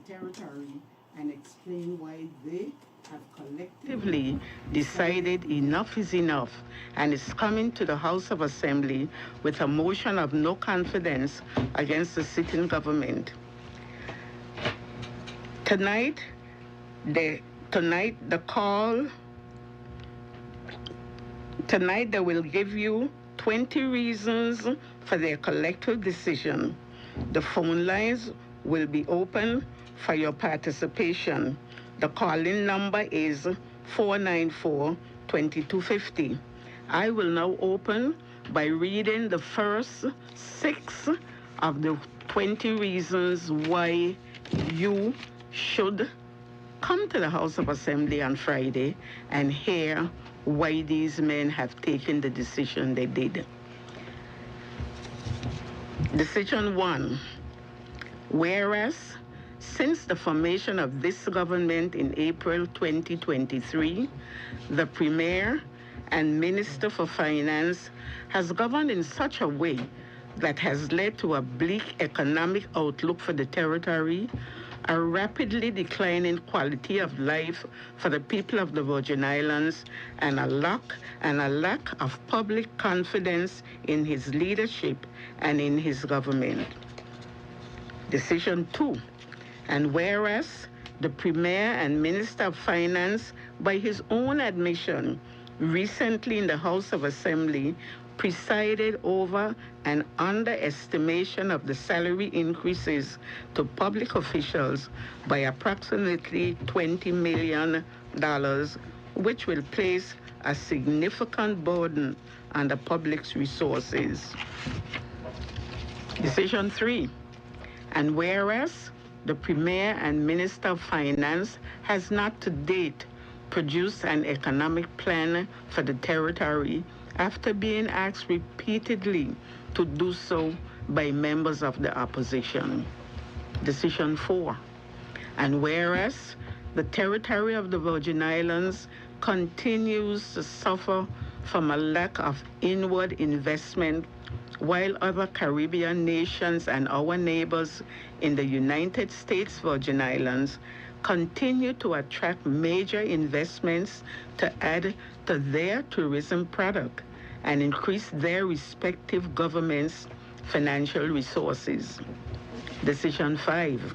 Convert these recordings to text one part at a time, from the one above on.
territory and explain why they have collectively decided enough is enough and is coming to the House of Assembly with a motion of no confidence against the sitting government. Tonight, they will give you 20 reasons for their collective decision. The phone lines will be open for your participation. The call-in number is 494-2250. I will now open by reading the first 6 of the 20 reasons why you should come to the House of Assembly on Friday and hear why these men have taken the decision they did. Decision 1. Whereas, since the formation of this government in April 2023, the Premier and Minister for Finance has governed in such a way that has led to a bleak economic outlook for the territory, a rapidly declining quality of life for the people of the Virgin Islands, and a lack of public confidence in his leadership and in his government. Decision 2. And whereas the Premier and Minister of Finance, by his own admission, recently in the House of Assembly, presided over an underestimation of the salary increases to public officials by approximately $20 million, which will place a significant burden on the public's resources. Decision 3. And whereas the Premier and Minister of Finance has not to date produced an economic plan for the territory after being asked repeatedly to do so by members of the opposition. Decision 4. And whereas the territory of the Virgin Islands continues to suffer from a lack of inward investment, while other Caribbean nations and our neighbors in the United States Virgin Islands continue to attract major investments to add to their tourism product and increase their respective governments' financial resources. Decision 5.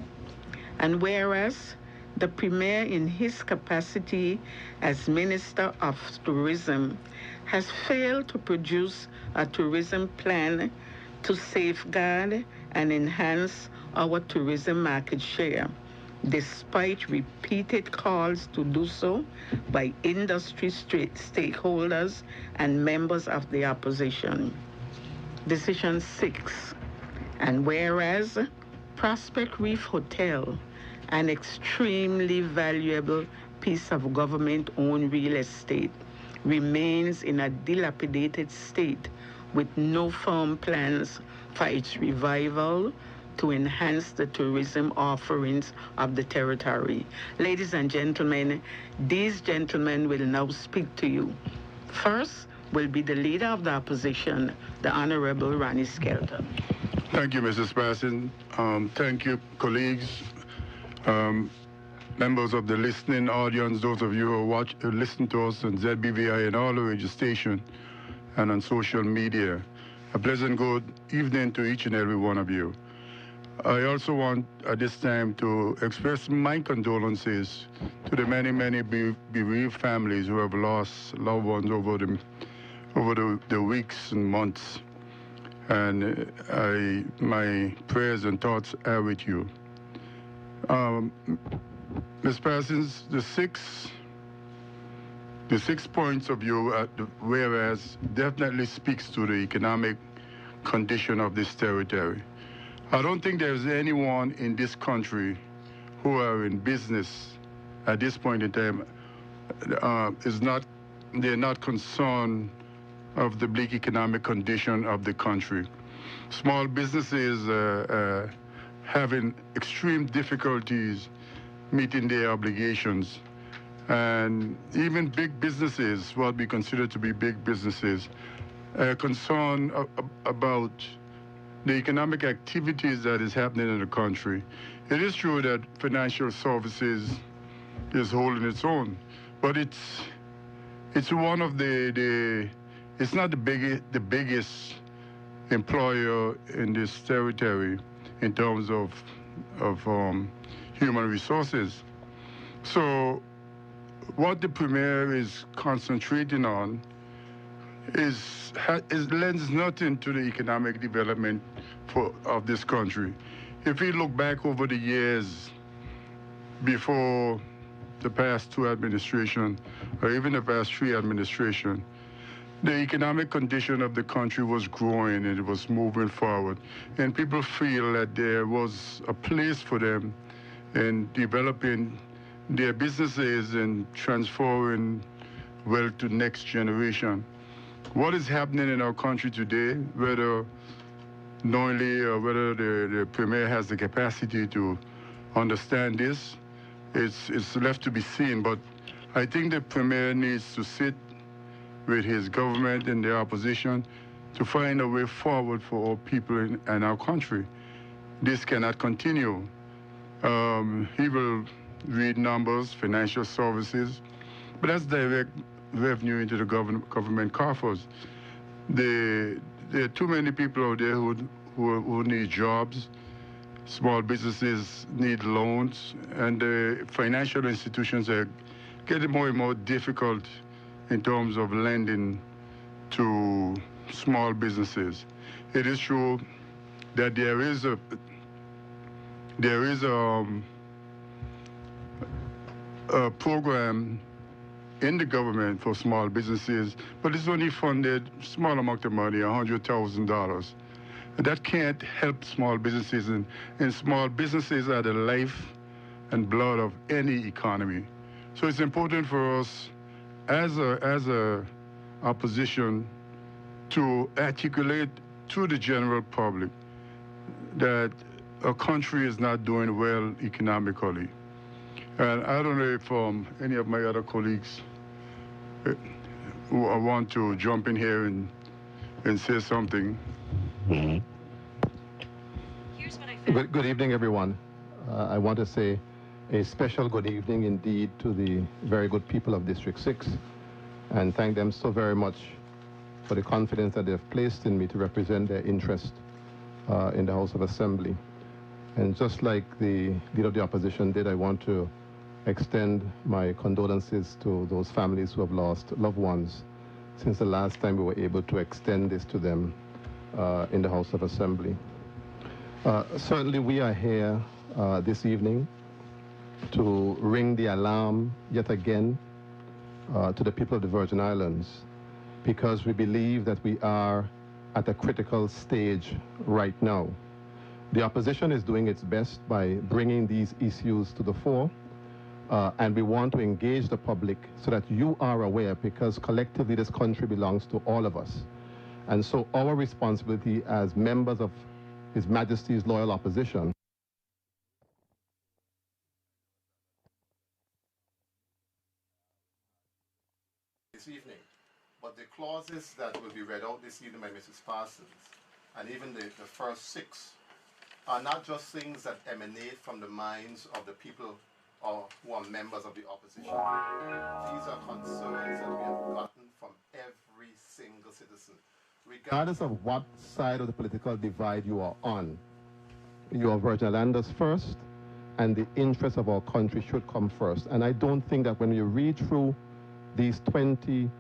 And whereas the Premier, in his capacity as Minister of Tourism, has failed to produce a tourism plan to safeguard and enhance our tourism market share, despite repeated calls to do so by industry stakeholders and members of the opposition. Decision 6. And whereas Prospect Reef Hotel, an extremely valuable piece of government-owned real estate, remains in a dilapidated state with no firm plans for its revival to enhance the tourism offerings of the territory. Ladies and gentlemen, these gentlemen will now speak to you. First will be the Leader of the Opposition, the Honorable Ronnie Skelton. Thank you, Mrs. Parson. Thank you, colleagues, members of the listening audience, those of you who listen to us on ZBVI and all the radio station and on social media. A pleasant good evening to each and every one of you. I also want at this time to express my condolences to the many, many bereaved families who have lost loved ones over the weeks and months. And my prayers and thoughts are with you. Ms. Parsons, the six points of view at the whereas definitely speaks to the economic condition of this territory. I don't think there's anyone in this country who are in business at this point in time they're not concerned of the bleak economic condition of the country. Small businesses having extreme difficulties meeting their obligations. And even big businesses, what we consider to be big businesses, are concerned about the economic activities that is happening in the country. It is true that financial services is holding its own, but it's one of it's not the biggest employer in this territory in terms of human resources. So what the Premier is concentrating on is lends nothing to the economic development of this country. If we look back over the years before the past two administrations, or even the past three administrations, the economic condition of the country was growing and it was moving forward. And people feel that there was a place for them in developing their businesses and transferring wealth to next generation. What is happening in our country today, whether knowingly or whether the Premier has the capacity to understand this, it's left to be seen. But I think the Premier needs to sit with his government and the opposition to find a way forward for all people in our country. This cannot continue. He will read numbers, financial services, but that's direct revenue into the government coffers. There are too many people out there who need jobs. Small businesses need loans, and the financial institutions are getting more and more difficult in terms of lending to small businesses. It is true that there is a program in the government for small businesses, but it's only funded small amount of money, $100,000. That can't help small businesses, and small businesses are the life and blood of any economy. So it's important for us as a opposition to articulate to the general public that a country is not doing well economically. And I don't know if any of my other colleagues who want to jump in here and say something. Mm-hmm. Good evening, everyone. I want to say a special good evening indeed to the very good people of District 6 and thank them so very much for the confidence that they've placed in me to represent their interest in the House of Assembly. And just like the leader of the opposition did, I want to extend my condolences to those families who have lost loved ones since the last time we were able to extend this to them in the House of Assembly. Certainly we are here this evening to ring the alarm yet again to the people of the Virgin Islands, because we believe that we are at a critical stage right now. The opposition is doing its best by bringing these issues to the fore, and we want to engage the public so that you are aware, because collectively this country belongs to all of us. And so our responsibility as members of His Majesty's loyal opposition this evening. But the clauses that will be read out this evening by Mrs. Parsons, and even the first 6, are not just things that emanate from the minds of the people who are members of the opposition. These are concerns that we have gotten from every single citizen. Regardless of what side of the political divide you are on, you are Virgin Islanders first, and the interests of our country should come first. And I don't think that when you read through these 20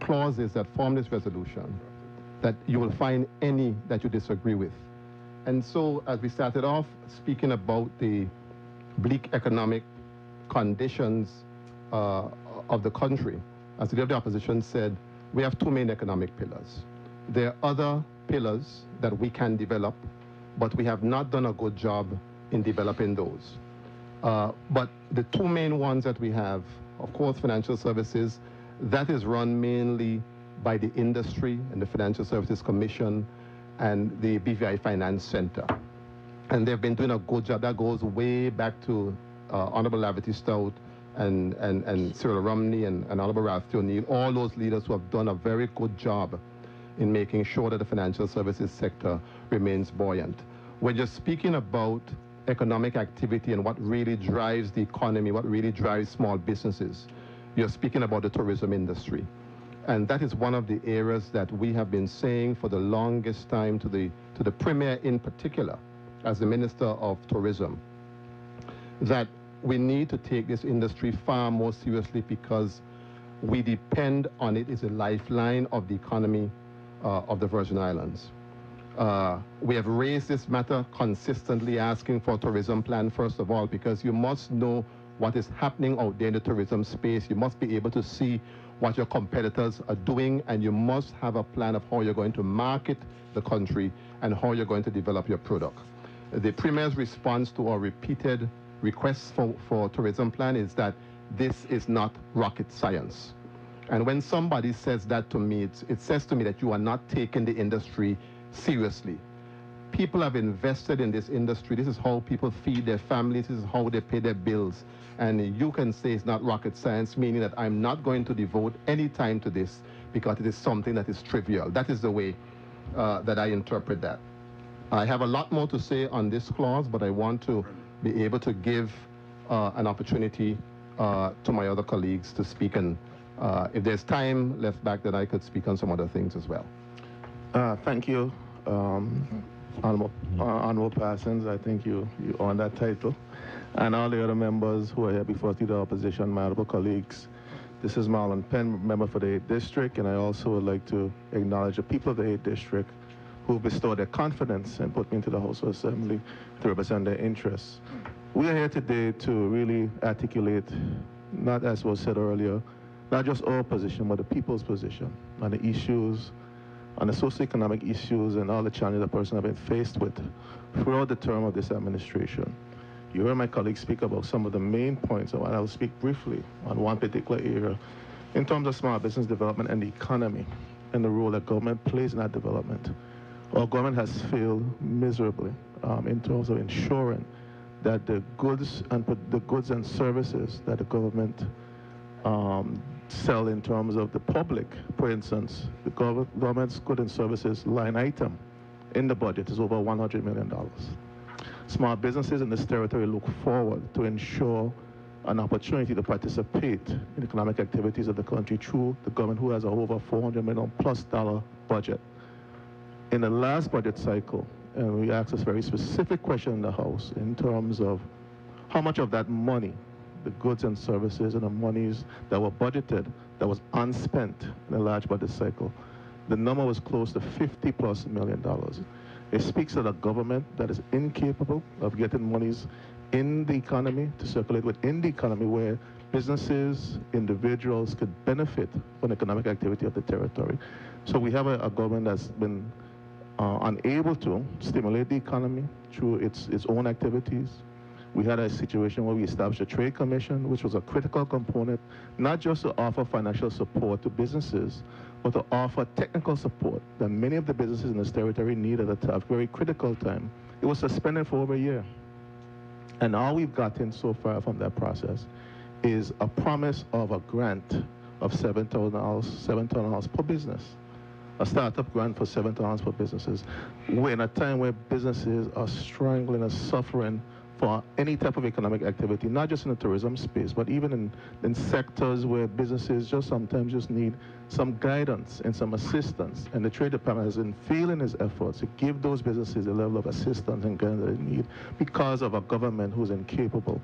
clauses that form this resolution, that you will find any that you disagree with. And so, as we started off speaking about the bleak economic conditions of the country, as the leader of the opposition said, we have 2 main economic pillars. There are other pillars that we can develop, but we have not done a good job in developing those. But the 2 main ones that we have, of course, financial services, that is run mainly by the industry and the Financial Services Commission and the BVI Finance Center. And they've been doing a good job. That goes way back to Honorable Lavity Stout and Cyril Romney and Honorable Ralph O'Neill, all those leaders who have done a very good job in making sure that the financial services sector remains buoyant. When you're speaking about economic activity and what really drives the economy, what really drives small businesses, you're speaking about the tourism industry. And that is one of the areas that we have been saying for the longest time to the Premier in particular, as the Minister of Tourism, that we need to take this industry far more seriously because we depend on it as a lifeline of the economy of the Virgin Islands. We have raised this matter consistently, asking for a tourism plan, first of all, because you must know what is happening out there in the tourism space. You must be able to see what your competitors are doing, and you must have a plan of how you're going to market the country and how you're going to develop your product. The Premier's response to our repeated requests for tourism plan is that this is not rocket science. And when somebody says that to me, it says to me that you are not taking the industry seriously. People have invested in this industry. This is how people feed their families. This is how they pay their bills. And you can say it's not rocket science, meaning that I'm not going to devote any time to this because it is something that is trivial. That is the way that I interpret that. I have a lot more to say on this clause, but I want to be able to give an opportunity to my other colleagues to speak. And if there's time left back, then I could speak on some other things as well. Thank you, Honorable Parsons. I think you earn that title. And all the other members who are here before the opposition, my honorable colleagues. This is Marlon Penn, member for the 8th District, and I also would like to acknowledge the people of the 8th District who bestowed their confidence and put me into the House of Assembly to represent their interests. We are here today to really articulate, not as was said earlier, not just our position, but the people's position on the issues, on the socioeconomic issues and all the challenges the person has been faced with throughout the term of this administration. You heard my colleagues speak about some of the main points, and I will speak briefly on one particular area in terms of small business development and the economy and the role that government plays in that development. Our government has failed miserably in terms of ensuring that the goods and services that the government sell in terms of the public, for instance, the government's goods and services line item in the budget is over $100 million. Small businesses in this territory look forward to ensure an opportunity to participate in economic activities of the country through the government, who has a over $400 million plus budget. In the last budget cycle, and we asked this very specific question in the House in terms of how much of that money, the goods and services and the monies that were budgeted, that was unspent in the large budget cycle, the number was close to $50+ million. It speaks of a government that is incapable of getting monies in the economy, to circulate within the economy, where businesses, individuals could benefit from economic activity of the territory. So we have a government that's been unable to stimulate the economy through its own activities. We had a situation where we established a trade commission, which was a critical component, not just to offer financial support to businesses, but to offer technical support that many of the businesses in this territory needed at a very critical time. It was suspended for over a year. And all we've gotten so far from that process is a promise of a grant of $7,000 per business. A startup grant for $7,000 for businesses. We're in a time where businesses are struggling and suffering for any type of economic activity, not just in the tourism space, but even in sectors where businesses sometimes just need some guidance and some assistance. And the Trade Department has been failing its efforts to give those businesses the level of assistance and guidance that they need because of a government who's incapable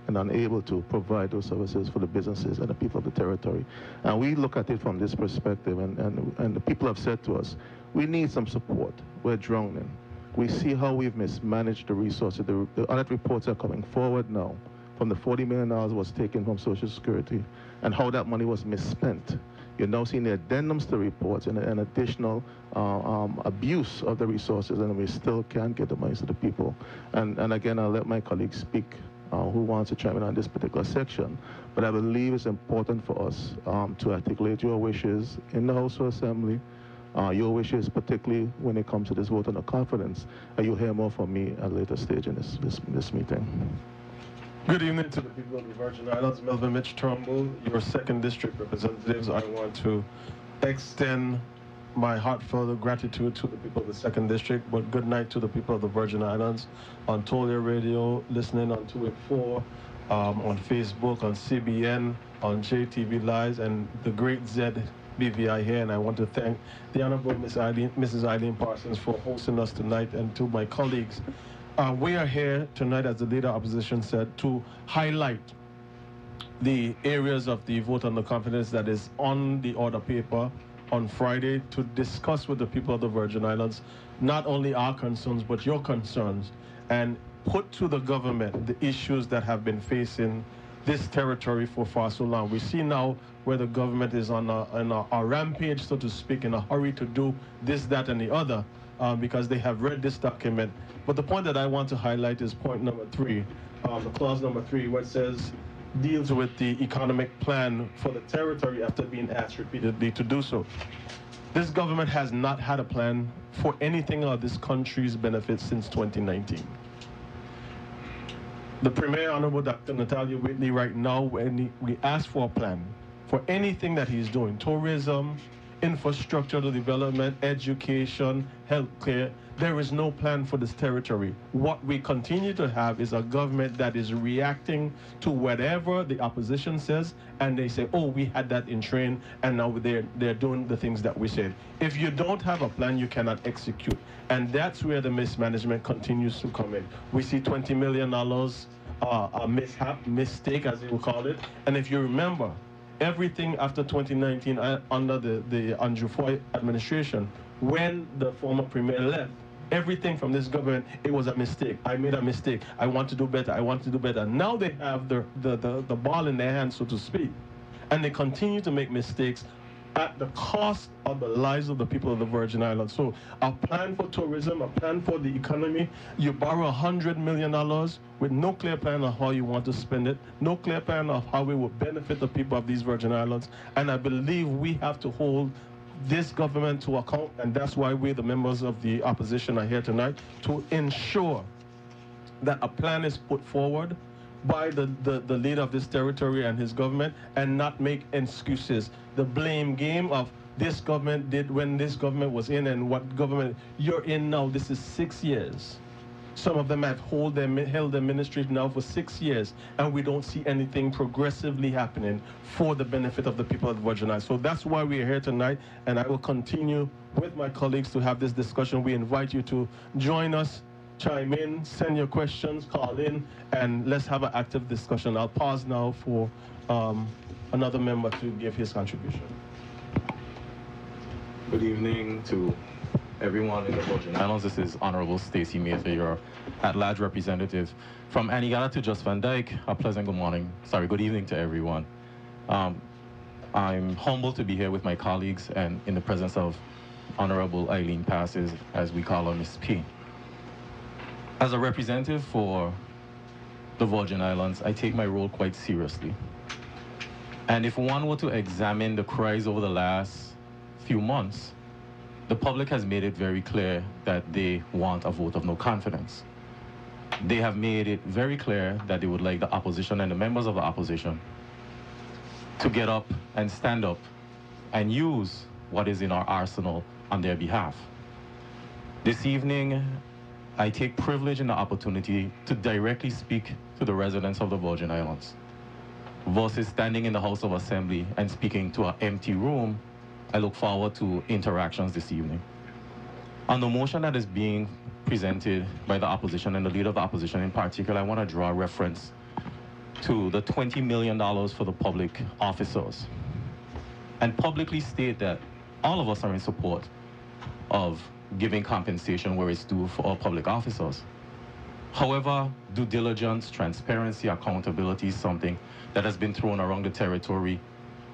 and unable to provide those services for the businesses and the people of the territory. And we look at it from this perspective, and the people have said to us, we need some support. We're drowning. We see how we've mismanaged the resources. The audit reports are coming forward now from the $40 million was taken from Social Security and how that money was misspent. You're now seeing the addendums to reports and additional abuse of the resources, and we still can't get the money to the people. And again, I'll let my colleagues speak who wants to chime in on this particular section. But I believe it's important for us to articulate your wishes in the House of Assembly, your wishes, particularly when it comes to this vote on the confidence, and you'll hear more from me at a later stage in this meeting. Good evening to the people of the Virgin Islands. Melvin Mitch Trumbull, your 2nd District representatives. I want to extend my heartfelt gratitude to the people of the 2nd District, but good night to the people of the Virgin Islands on Tolia Radio, listening on 284, on Facebook, on CBN, on JTV Lives, and the great ZBVI here. And I want to thank the Honorable Mrs. Eileen Parsons for hosting us tonight, and to my colleagues. We are here tonight, as the Leader of Opposition said, to highlight the areas of the vote on the confidence that is on the order paper on Friday, to discuss with the people of the Virgin Islands not only our concerns but your concerns, and put to the government the issues that have been facing this territory for far so long. We see now where the government is on a rampage, so to speak, in a hurry to do this, that, and the other, because they have read this document. But the point that I want to highlight is point number 3, the clause number 3, where it says, deals with the economic plan for the territory after being asked repeatedly to do so. This government has not had a plan for anything of this country's benefits since 2019. The Premier, Honorable Dr. Natalia Whitley, right now, when we ask for a plan for anything that he's doing, tourism, infrastructure development, education, healthcare, there is no plan for this territory. What we continue to have is a government that is reacting to whatever the opposition says, and they say, oh, we had that in train, and now they're doing the things that we said. If you don't have a plan, you cannot execute. And that's where the mismanagement continues to come in. We see $20 million, a mistake, as they will call it. And if you remember, everything after 2019 under the Andrew Foy administration, when the former premier left, everything from this government, it was a mistake. I made a mistake. I want to do better. I want to do better. Now they have the ball in their hands, so to speak, and they continue to make mistakes at the cost of the lives of the people of the Virgin Islands. So a plan for tourism, a plan for the economy, you borrow $100 million with no clear plan of how you want to spend it, no clear plan of how it will benefit the people of these Virgin Islands. And I believe we have to hold this government to account, and that's why we, the members of the opposition, are here tonight, to ensure that a plan is put forward by the leader of this territory and his government, and not make excuses. The blame game of this government did when this government was in, and what government you're in now. This is 6 years. Some of them have held their ministries now for 6 years, and we don't see anything progressively happening for the benefit of the people of the Virgin Islands. So that's why we're here tonight, and I will continue with my colleagues to have this discussion. We invite you to join us, chime in, send your questions, call in, and let's have an active discussion. I'll pause now for another member to give his contribution. Good evening to everyone in the Virgin Islands. This is Honorable Stacey Mather, your at-large representative. From Antigua to Just Van Dyke, a pleasant good evening to everyone. I'm humbled to be here with my colleagues and in the presence of Honorable Eileen Parsons, as we call her, Miss P. As a representative for the Virgin Islands, I take my role quite seriously. And if one were to examine the cries over the last few months, the public has made it very clear that they want a vote of no confidence. They have made it very clear that they would like the opposition and the members of the opposition to get up and stand up and use what is in our arsenal on their behalf. This evening, I take privilege in the opportunity to directly speak to the residents of the Virgin Islands. Versus standing in the House of Assembly and speaking to an empty room, I look forward to interactions this evening. On the motion that is being presented by the opposition and the leader of the opposition in particular, I want to draw reference to the $20 million for the public officers and publicly state that all of us are in support of giving compensation where it's due for all public officers. However, due diligence, transparency, accountability is something that has been thrown around the territory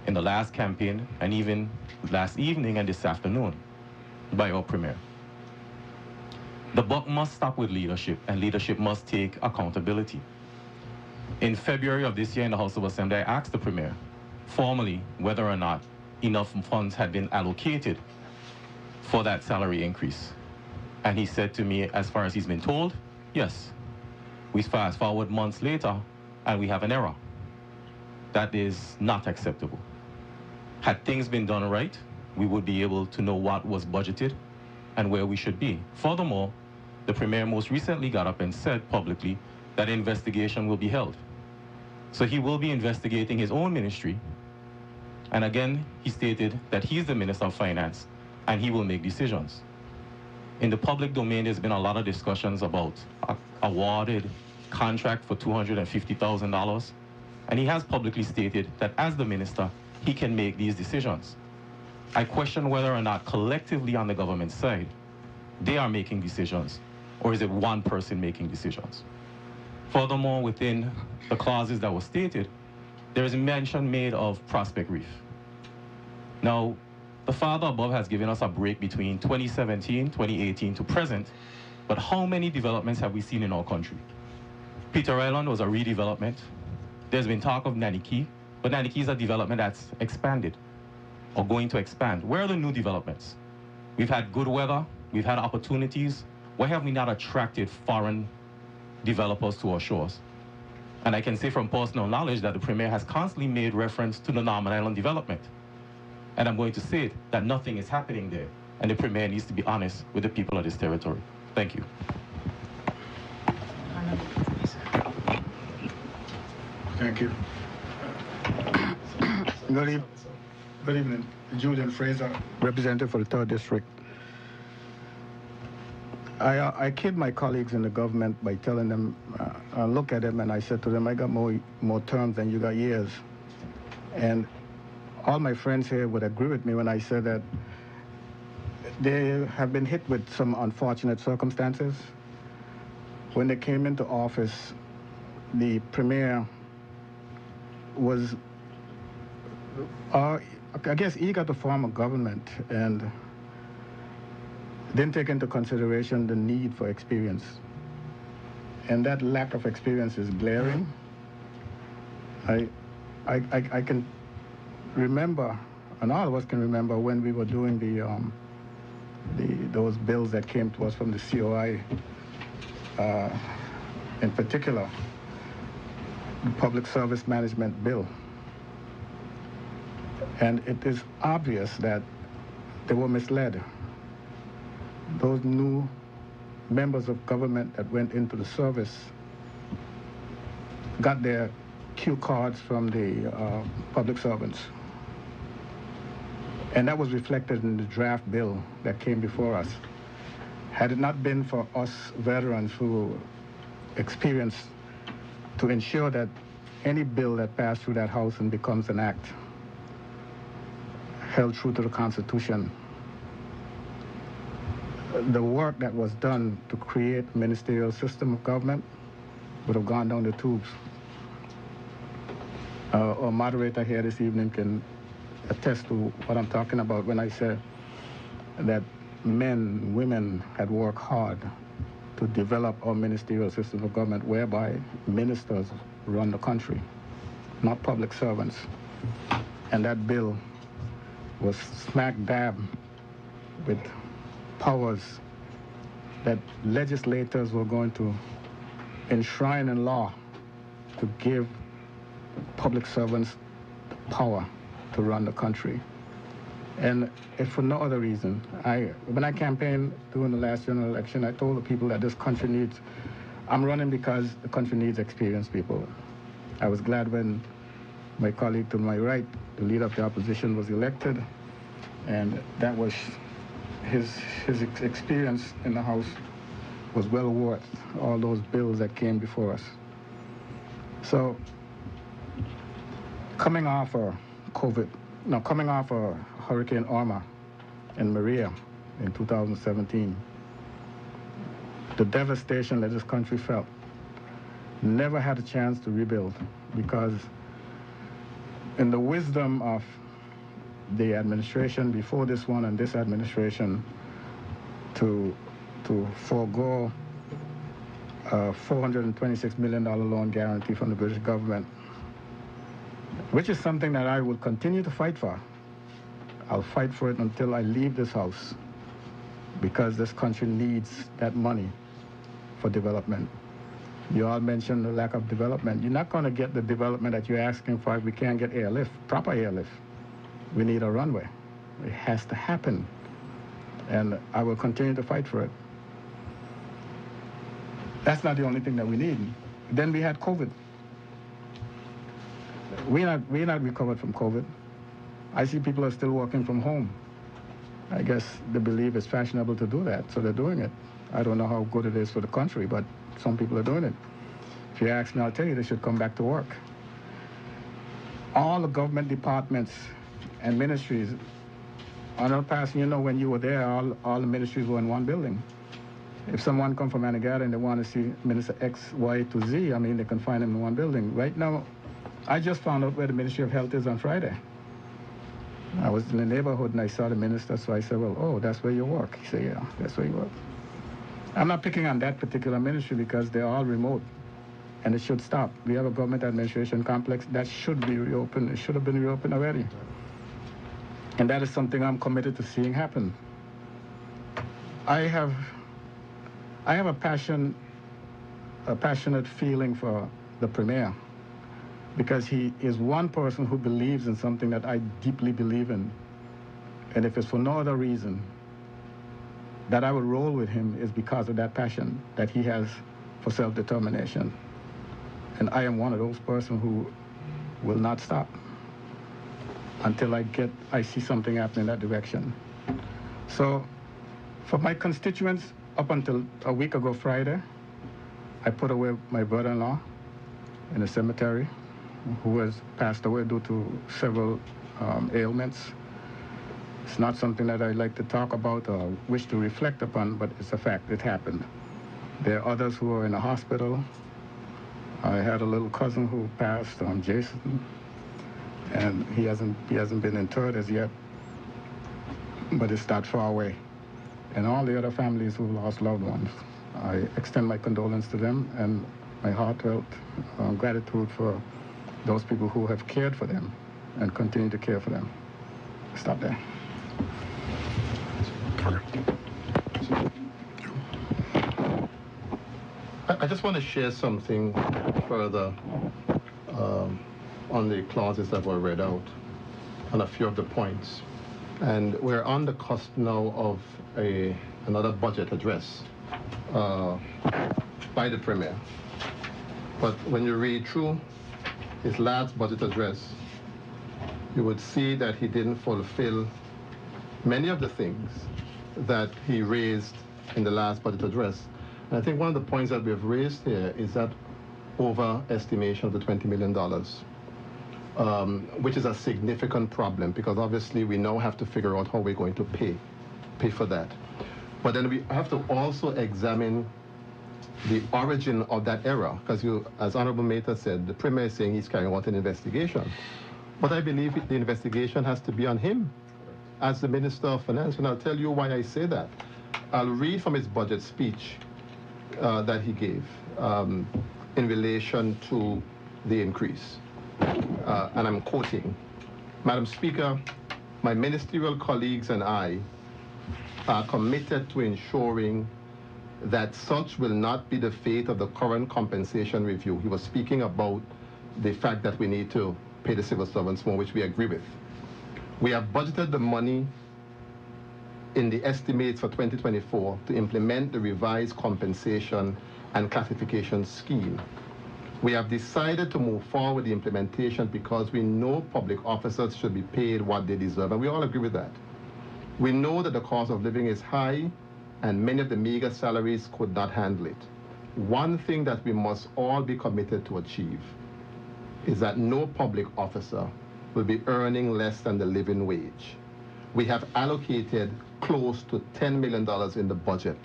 in the last campaign and even last evening and this afternoon by our Premier. The buck must stop with leadership, and leadership must take accountability. In February of this year in the House of Assembly, I asked the Premier formally whether or not enough funds had been allocated for that salary increase. And he said to me, as far as he's been told, yes. We fast forward months later and we have an error. That is not acceptable. Had things been done right, we would be able to know what was budgeted and where we should be. Furthermore, the Premier most recently got up and said publicly that an investigation will be held. So he will be investigating his own ministry. And again, he stated that he's the Minister of Finance and he will make decisions. In the public domain, there's been a lot of discussions about awarded contract for $250,000. And he has publicly stated that as the minister, he can make these decisions. I question whether or not collectively on the government side, they are making decisions, or is it one person making decisions? Furthermore, within the clauses that were stated, there is mention made of Prospect Reef. Now, the father above has given us a break between 2017, 2018 to present, but how many developments have we seen in our country? Peter Island was a redevelopment. There's been talk of Naniki, but Naniki is a development that's expanded or going to expand. Where are the new developments? We've had good weather, we've had opportunities. Why have we not attracted foreign developers to our shores? And I can say from personal knowledge that the Premier has constantly made reference to the Northern Island development. And I'm going to say it, that nothing is happening there. And the Premier needs to be honest with the people of this territory. Thank you. Thank you. Good evening. Julian Fraser, representative for the 3rd District. I kid my colleagues in the government by telling them, I look at them and I said to them, I got more terms than you got years. And all my friends here would agree with me when I said that they have been hit with some unfortunate circumstances. When they came into office, the Premier was, I guess, eager to form a government and didn't take into consideration the need for experience. And that lack of experience is glaring. I can remember, and all of us can remember, when we were doing those bills that came to us from the COI, in particular, the Public Service Management Bill. And it is obvious that they were misled. Those new members of government that went into the service got their cue cards from the public servants. And that was reflected in the draft bill that came before us. Had it not been for us veterans who experienced to ensure that any bill that passed through that House and becomes an act held true to the Constitution, the work that was done to create a ministerial system of government would have gone down the tubes. Our moderator here this evening can attest to what I'm talking about when I say that men, women had worked hard to develop our ministerial system of government whereby ministers run the country, not public servants. And that bill was smack dab with powers that legislators were going to enshrine in law to give public servants the power to run the country. And if for no other reason, when I campaigned during the last general election, I told the people that this country needs, I'm running because the country needs experienced people. I was glad when my colleague to my right, the leader of the opposition, was elected, and that was his experience in the House was well worth all those bills that came before us. So, coming off Hurricane Irma and Maria in 2017, the devastation that this country felt, never had a chance to rebuild, because in the wisdom of the administration before this one and this administration to forego a $426 million loan guarantee from the British government, which is something that I will continue to fight for. I'll fight for it until I leave this House, because this country needs that money for development. You all mentioned the lack of development. You're not going to get the development that you're asking for if we can't get airlift, proper airlift. We need a runway. It has to happen. And I will continue to fight for it. That's not the only thing that we need. Then we had COVID. We're not recovered from COVID. I see people are still working from home. I guess they believe it's fashionable to do that, so they're doing it. I don't know how good it is for the country, but some people are doing it. If you ask me, I'll tell you they should come back to work. All the government departments and ministries, Honorable Pastor, you know, when you were there, all the ministries were in one building. If someone come from Anegada and they want to see Minister X, Y to Z, I mean, they can find him in one building. Right now, I just found out where the Ministry of Health is on Friday. I was in the neighborhood and I saw the minister, so I said, well, oh, that's where you work. He said, yeah, that's where you work. I'm not picking on that particular ministry because they're all remote, and it should stop. We have a government administration complex that should be reopened. It should have been reopened already. And that is something I'm committed to seeing happen. I have a passionate feeling for the Premier, because he is one person who believes in something that I deeply believe in. And if it's for no other reason that I would roll with him, is because of that passion that he has for self-determination. And I am one of those persons who will not stop until I see something happen in that direction. So for my constituents, up until a week ago Friday, I put away my brother-in-law in a cemetery, who has passed away due to several ailments. It's not something that I like to talk about or wish to reflect upon, but it's a fact. It happened. There are others who are in the hospital. I had a little cousin who passed, Jason, and he hasn't been interred as yet, but it's not far away. And all the other families who lost loved ones, I extend my condolence to them and my heartfelt gratitude for those people who have cared for them and continue to care for them. Stop there. I just want to share something further on the clauses that were read out, on a few of the points. And we're on the cusp now of another budget address by the Premier. But when you read through his last budget address, you would see that he didn't fulfill many of the things that he raised in the last budget address. And I think one of the points that we've raised here is that overestimation of the $20 million, which is a significant problem, because obviously we now have to figure out how we're going to pay for that. But then we have to also examine the origin of that error, because as Honorable Mater said, the Premier is saying he's carrying out an investigation. But I believe the investigation has to be on him as the Minister of Finance, and I'll tell you why I say that. I'll read from his budget speech that he gave in relation to the increase. And I'm quoting, "Madam Speaker, my ministerial colleagues and I are committed to ensuring that such will not be the fate of the current compensation review." He was speaking about the fact that we need to pay the civil servants more, which we agree with. "We have budgeted the money in the estimates for 2024 to implement the revised compensation and classification scheme. We have decided to move forward with the implementation because we know public officers should be paid what they deserve," and we all agree with that. "We know that the cost of living is high and many of the meager salaries could not handle it. One thing that we must all be committed to achieve is that no public officer will be earning less than the living wage. We have allocated close to $10 million in the budget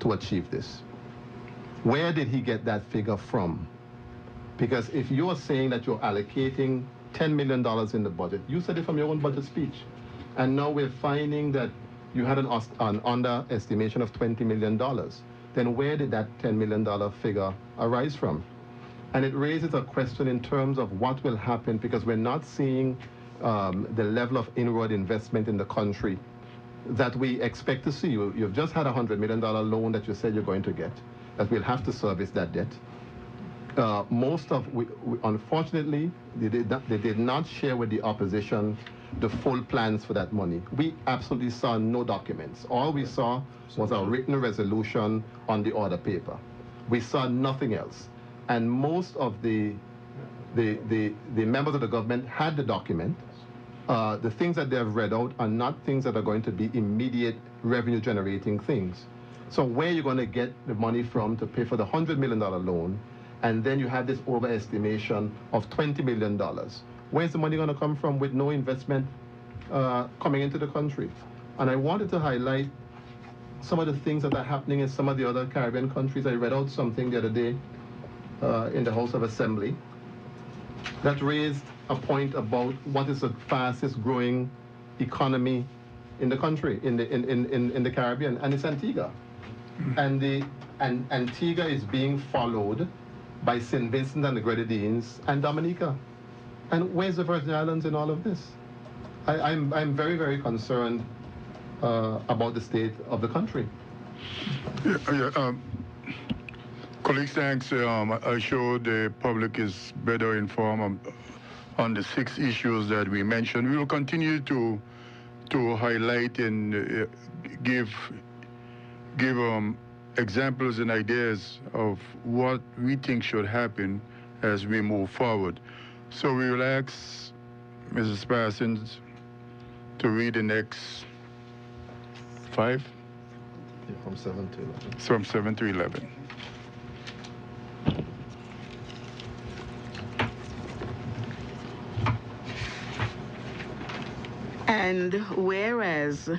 to achieve this." Where did he get that figure from? Because if you're saying that you're allocating $10 million in the budget, you said it from your own budget speech, and now we're finding that you had an underestimation of $20 million, then where did that $10 million figure arise from? And it raises a question in terms of what will happen, because we're not seeing the level of inward investment in the country that we expect to see. You've just had a $100 million loan that you said you're going to get, that we'll have to service that debt. Unfortunately, they did not share with the opposition the full plans for that money. We absolutely saw no documents. All we saw was a written resolution on the order paper. We saw nothing else. And most of the members of the government had the document. The things that they have read out are not things that are going to be immediate revenue generating things. So where are you going to get the money from to pay for the $100 million loan, and then you have this overestimation of $20 million? Where's the money going to come from with no investment coming into the country? And I wanted to highlight some of the things that are happening in some of the other Caribbean countries. I read out something the other day in the House of Assembly that raised a point about what is the fastest growing economy in the country, in the Caribbean, and it's Antigua. And Antigua is being followed by St. Vincent and the Grenadines and Dominica. And where's the Virgin Islands in all of this? I'm very, very concerned about the state of the country. Colleagues, thanks. I sure the public is better informed on the 6 issues that we mentioned. We will continue to highlight and give examples and ideas of what we think should happen as we move forward. So we will ask Mrs. Parsons to read the next 5? Yeah, from 7 to 11. From 7 to 11. And whereas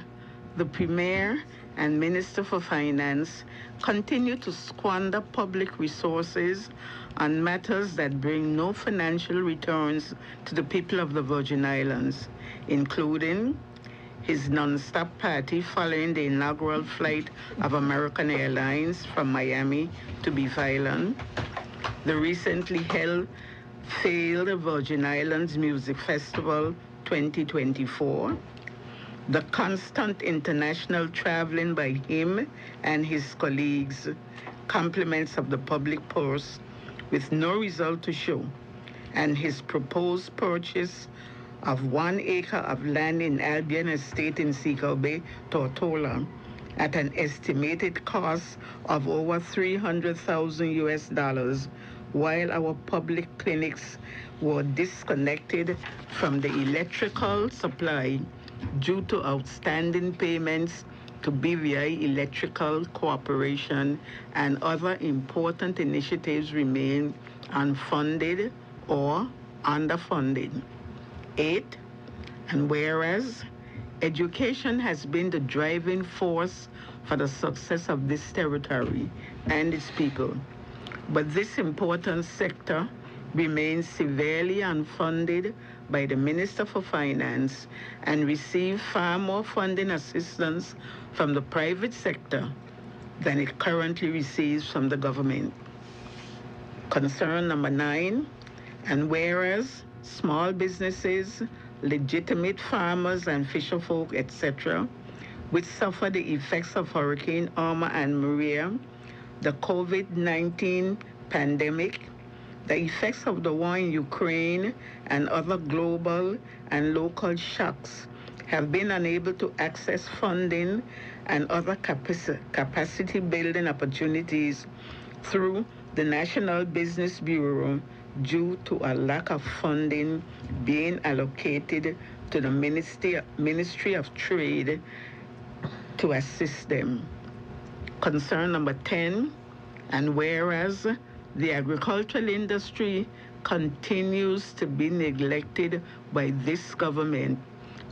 the Premier and Minister for Finance continue to squander public resources on matters that bring no financial returns to the people of the Virgin Islands, including his non-stop party following the inaugural flight of American Airlines from Miami to Beef Island, the recently held failed Virgin Islands Music Festival 2024, the constant international traveling by him and his colleagues, compliments of the public purse with no result to show, and his proposed purchase of 1 acre of land in Albion Estate in Seacow Bay, Tortola, at an estimated cost of over $300,000, while our public clinics were disconnected from the electrical supply due to outstanding payments to BVI Electrical Corporation, and other important initiatives remain unfunded or underfunded. 8, and whereas education has been the driving force for the success of this territory and its people, but this important sector remains severely unfunded by the Minister for Finance and receives far more funding assistance from the private sector than it currently receives from the government. Concern number 9, and whereas small businesses, legitimate farmers and fisherfolk, etc., which suffer the effects of Hurricane Irma and Maria, the COVID-19 pandemic, the effects of the war in Ukraine, and other global and local shocks, have been unable to access funding and other capacity building opportunities through the National Business Bureau due to a lack of funding being allocated to the Ministry of Trade to assist them. Concern number 10, and whereas the agricultural industry continues to be neglected by this government,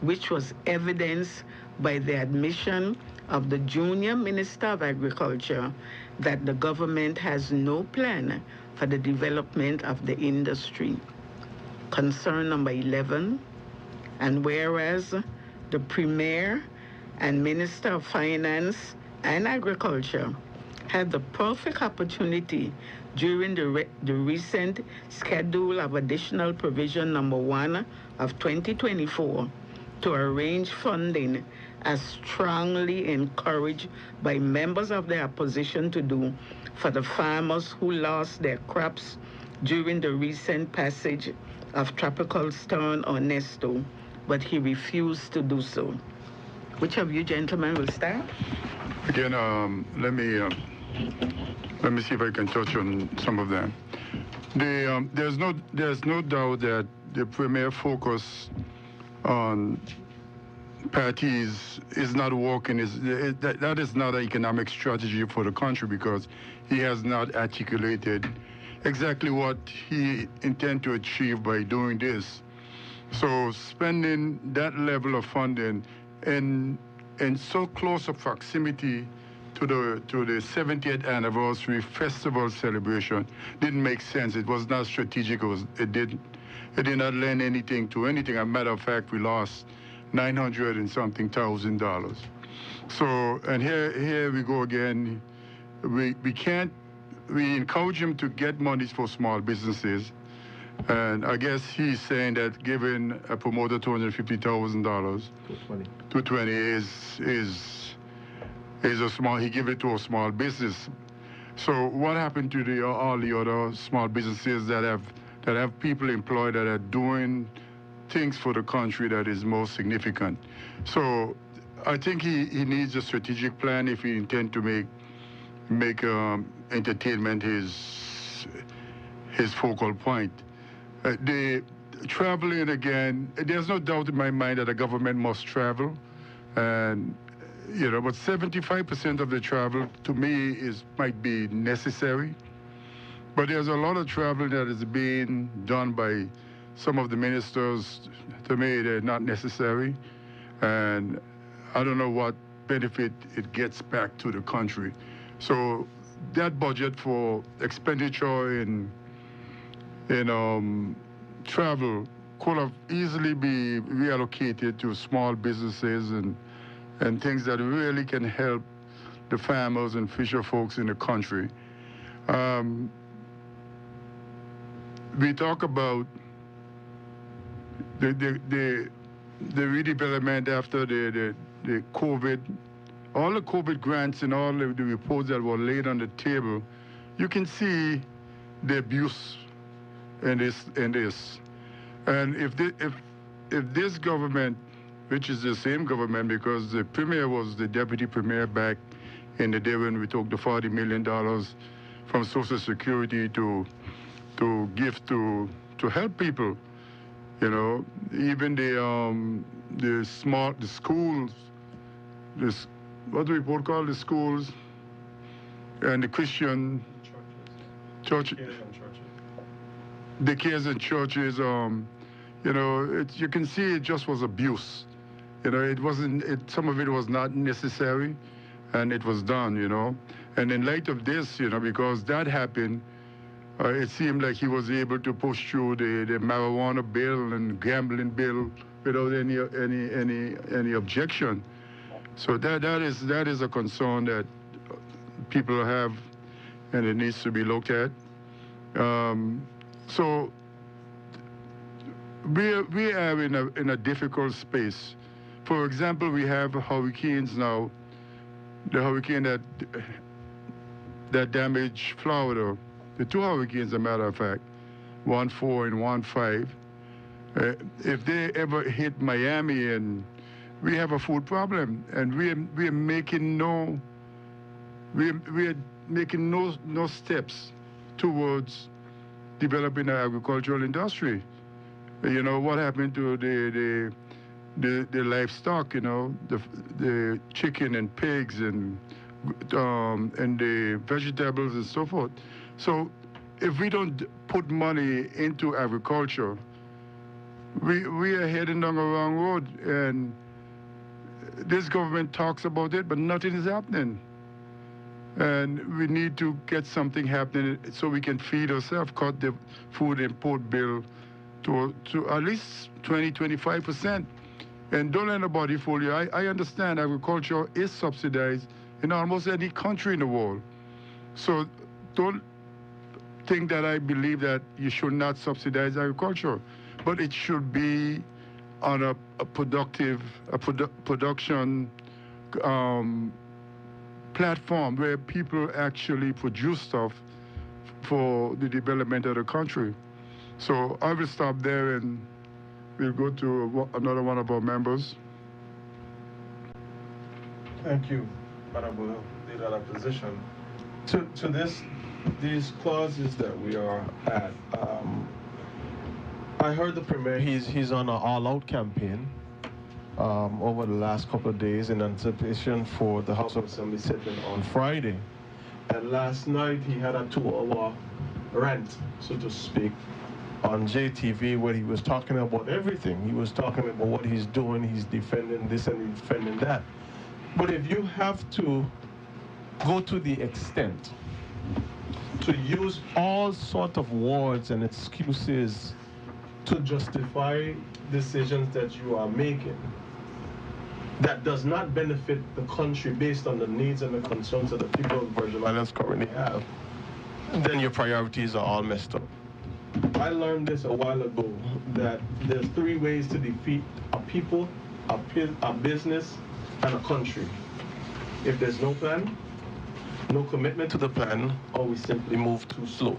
which was evidenced by the admission of the junior Minister of Agriculture that the government has no plan for the development of the industry. Concern number 11, and whereas the Premier and Minister of Finance and Agriculture had the perfect opportunity during the recent Schedule of Additional Provision number 1 of 2024 to arrange funding as strongly encouraged by members of the opposition to do for the farmers who lost their crops during the recent passage of Tropical Storm Ernesto, but he refused to do so. Which of you gentlemen will start? Again, let me see if I can touch on some of them. There's no doubt that the premier focus on parties is not working. That is not an economic strategy for the country, because he has not articulated exactly what he intends to achieve by doing this. So spending that level of funding in so close a proximity to the 70th anniversary festival celebration didn't make sense. It was not strategic. It did not lend anything to anything. As a matter of fact, we lost $900 and something thousand. So, and here we go again. We encourage him to get monies for small businesses, and I guess he's saying that giving a promoter $250,000 to 20 is a small. He give it to a small business. So what happened to all the other small businesses that have people employed that are doing things for the country that is most significant? So I think he needs a strategic plan if he intends to make entertainment his focal point. The traveling, again, there's no doubt in my mind that the government must travel, and but 75% of the travel to me might be necessary. But there's a lot of travel that is being done by some of the ministers. To me, they're not necessary, and I don't know what benefit it gets back to the country. So that budget for expenditure in travel could have easily be reallocated to small businesses and things that really can help the farmers and fisher folks in the country. We talk about the redevelopment after the COVID, all the COVID grants and all the reports that were laid on the table. You can see the abuse in this. And if this government, which is the same government, because the premier was the deputy premier back in the day when we took the $40 million from Social Security to give to help people, even the schools, what do we both call the schools, and the Christian church, the kids and churches, you can see it just was abuse. It wasn't. Some of it was not necessary, and it was done. And in light of this, because that happened, it seemed like he was able to push through the marijuana bill and gambling bill without any objection. So that is a concern that people have, and it needs to be looked at. So we are in a difficult space. For example, we have hurricanes now. The hurricane that damaged Florida, the two hurricanes, as a matter of fact, 1.4 and 1.5. If they ever hit Miami, and we have a food problem, and we are making no steps towards developing an agricultural industry. What happened to the livestock? The chicken and pigs and the vegetables and so forth. So if we don't put money into agriculture, we are heading down the wrong road. And this government talks about it, but nothing is happening. And we need to get something happening so we can feed ourselves, cut the food import bill to at least 20-25%. And don't let nobody fool you. I understand agriculture is subsidized in almost any country in the world. So don't think that I believe that you should not subsidize agriculture, but it should be on a production platform where people actually produce stuff for the development of the country. So I will stop there and We'll go to another one of our members. Thank you, Honorable Leader of the Opposition. To these clauses that we are at, I heard the Premier, he's on an all-out campaign over the last couple of days in anticipation for the House of Assembly sitting on Friday. And last night he had a 2-hour rant, so to speak, on JTV where he was talking about everything. He was talking about what he's doing, he's defending this and he's defending that. But if you have to go to the extent to use all sorts of words and excuses to justify decisions that you are making that does not benefit the country based on the needs and the concerns that the people of the Virgin Islands currently have, then your priorities are all messed up. I learned this a while ago, that there's 3 ways to defeat a people, a business, and a country. If there's no plan, no commitment to the plan, or we simply move too slow.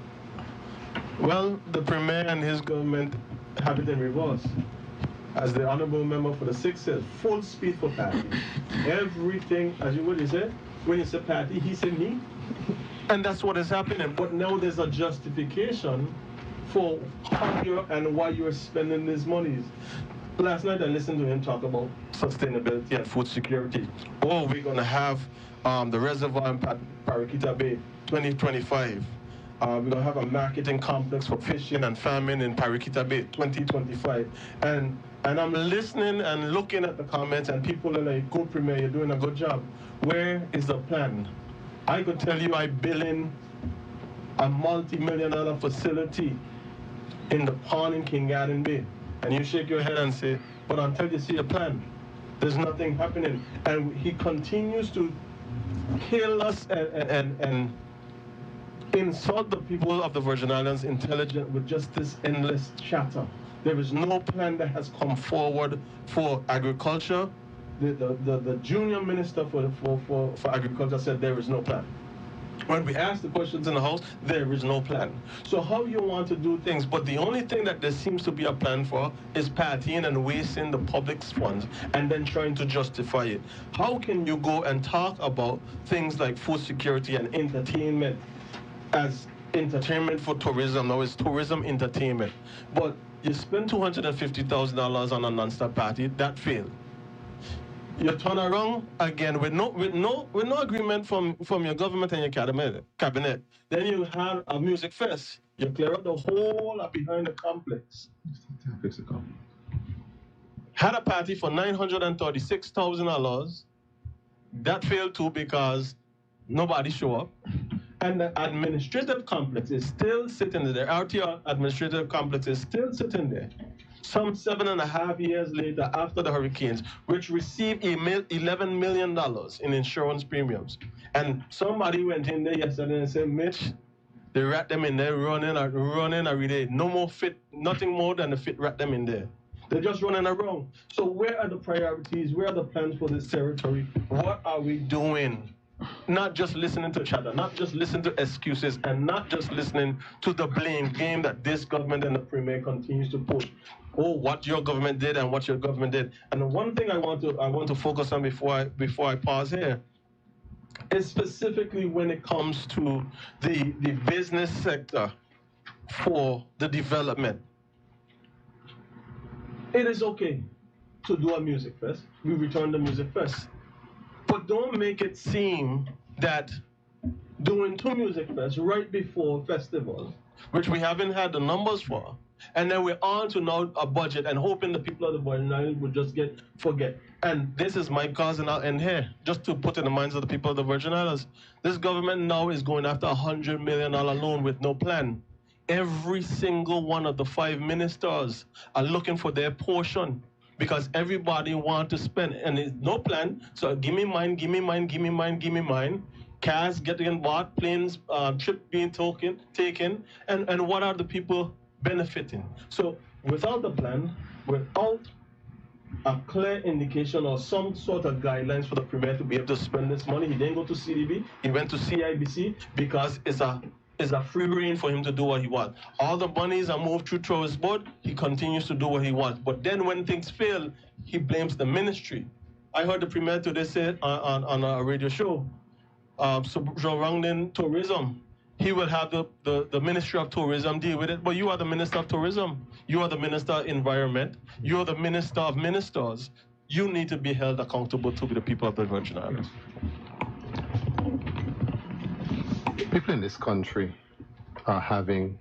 Well, the Premier and his government have it in reverse. As the honorable member for the 6th said, full speed for party. Everything, as you would say, when you say party, he said me. And that's what is happening. But now there's a justification for how you're and why you're spending these monies. Last night I listened to him talk about sustainability and food security. Oh, we're going to have the reservoir in Paraquita Bay 2025. We're going to have a marketing complex for fishing and farming in Paraquita Bay 2025. And I'm listening and looking at the comments, and people are like, "Good Premier, you're doing a good job. Where is the plan?" I could tell you I built in a multi-million-dollar facility in the pond in King Garden Bay. And you shake your head and say, but until you see a plan, there's nothing happening. And he continues to kill us and insult the people of the Virgin Islands intelligence with just this endless chatter. There is no plan that has come forward for agriculture. The junior minister for agriculture said there is no plan. When we ask the questions in the House, there is no plan. So how you want to do things, but the only thing that there seems to be a plan for is partying and wasting the public's funds and then trying to justify it. How can you go and talk about things like food security and entertainment as entertainment for tourism? Now it's tourism entertainment. But you spend $250,000 on a non-stop party, that failed. You turn around again with no agreement from your government and your cabinet. Then you have a music fest. You clear up the whole behind the complex. Had a party for $936,000. That failed too because nobody showed up. And the administrative complex is still sitting there. The RTR administrative complex is still sitting there. Some 7.5 years later, after the hurricanes, which received $11 million in insurance premiums. And somebody went in there yesterday and said, Mitch, they rat them in there running every day. No more fit, nothing more than a fit rat them in there. They're just running around. So where are the priorities? Where are the plans for this territory? What are we doing? Not just listening to each other, not just listening to excuses, and not just listening to the blame game that this government and the Premier continues to push. Oh, what your government did and what your government did. And the one thing I want to focus on before I pause here is specifically when it comes to the business sector for the development. It is okay to do a music fest. We return the music fest. But don't make it seem that doing 2 music fests right before festivals, which we haven't had the numbers for, and then we're on to now a budget and hoping the people of the Virgin Islands would just forget. And this is my cause, and I'll end here, just to put in the minds of the people of the Virgin Islands. This government now is going after a $100 million loan with no plan. Every single one of the 5 ministers are looking for their portion, because everybody wants to spend, and there's no plan. So give me mine, give me mine, give me mine, give me mine. Cars getting bought, planes, trip being taken, and what are the people benefiting? So without the plan, without a clear indication or some sort of guidelines for the Premier to be able to spend this money, he didn't go to CDB, he went to CIBC because it's a is a free rein for him to do what he wants. All the monies are moved through his board, he continues to do what he wants. But then when things fail, he blames the ministry. I heard the Premier today say on a radio show, surrounding tourism, he will have the Ministry of Tourism deal with it, but you are the Minister of Tourism. You are the Minister of Environment. You are the Minister of Ministers. You need to be held accountable to the people of the Virgin Islands. People in this country are having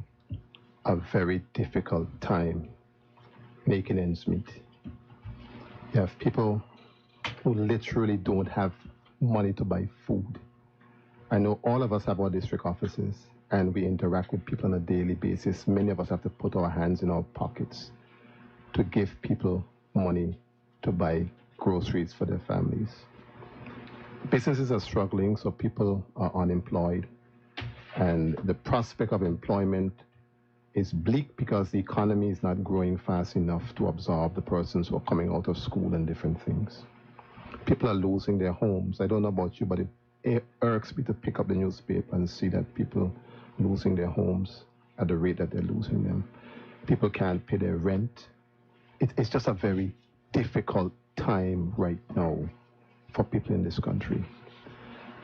a very difficult time making ends meet. You have people who literally don't have money to buy food. I know all of us have our district offices and we interact with people on a daily basis. Many of us have to put our hands in our pockets to give people money to buy groceries for their families. Businesses are struggling, so people are unemployed. And the prospect of employment is bleak because the economy is not growing fast enough to absorb the persons who are coming out of school and different things. People are losing their homes. I don't know about you, but it irks me to pick up the newspaper and see that people losing their homes at the rate that they're losing them. People can't pay their rent. It's just a very difficult time right now for people in this country.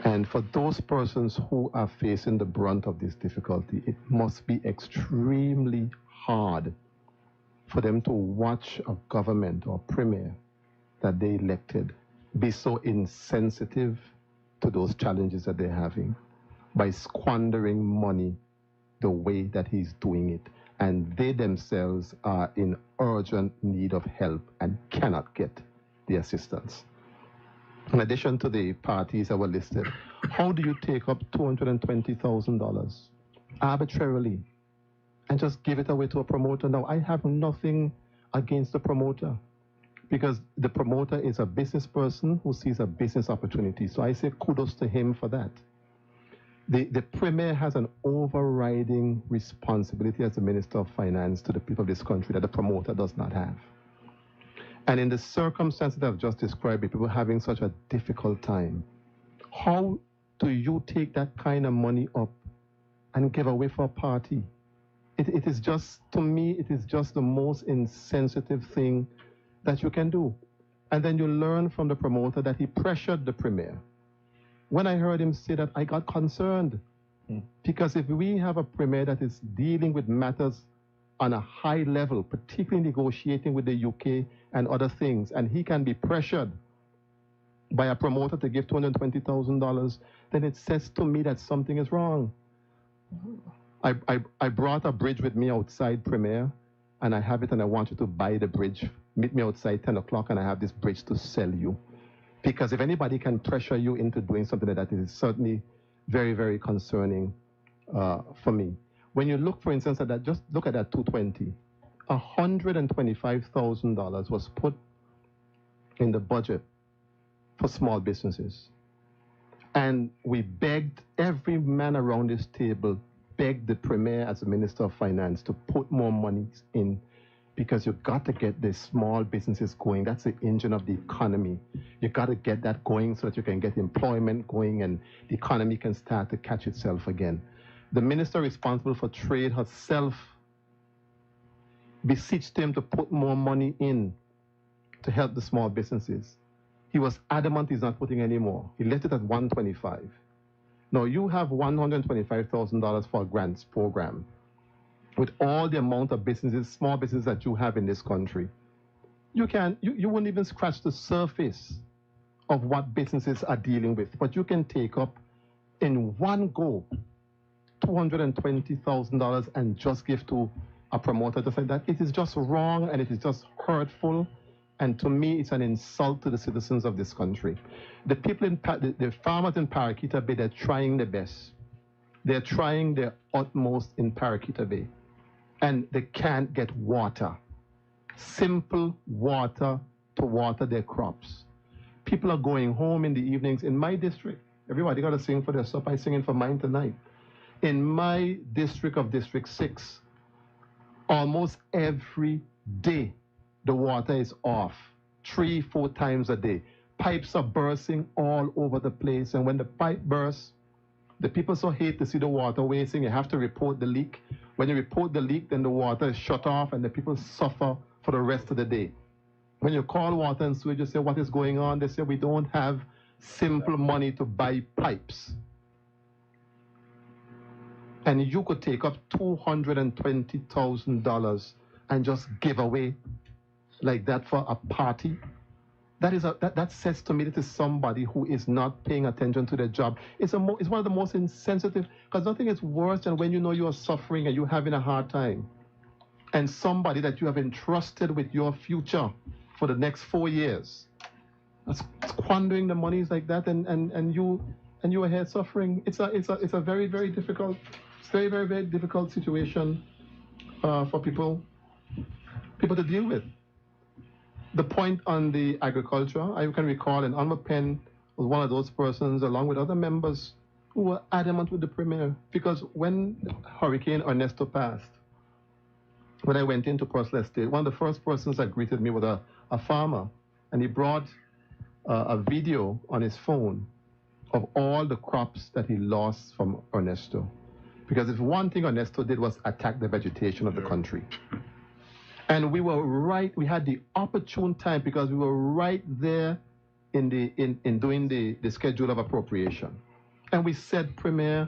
And for those persons who are facing the brunt of this difficulty, it must be extremely hard for them to watch a government or premier that they elected be so insensitive to those challenges that they're having by squandering money the way that he's doing it. And they themselves are in urgent need of help and cannot get the assistance. In addition to the parties that were listed, how do you take up $220,000 arbitrarily and just give it away to a promoter? Now, I have nothing against the promoter because the promoter is a business person who sees a business opportunity. So I say kudos to him for that. The Premier has an overriding responsibility as the Minister of Finance to the people of this country that the promoter does not have. And in the circumstances that I've just described, people having such a difficult time, how do you take that kind of money up and give away for a party? It is just, to me, it is just the most insensitive thing that you can do. And then you learn from the promoter that he pressured the Premier. When I heard him say that, I got concerned. Because if we have a Premier that is dealing with matters on a high level, particularly negotiating with the UK and other things, and he can be pressured by a promoter to give $220,000, then it says to me that something is wrong. I brought a bridge with me outside Premier, and I have it, and I want you to buy the bridge. Meet me outside 10 o'clock, and I have this bridge to sell you. Because if anybody can pressure you into doing something like that, it is certainly very, very concerning for me. When you look, for instance, at that, just look at that 220. $125,000 was put in the budget for small businesses. And we begged, every man around this table begged the Premier as the Minister of Finance to put more money in, because you've got to get the small businesses going. That's the engine of the economy. You've got to get that going so that you can get employment going and the economy can start to catch itself again. The minister responsible for trade herself beseeched him to put more money in to help the small businesses. He was adamant he's not putting any more. He left it at $125,000. Now you have $125,000 for a grants program with all the amount of businesses, small businesses that you have in this country. You wouldn't even scratch the surface of what businesses are dealing with, but you can take up in one go $220,000 and just give to a promoter just like that. It is just wrong and it is just hurtful. And to me, it's an insult to the citizens of this country. The people in the farmers in Paraquita Bay, they're trying their best. They're trying their utmost in Paraquita Bay. And they can't get water. Simple water to water their crops. People are going home in the evenings. In my district, everybody got to sing for their stuff. I'm singing for mine tonight. In my district of District 6, almost every day, the water is off 3-4 times a day. Pipes are bursting all over the place. And when the pipe bursts, The people so hate to see the water wasting, you have to report the leak. When you report the leak, then the water is shut off and the people suffer for the rest of the day. When you call water and sewage, you say, what is going on? They say, we don't have simple money to buy pipes. And you could take up $220,000 and just give away like that for a party. That says to me that is somebody who is not paying attention to their job. It's one of the most insensitive, because nothing is worse than when you know you are suffering and you're having a hard time. And somebody that you have entrusted with your future for the next 4 years, squandering the monies like that, and you are here suffering. It's a very, very difficult, very, very, very difficult situation for people to deal with. The point on the agriculture, I can recall, and Alma Penn was one of those persons, along with other members, who were adamant with the Premier. Because when Hurricane Ernesto passed, when I went into Personal Estate, one of the first persons that greeted me was a farmer, and he brought a video on his phone of all the crops that he lost from Ernesto. Because if one thing Ernesto did was attack the vegetation of the country. And we were right, we had the opportune time because we were right there in doing the schedule of appropriation. And we said, Premier,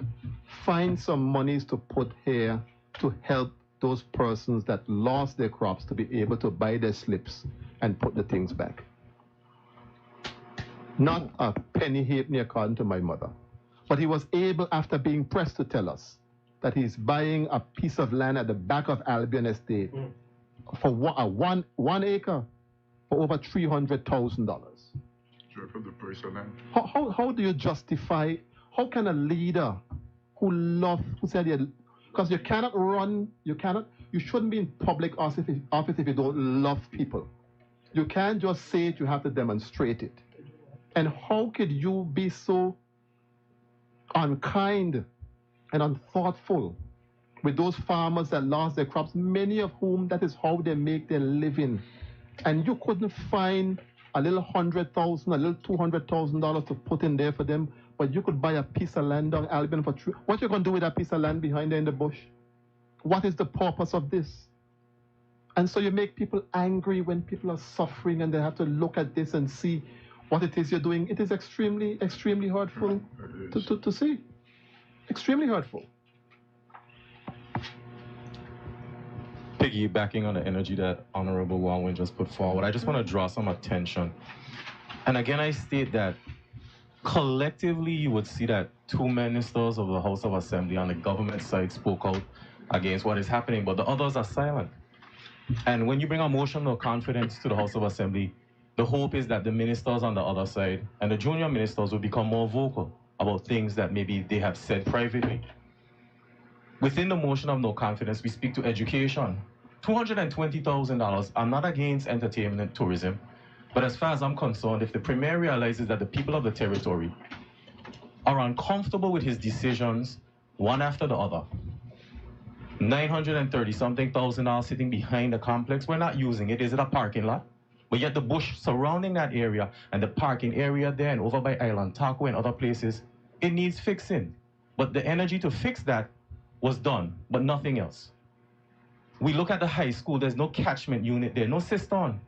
find some monies to put here to help those persons that lost their crops to be able to buy their slips and put the things back. Not a penny halfpenny, according to my mother. But he was able, after being pressed, to tell us that he's buying a piece of land at the back of Albion Estate for one acre for over $300,000. Sure, for the price of land. How do you justify, how can a leader who said, because you cannot run, you shouldn't be in public office if you don't love people. You can't just say it, you have to demonstrate it. And how could you be so unkind and unthoughtful with those farmers that lost their crops, many of whom that is how they make their living? And you couldn't find a little $100,000, a little $200,000 to put in there for them, but you could buy a piece of land on Albion for what you going to do with that piece of land behind there in the bush? What is the purpose of this? And so you make people angry when people are suffering and they have to look at this and see what it is you're doing. It is extremely, extremely hurtful to see. Extremely hurtful. Piggybacking on the energy that Honorable Walwyn just put forward, I just want to draw some attention. And again, I state that collectively you would see that 2 ministers of the House of Assembly on the government side spoke out against what is happening, but the others are silent. And when you bring a motion of confidence to the House of Assembly, the hope is that the ministers on the other side and the junior ministers will become more vocal about things that maybe they have said privately. Within the motion of no confidence, we speak to education. $220,000, I'm not against entertainment and tourism, but as far as I'm concerned, if the Premier realizes that the people of the territory are uncomfortable with his decisions, one after the other, $930-something thousand sitting behind the complex, we're not using it. Is it a parking lot? But yet the bush surrounding that area and the parking area there and over by Island Taco and other places, it needs fixing. But the energy to fix that was done, but nothing else. We look at the high school, there's no catchment unit there, no cistern.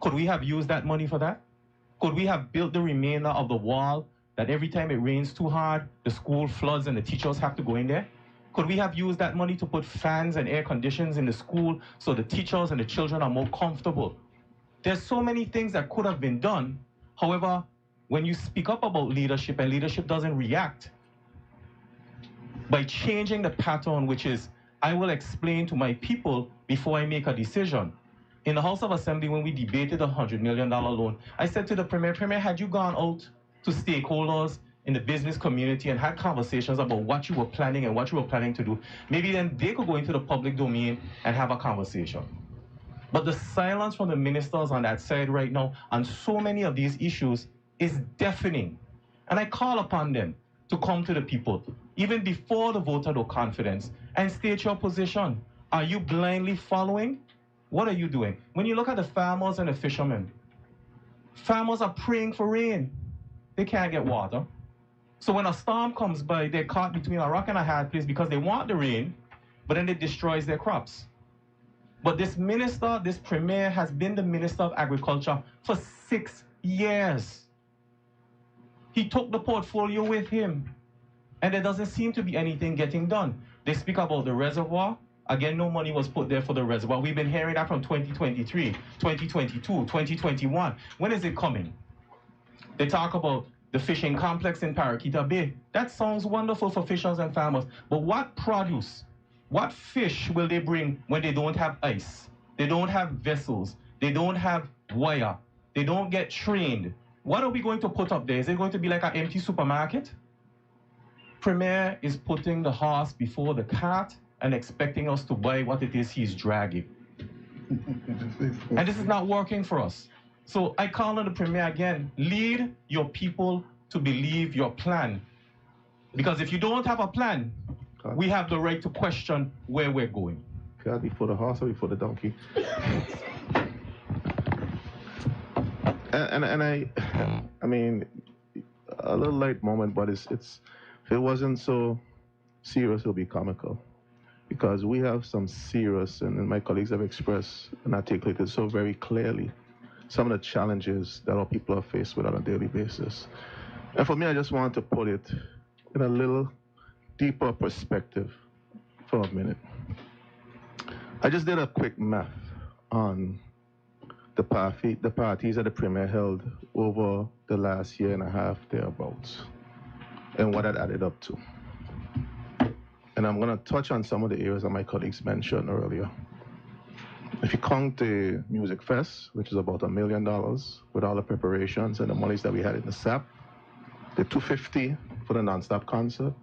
Could we have used that money for that? Could we have built the remainder of the wall that every time it rains too hard, the school floods and the teachers have to go in there? Could we have used that money to put fans and air conditions in the school so the teachers and the children are more comfortable? There's so many things that could have been done. However, when you speak up about leadership and leadership doesn't react, by changing the pattern, which is, I will explain to my people before I make a decision. In the House of Assembly, when we debated the $100 million loan, I said to the Premier, had you gone out to stakeholders in the business community and had conversations about what you were planning and what you were planning to do, maybe then they could go into the public domain and have a conversation. But the silence from the ministers on that side right now on so many of these issues is deafening. And I call upon them to come to the people, even before the vote of no confidence, and state your position. Are you blindly following? What are you doing? When you look at the farmers and the fishermen, farmers are praying for rain. They can't get water. So when a storm comes by, they're caught between a rock and a hard place because they want the rain, but then it destroys their crops. But this minister, this premier, has been the Minister of Agriculture for 6 years. He took the portfolio with him, and there doesn't seem to be anything getting done. They speak about the reservoir. Again, no money was put there for the reservoir. We've been hearing that from 2023, 2022, 2021. When is it coming? They talk about the fishing complex in Paraquita Bay. That sounds wonderful for fishers and farmers, but what produce, what fish will they bring when they don't have ice? They don't have vessels. They don't have wire. They don't get trained. What are we going to put up there? Is it going to be like an empty supermarket? Premier is putting the horse before the cart and expecting us to buy what it is he's dragging. And this is not working for us. So I call on the premier again, lead your people to believe your plan. Because if you don't have a plan, we have the right to question where we're going. God, before the horse or before the donkey? I mean, a little light moment, but it's if it wasn't so serious, it'll be comical. Because we have some serious, and my colleagues have expressed and articulated so very clearly some of the challenges that our people are faced with on a daily basis. And for me, I just want to put it in a little deeper perspective for a minute. I just did a quick math on the parties that the premier held over the last year and a half, thereabouts, and what that added up to. And I'm going to touch on some of the areas that my colleagues mentioned earlier. If you count the Music Fest, which is about $1 million with all the preparations and the monies that we had in the SAP, the $250 for the non-stop concert,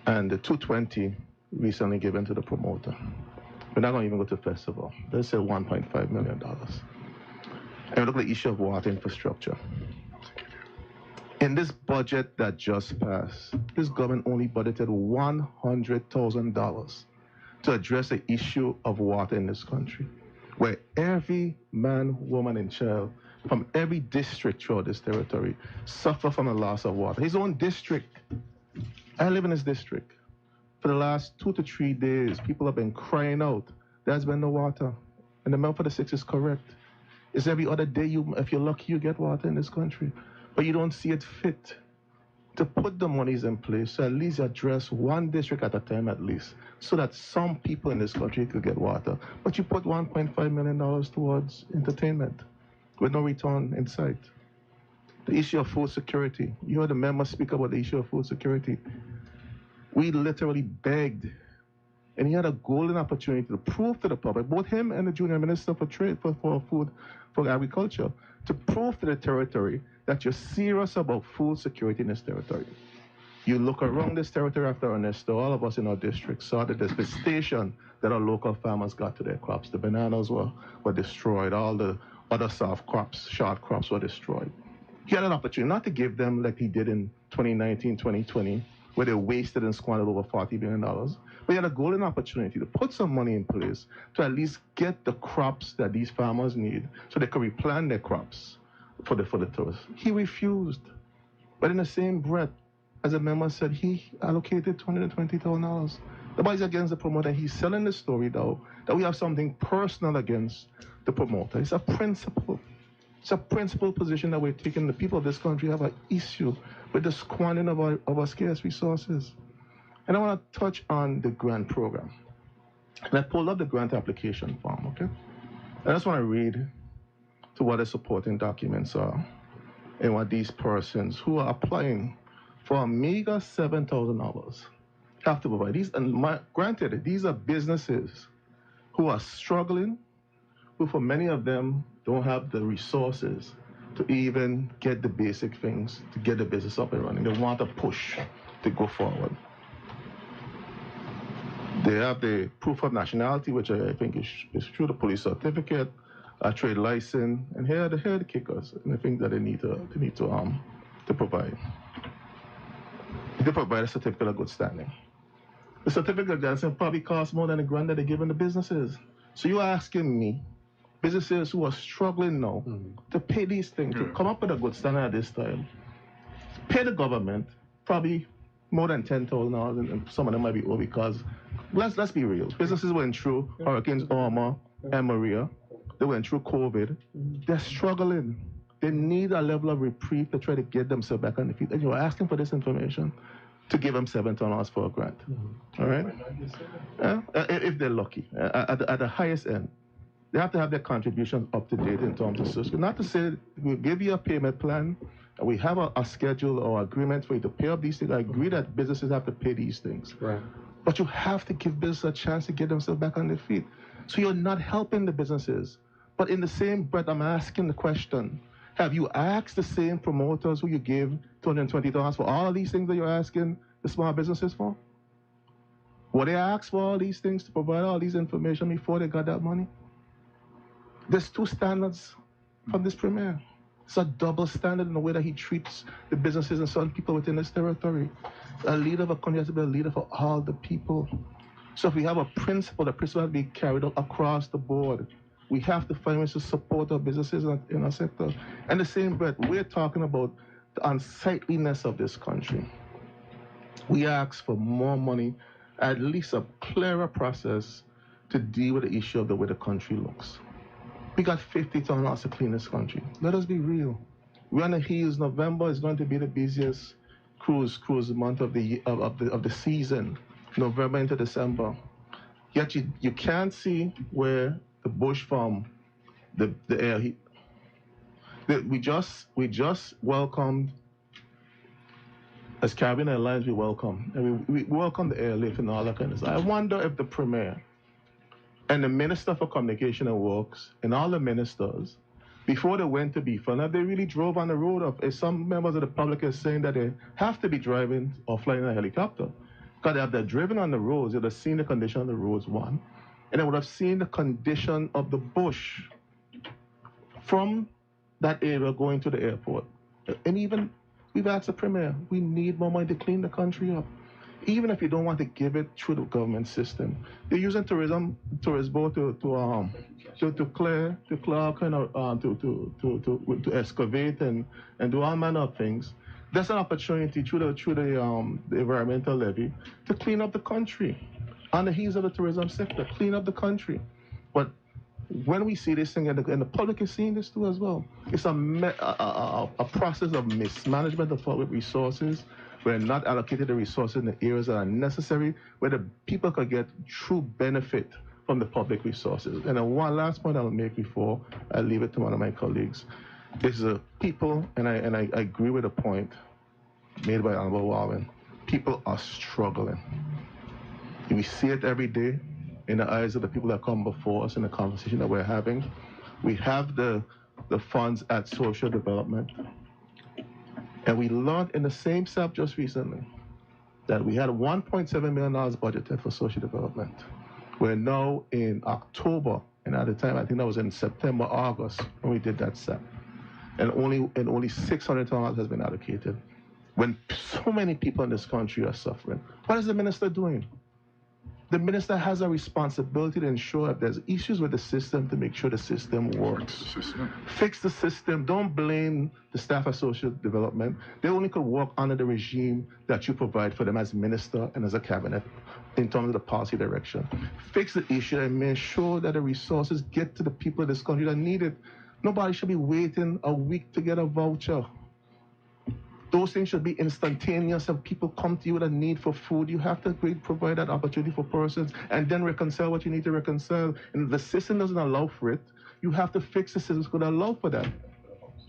and the $220 recently given to the promoter. We're not going to even go to festival. Let's say $1.5 million. And we look at the issue of water infrastructure. In this budget that just passed, this government only budgeted $100,000 to address the issue of water in this country, where every man, woman, and child from every district throughout this territory suffer from the loss of water. His own district. I live in his district. For the last 2 to 3 days, people have been crying out, there's been no water. And the amount for the 6 is correct. It's every other day, if you're lucky, you get water in this country. But you don't see it fit to put the monies in place to at least address one district at a time at least, so that some people in this country could get water. But you put $1.5 million towards entertainment with no return in sight. The issue of food security. You heard the member speak about the issue of food security. We literally begged, and he had a golden opportunity to prove to the public, both him and the junior minister for trade, for food, for agriculture, to prove to the territory that you're serious about food security in this territory. You look around this territory after Ernesto, all of us in our district saw the devastation that our local farmers got to their crops. The bananas were destroyed, all the other soft crops, short crops were destroyed. He had an opportunity not to give them like he did in 2019, 2020, where they wasted and squandered over $40 billion. But he had a golden opportunity to put some money in place to at least get the crops that these farmers need so they could replant their crops for the tourists. He refused. But in the same breath, as a member said, he allocated $220,000. Nobody's against the promoter. He's selling the story, though, that we have something personal against the promoter. It's a principle. It's a principled position that we're taking. The people of this country have an issue with the squandering of our scarce resources. And I want to touch on the grant program. And I pulled up the grant application form, okay? I just want to read to what the supporting documents are and what these persons who are applying for a meager $7,000 have to provide. Granted, these are businesses who are struggling, who for many of them don't have the resources to even get the basic things to get the business up and running. They want a push to go forward. They have the proof of nationality, which I think is true, the police certificate, a trade license, and here are the kickers, and the things that they need to provide. They provide a certificate of good standing. The certificate of good standing probably costs more than the grant that they're giving the businesses. So you're asking me, businesses who are struggling now to pay these things, to come up with a good standard at this time, pay the government probably more than $10,000, and some of them might be over because, let's be real, businesses went through Hurricanes Irma and Maria, they went through COVID, they're struggling. They need a level of reprieve to try to get themselves back on the feet. And you're asking for this information to give them $7 for a grant. All right? If they're lucky, at the highest end. They have to have their contributions up to date in terms of social. Not to say we'll give you a payment plan, and we have a schedule or agreement for you to pay up these things. I agree that businesses have to pay these things. Right. But you have to give business a chance to get themselves back on their feet. So you're not helping the businesses. But in the same breath, I'm asking the question, have you asked the same promoters who you gave $220 for all of these things that you're asking the small businesses for? Were they asked for all these things to provide all these information before they got that money? There's two standards from this premier. It's a double standard in the way that he treats the businesses and certain people within his territory. A leader of a country has to be a leader for all the people. So if we have a principle, the principle has to be carried out across the board. We have to find ways to support our businesses in our sector. And the same breath, we're talking about the unsightliness of this country. We ask for more money, at least a clearer process to deal with the issue of the way the country looks. We got 50 tons to clean this country. Let us be real. We're on the heels. November is going to be the busiest cruise month of the season. November into December. Yet you can't see where the bush from the air heat. We just welcomed, as Caribbean Airlines, we welcome. And we welcome the airlift and all that kind of stuff. I wonder if the Premier and the Minister for Communication and Works and all the ministers, before they went to be fun, if they really drove on the road, if some members of the public are saying that they have to be driving or flying a helicopter, because if they're driven on the roads, they'd have seen the condition of the roads, one, and they would have seen the condition of the bush from that area going to the airport. And even, we've asked the Premier, we need more money to clean the country up. Even if you don't want to give it through the government system, they're using tourist boat to clear kind of to excavate and do all manner of things. That's an opportunity through the environmental levy to clean up the country on the heels of the tourism sector, clean up the country. But when we see this thing, and the public is seeing this too as well, it's a process of mismanagement of public resources. We're not allocated the resources in the areas that are necessary, where the people could get true benefit from the public resources. And then one last point I'll make before I leave it to one of my colleagues is people, and I agree with the point made by Honorable Warren, people are struggling. We see it every day in the eyes of the people that come before us in the conversation that we're having. We have the funds at social development. And we learned in the same SAP just recently that we had $1.7 million budgeted for social development. We're now in October, and at the time, I think that was in September, August, when we did that SAP. And only $600 has been allocated. When so many people in this country are suffering, what is the minister doing? The minister has a responsibility to ensure if there's issues with the system, to make sure the system works. Fix the system. Don't blame the staff of social development. They only could work under the regime that you provide for them as minister and as a cabinet in terms of the policy direction. Fix the issue and make sure that the resources get to the people in this country that need it. Nobody should be waiting a week to get a voucher. Those things should be instantaneous. If people come to you with a need for food, you have to provide that opportunity for persons and then reconcile what you need to reconcile. And if the system doesn't allow for it, you have to fix the system that allow for that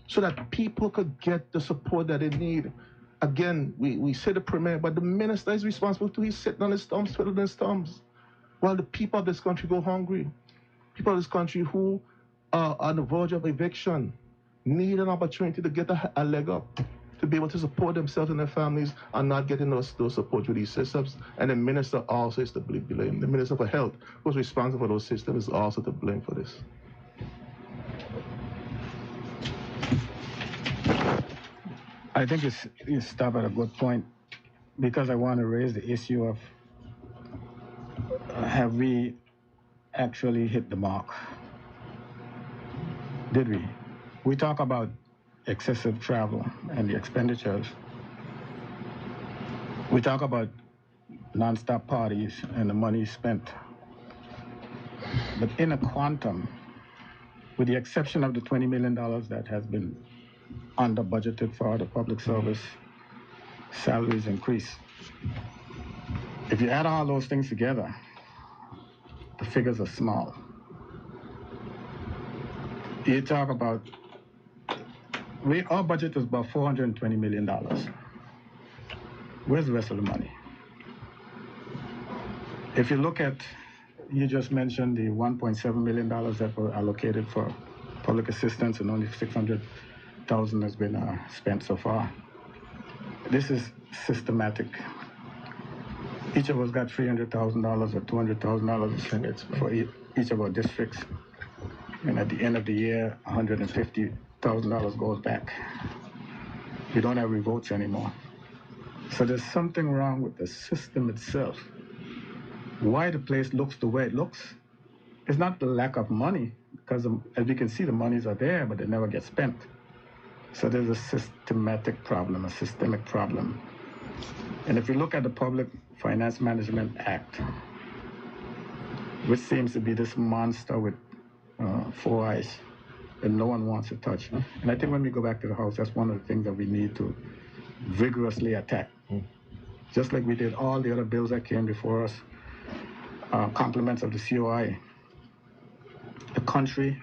so that people could get the support that they need. Again, we say the Premier, but the minister is responsible too. He's sitting on his thumbs, twiddling his thumbs, while the people of this country go hungry. People of this country who are on the verge of eviction need an opportunity to get a leg up, to be able to support themselves and their families, are not getting those support through these systems. And the minister also is to blame. The Minister for Health, who's responsible for those systems, is also to blame for this. I think you stop at a good point, because I want to raise the issue of have we actually hit the mark? Did we? We talk about excessive travel and the expenditures, We talk about non-stop parties and the money spent. But in a quantum, with the exception of the $20 million that has been under budgeted for the public service, salaries increase. If you add all those things together, the figures are small. You talk about, our budget is about $420 million. Where's the rest of the money? If you look at, you just mentioned the $1.7 million that were allocated for public assistance, and only $600,000 has been spent so far. This is systematic. Each of us got $300,000 or $200,000 for each of our districts. And at the end of the year, $150,000 goes back. We don't have revotes anymore. So there's something wrong with the system itself. Why the place looks the way it looks is not the lack of money, because as we can see, the monies are there, but they never get spent. So there's a systematic problem, a systemic problem. And if you look at the Public Finance Management Act, which seems to be this monster with 4 eyes that no one wants to touch. And I think when we go back to the House, that's one of the things that we need to vigorously attack. Just like we did all the other bills that came before us, compliments of the COI. The country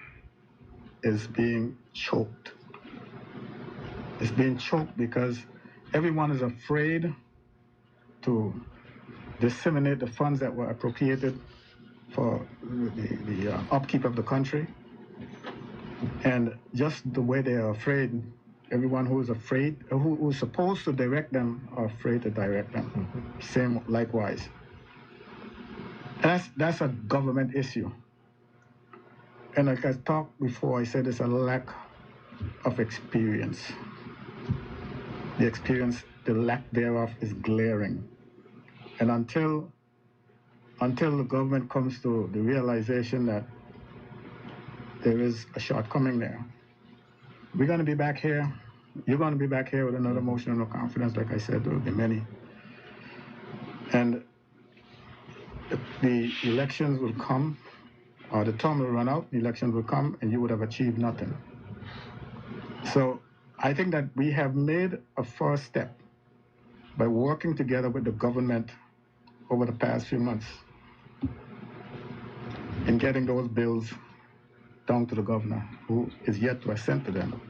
is being choked. It's being choked because everyone is afraid to disseminate the funds that were appropriated for the upkeep of the country. And just the way they are afraid, everyone who is afraid, who's supposed to direct them, are afraid to direct them. Same likewise. That's a government issue. And like I talked before, I said it's a lack of experience. The lack thereof is glaring. And until the government comes to the realization that there is a shortcoming there, we're going to be back here. You're going to be back here with another motion of no confidence. Like I said, there will be many. And the elections will come, or the term will run out, the elections will come, and you would have achieved nothing. So I think that we have made a first step by working together with the government over the past few months in getting those bills down to the governor, who is yet to assent to them.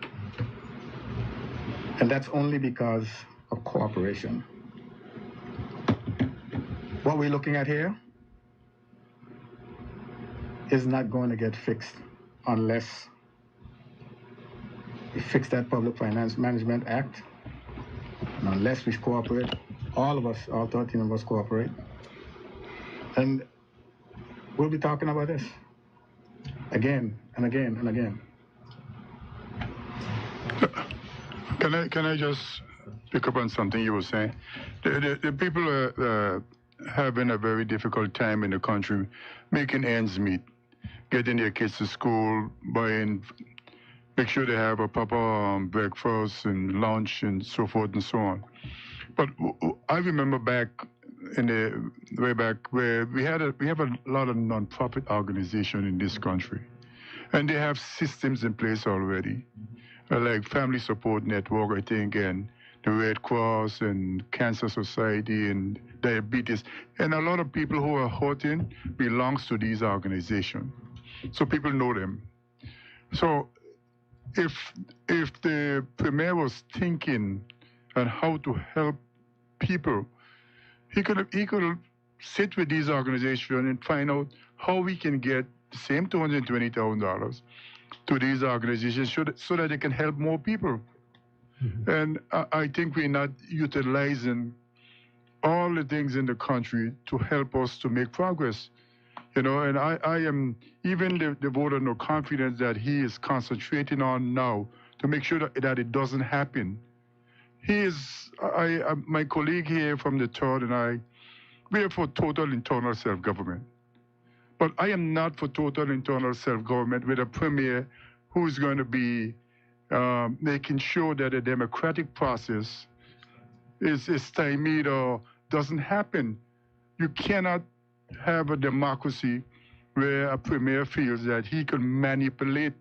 And that's only because of cooperation. What we're looking at here is not going to get fixed unless we fix that Public Finance Management Act, and unless we cooperate, all of us, all 13 of us cooperate. And we'll be talking about this again and again and again. Can I just pick up on something you were saying? The people are having a very difficult time in the country making ends meet, getting their kids to school, make sure they have a proper breakfast and lunch and so forth and so on. But I remember way back where we have a lot of non-profit organizations in this country, and they have systems in place already, like Family Support Network, I think, and the Red Cross and Cancer Society and diabetes, and a lot of people who are hurting belongs to these organizations, so people know them. So if the Premier was thinking on how to help people, he could sit with these organizations and find out how we can get the same $220,000 to these organizations so that they can help more people. Mm-hmm. And I think we're not utilizing all the things in the country to help us to make progress. You know, and I am, even the vote of no confidence that he is concentrating on now to make sure that it doesn't happen. My colleague here from the third and we are for total internal self-government. But I am not for total internal self-government with a premier who is going to be making sure that the democratic process is stymied or doesn't happen. You cannot have a democracy where a premier feels that he can manipulate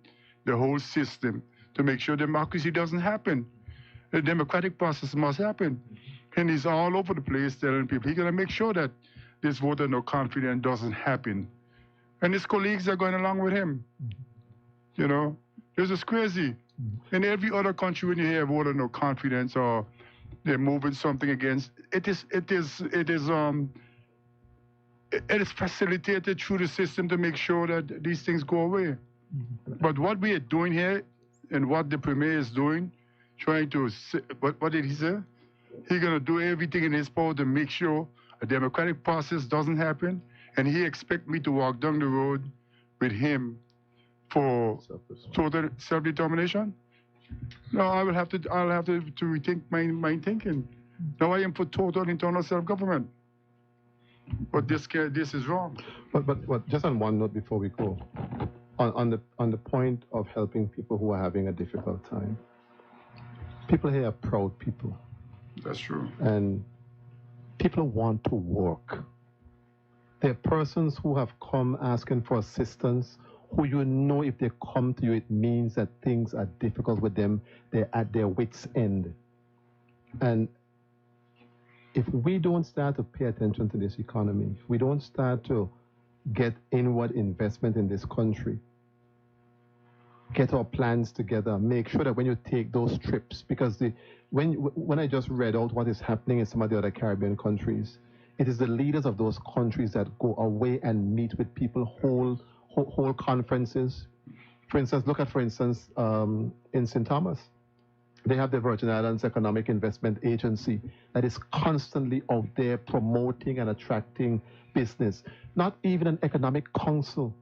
the whole system to make sure democracy doesn't happen. The democratic process must happen. And he's all over the place telling people he's going to make sure that this vote of no confidence doesn't happen. And his colleagues are going along with him. You know, this is crazy. In every other country, when you hear vote of no confidence or they're moving something against, it is facilitated through the system to make sure that these things go away. But what we are doing here and what the premier is doing, trying to, what did he say? He's going to do everything in his power to make sure a democratic process doesn't happen, and he expects me to walk down the road with him for total self-determination. No, I'll have to rethink my thinking. Now I am for total internal self-government. But this is wrong. But just on one note before we go, on the point of helping people who are having a difficult time, people here are proud people. That's true. And people want to work. There are persons who have come asking for assistance who you know if they come to you, it means that things are difficult with them. They're at their wits' end. And if we don't start to pay attention to this economy, if we don't start to get inward investment in this country, get our plans together, make sure that when you take those trips, because when I just read out what is happening in some of the other Caribbean countries, it is the leaders of those countries that go away and meet with people, whole conferences. For instance, look at, in St. Thomas, they have the Virgin Islands Economic Investment Agency that is constantly out there promoting and attracting business. Not even an economic council.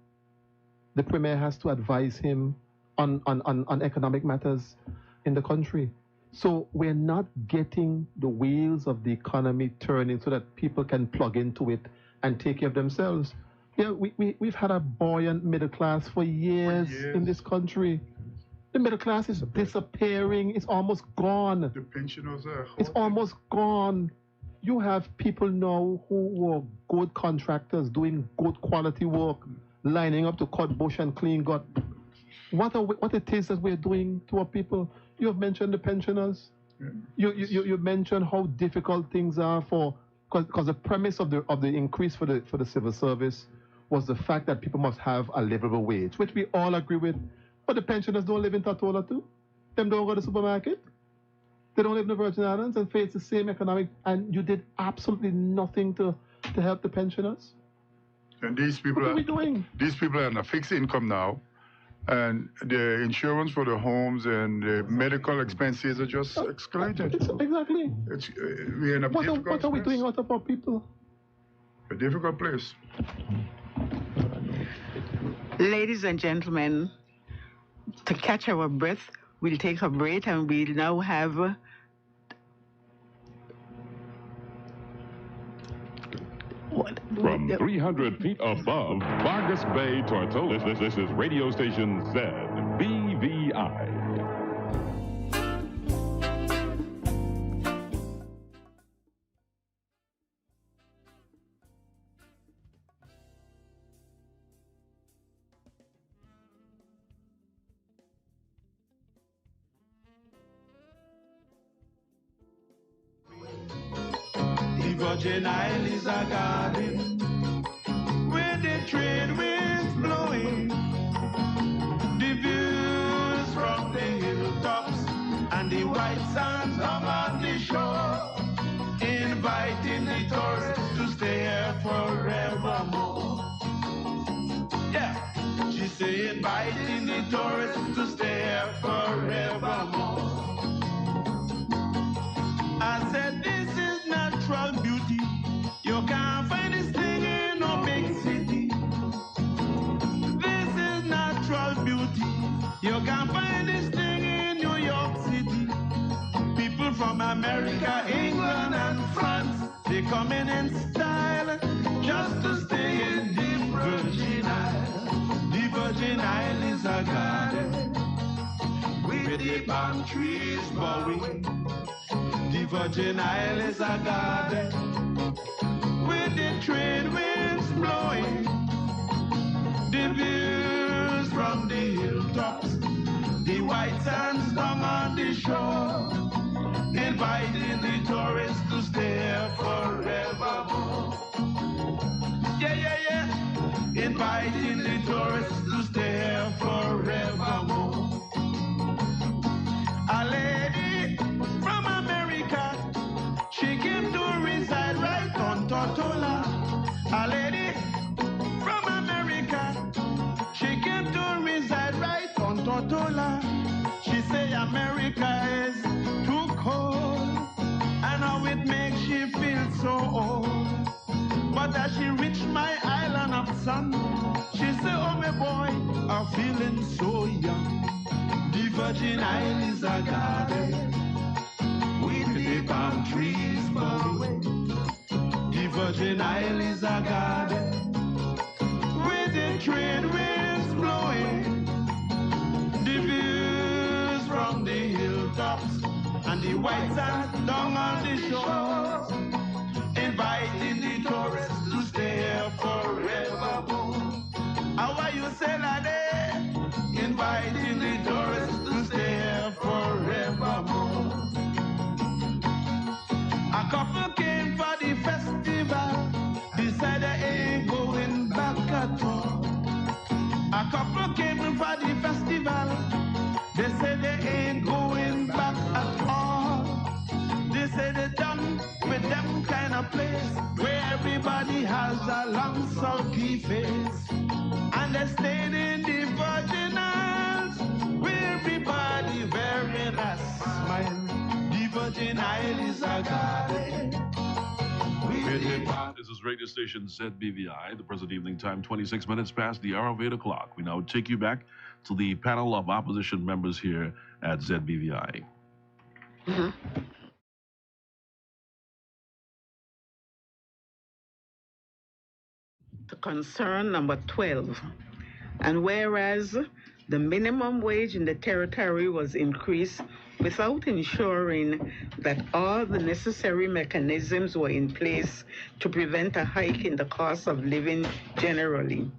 The premier has to advise him on economic matters in the country. So we're not getting the wheels of the economy turning so that people can plug into it and take care of themselves. Yeah, we've had a buoyant middle class for years in this country. The middle class is disappearing. It's almost gone. The pensioners are... It's almost gone. You have people now who were good contractors doing good quality work, lining up to cut bush and clean gut. What it is that we're doing to our people. You have mentioned the pensioners. Yeah. You mentioned how difficult things are because the premise of the increase for the civil service was the fact that people must have a livable wage, which we all agree with. But the pensioners don't live in Tatola too. Them don't go to the supermarket. They don't live in the Virgin Islands and face the same economic, and you did absolutely nothing to help the pensioners. And these people what are we doing? These people are on a fixed income now, and the insurance for the homes and the medical expenses are just escalated. Exactly. We're in a difficult What are we doing out of our people? A difficult place. Ladies and gentlemen, to catch our breath, we'll take a break and we'll now have from 300 feet above Vargas Bay, Tortola, this is radio station ZBVI. Virgin Isle is a garden where the trade winds blowing, the views from the hilltops and the white sands on the shore, inviting the tourists to stay here forevermore. Yeah, she say inviting the tourists to stay here forevermore. I said this is natural beauty. You can't find this thing in no big city. This is natural beauty. You can't find this thing in New York City. People from America, England and France, they come in style just to stay in the Virgin Isle. The Virgin Isle is a garden with the palm trees bowing. The Virgin Isle is a garden with the trade winds blowing, the views from the hilltops, the white sands down on the shore, inviting the tourists to stay here forevermore. Yeah, yeah, yeah, inviting the tourists to stay here forevermore. A lady from America, she came to reside right on Tortola. A lady from America, she came to reside right on Tortola. She say America is too cold, and how it makes she feel so old. But as she reached my island of sun, she say, oh my boy, I'm feeling so young. The Virgin Isle is a garden with the palm trees blowing. The Virgin Isle is a garden with the trade winds blowing. The views from the hilltops and the white sands down on the shore, inviting the tourists to stay here forevermore. How are you, say lady? Inviting the tourists to stay here forevermore. A couple came for the festival, decided they ain't going back at all. A couple came for the festival, they said they ain't going back at all. They say they're done with them kind of place where everybody has a long sulky face. And they stayed in the Virgin Isles where everybody wearing a smile. The Virgin Isle is a garden. This is radio station ZBVI. The present evening time, 26 minutes past the hour of 8 o'clock. We now take you back to the panel of opposition members here at ZBVI. To concern number 12. And whereas the minimum wage in the territory was increased without ensuring that all the necessary mechanisms were in place to prevent a hike in the cost of living generally,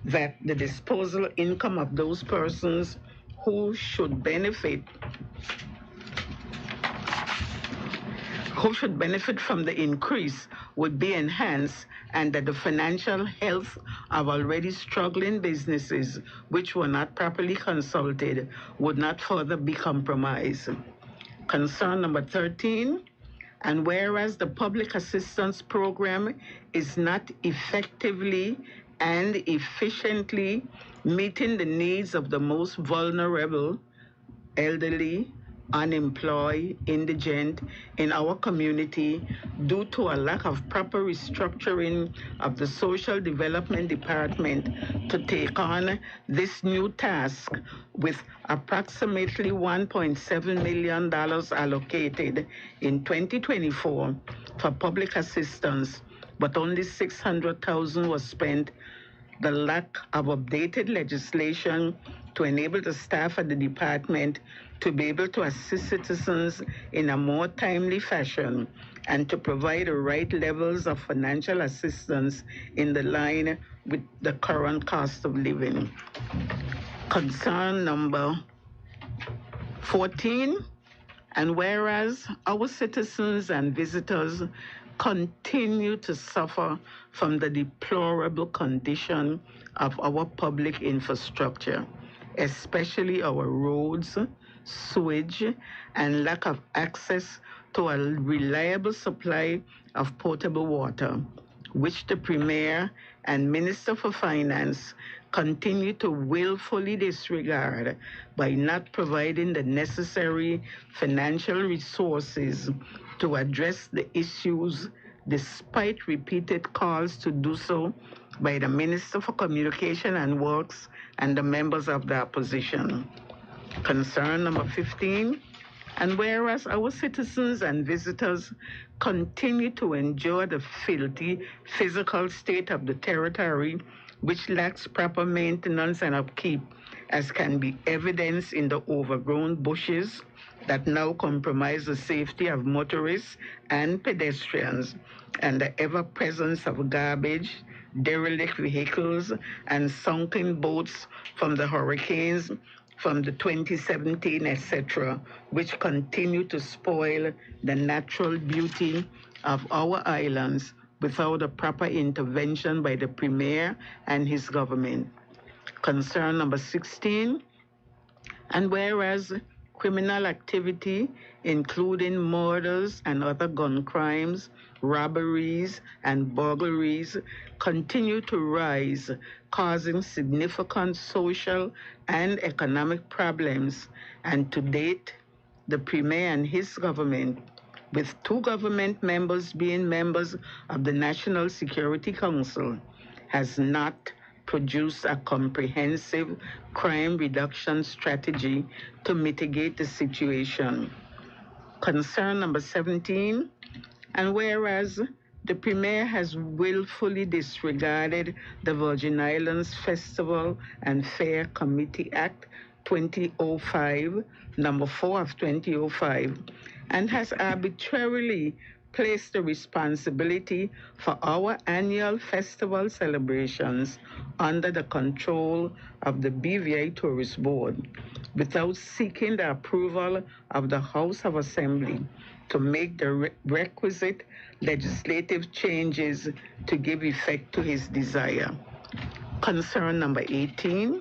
that the disposable income of those persons who should benefit from the increase would be enhanced, and that the financial health of already struggling businesses which were not properly consulted would not further be compromised. Concern number 13, and whereas the public assistance program is not effectively and efficiently meeting the needs of the most vulnerable, elderly, unemployed, indigent in our community due to a lack of proper restructuring of the Social Development Department to take on this new task with approximately $1.7 million allocated in 2024 for public assistance, but only $600,000 was spent. The lack of updated legislation to enable the staff at the department to be able to assist citizens in a more timely fashion and to provide the right levels of financial assistance in the line with the current cost of living. Concern number 14, and whereas our citizens and visitors continue to suffer from the deplorable condition of our public infrastructure, especially our roads, sewage, and lack of access to a reliable supply of potable water, which the Premier and Minister for Finance continue to willfully disregard by not providing the necessary financial resources to address the issues despite repeated calls to do so by the Minister for Communication and Works and the members of the opposition. Concern number 15, and whereas our citizens and visitors continue to endure the filthy physical state of the territory which lacks proper maintenance and upkeep, as can be evidenced in the overgrown bushes that now compromise the safety of motorists and pedestrians, and the ever-presence of garbage, derelict vehicles, and sunken boats from the hurricanes from the 2017, etc., which continue to spoil the natural beauty of our islands without a proper intervention by the Premier and his government. Concern number 16, and whereas criminal activity, including murders and other gun crimes, robberies, and burglaries, continue to rise, causing significant social and economic problems. And to date, the Premier and his government, with 2 government members being members of the National Security Council, has not produced a comprehensive crime reduction strategy to mitigate the situation. Concern number 17, and whereas the Premier has willfully disregarded the Virgin Islands Festival and Fair Committee Act 2005, number 4 of 2005, and has arbitrarily placed the responsibility for our annual festival celebrations under the control of the BVI Tourist Board, without seeking the approval of the House of Assembly to make the requisite legislative changes to give effect to his desire. Concern number 18,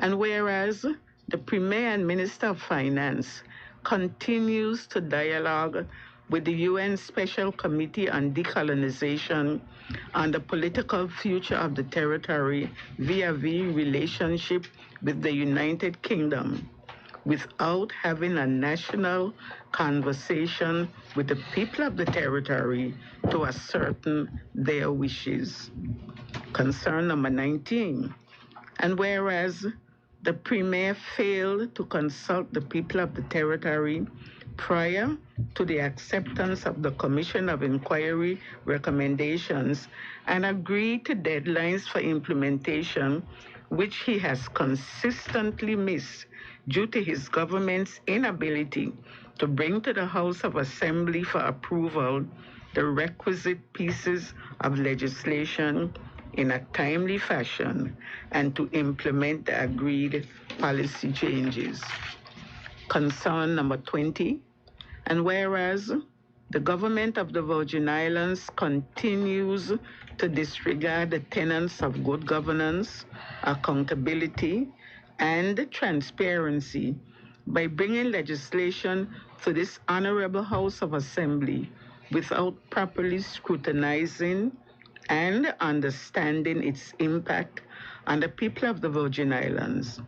and whereas the Premier and Minister of Finance continues to dialogue with the UN Special Committee on Decolonization on the political future of the territory vis-a-vis relationship with the United Kingdom, without having a national conversation with the people of the territory to ascertain their wishes. Concern number 19, and whereas the Premier failed to consult the people of the territory prior to the acceptance of the Commission of Inquiry recommendations and agreed to deadlines for implementation, which he has consistently missed due to his government's inability to bring to the House of Assembly for approval the requisite pieces of legislation in a timely fashion and to implement the agreed policy changes. Concern number 20, and whereas the government of the Virgin Islands continues to disregard the tenets of good governance, accountability, and transparency by bringing legislation to this Honorable House of Assembly without properly scrutinizing and understanding its impact on the people of the Virgin Islands,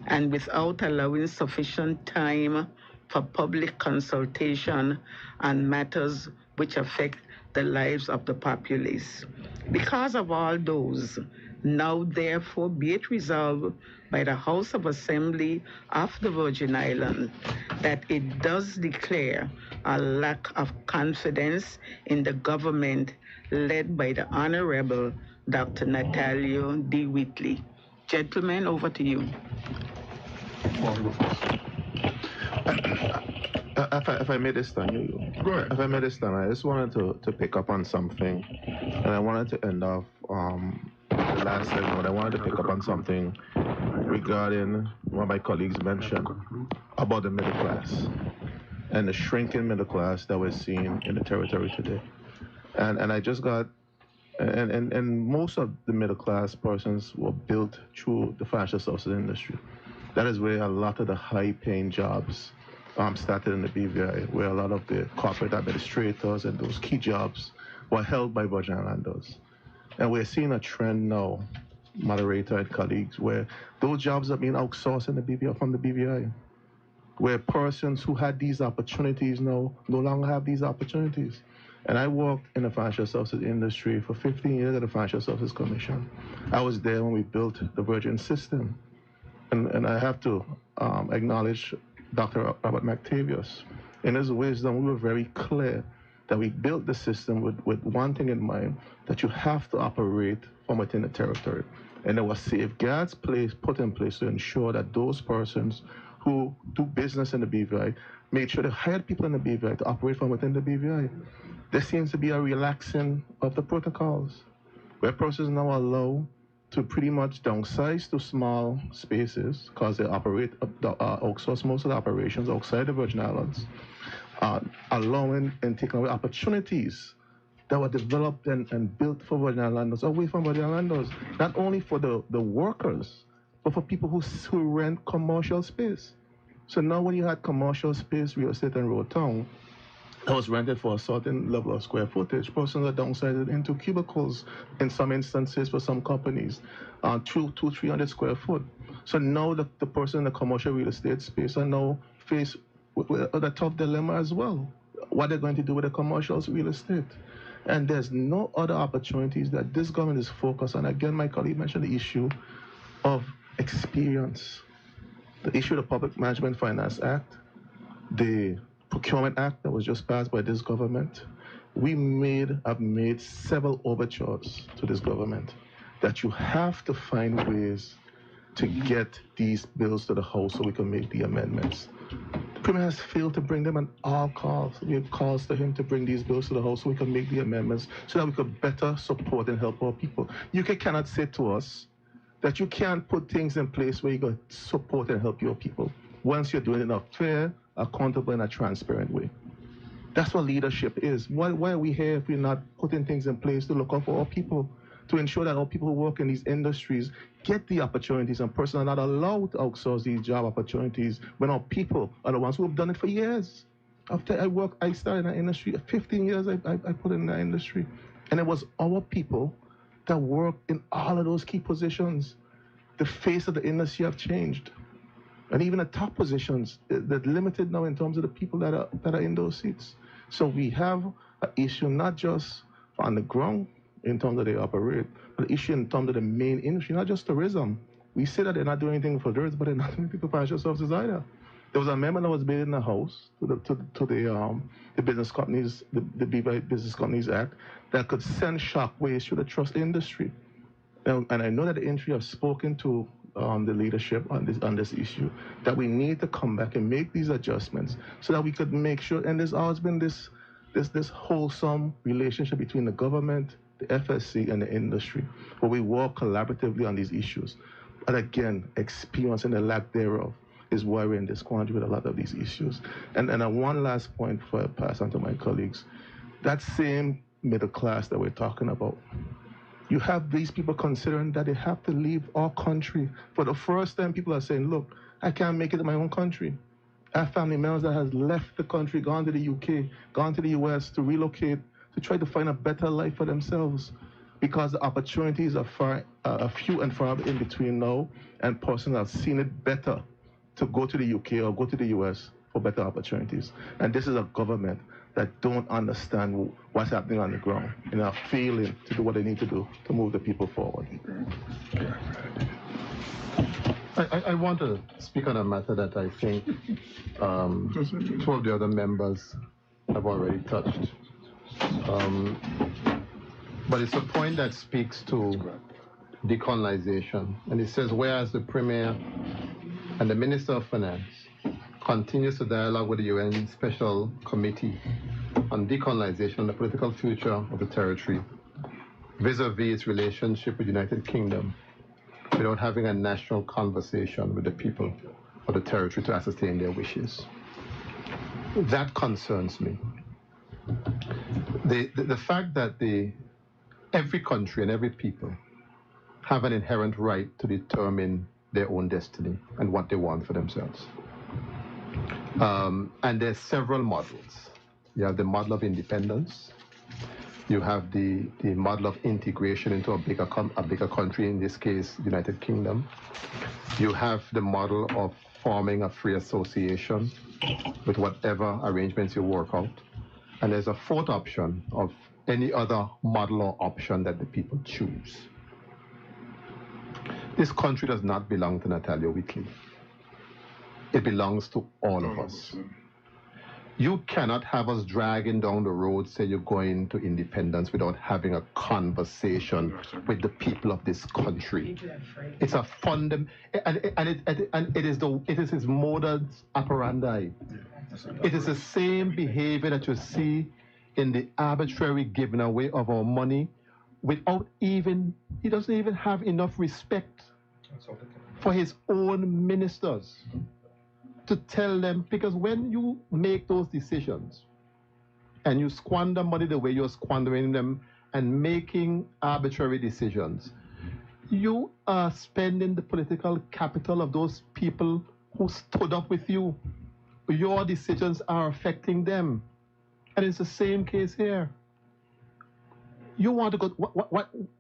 and without allowing sufficient time for public consultation on matters which affect the lives of the populace. Because of all those, now therefore be it resolved by the House of Assembly of the Virgin Islands that it does declare a lack of confidence in the government led by the Honorable Dr. Natalio D. Whitley. Gentlemen, over to you. If I may this time, Go ahead. If I may this time, I just wanted to pick up on something, and I wanted to end off the last segment, but I wanted to pick up on something regarding what my colleagues mentioned about the middle class and the shrinking middle class that we're seeing in the territory today. And I just got, and most of the middle class persons were built through the financial services industry. That is where a lot of the high-paying jobs started in the BVI, where a lot of the corporate administrators and those key jobs were held by Virgin Islanders. And we're seeing a trend now, moderator and colleagues, where those jobs are being outsourced in the BVI, from the BVI, where persons who had these opportunities now no longer have these opportunities. And I worked in the financial services industry for 15 years at the Financial Services Commission. I was there when we built the Virgin system. And I have to acknowledge Dr. Robert McTavius. In his wisdom, we were very clear that we built the system with one thing in mind, that you have to operate from within the territory. And there were safeguards put in place to ensure that those persons who do business in the BVI made sure they hired people in the BVI to operate from within the BVI. There seems to be a relaxing of the protocols, where persons now are allowed to pretty much downsize to small spaces because they outsource most of the operations outside the Virgin Islands, allowing and taking away opportunities that were developed and built for Virgin Islanders, away from Virgin Islanders, not only for the workers, but for people who rent commercial space. So now when you had commercial space, real estate in Road Town, that was rented for a certain level of square footage, persons are downsized into cubicles in some instances for some companies, 200-300 square foot. So now the person in the commercial real estate space are now faced with a tough dilemma as well. What they're going to do with the commercial real estate. And there's no other opportunities that this government is focused on. Again, my colleague mentioned the issue of experience, the issue of the Public Management Finance Act, the Procurement Act that was just passed by this government. We have made several overtures to this government that you have to find ways to get these bills to the House so we can make the amendments. The Premier has failed to bring them on all calls. We have calls to him to bring these bills to the House so we can make the amendments so that we could better support and help our people. UK cannot say to us that you can't put things in place where you can support and help your people once you're doing it in a fair, accountable, and a transparent way. That's what leadership is. Why are we here if we're not putting things in place to look out for our people, to ensure that our people who work in these industries get the opportunities and persons are not allowed to outsource these job opportunities when our people are the ones who have done it for years. After I started in that industry, 15 years I put in that industry. And it was our people that worked in all of those key positions. The face of the industry have changed. And even the top positions, they're limited now in terms of the people that are in those seats. So we have an issue not just on the ground in terms of they operate, but an issue in terms of the main industry, not just tourism. We say that they're not doing anything for tourism, but they're not doing anything for financial services either. There was an amendment that was made in the House to the business companies, the BVI Business Companies Act, that could send shockwaves through the trust industry. And I know that the industry have spoken to the leadership on this issue, that we need to come back and make these adjustments so that we could make sure, and there's always been this wholesome relationship between the government, the FSC, and the industry, where we work collaboratively on these issues. But again, experience and the lack thereof is why we're in this quandary with a lot of these issues. And one last point before I pass on to my colleagues, that same middle class that we're talking about, you have these people considering that they have to leave our country. For the first time, people are saying, look, I can't make it in my own country. I have family members that has left the country, gone to the UK, gone to the US to relocate, to try to find a better life for themselves, because the opportunities are few and far in between now, and persons have seen it better to go to the UK or go to the US for better opportunities. And this is a government that don't understand what's happening on the ground and are failing to do what they need to do to move the people forward. I want to speak on a matter that I think two of the other members have already touched. But it's a point that speaks to decolonization. And it says, whereas the Premier and the Minister of Finance continues to dialogue with the UN Special Committee on Decolonization and the political future of the territory vis-a-vis its relationship with the United Kingdom without having a national conversation with the people of the territory to ascertain their wishes. That concerns me. The fact that every country and every people have an inherent right to determine their own destiny and what they want for themselves. And there's several models. You have the model of independence. You have the model of integration into a bigger country, in this case, United Kingdom. You have the model of forming a free association with whatever arrangements you work out. And there's a fourth option of any other model or option that the people choose. This country does not belong to Natalia Whitley. It belongs to all of us. You cannot have us dragging down the road, say you're going to independence without having a conversation with the people of this country. It's a fundamental, and it is his modus operandi. It is the same behavior that you see in the arbitrary giving away of our money without even, he doesn't even have enough respect for his own ministers to tell them, because when you make those decisions and you squander money the way you're squandering them and making arbitrary decisions, you are spending the political capital of those people who stood up with you. Your decisions are affecting them. And it's the same case here. You want to go,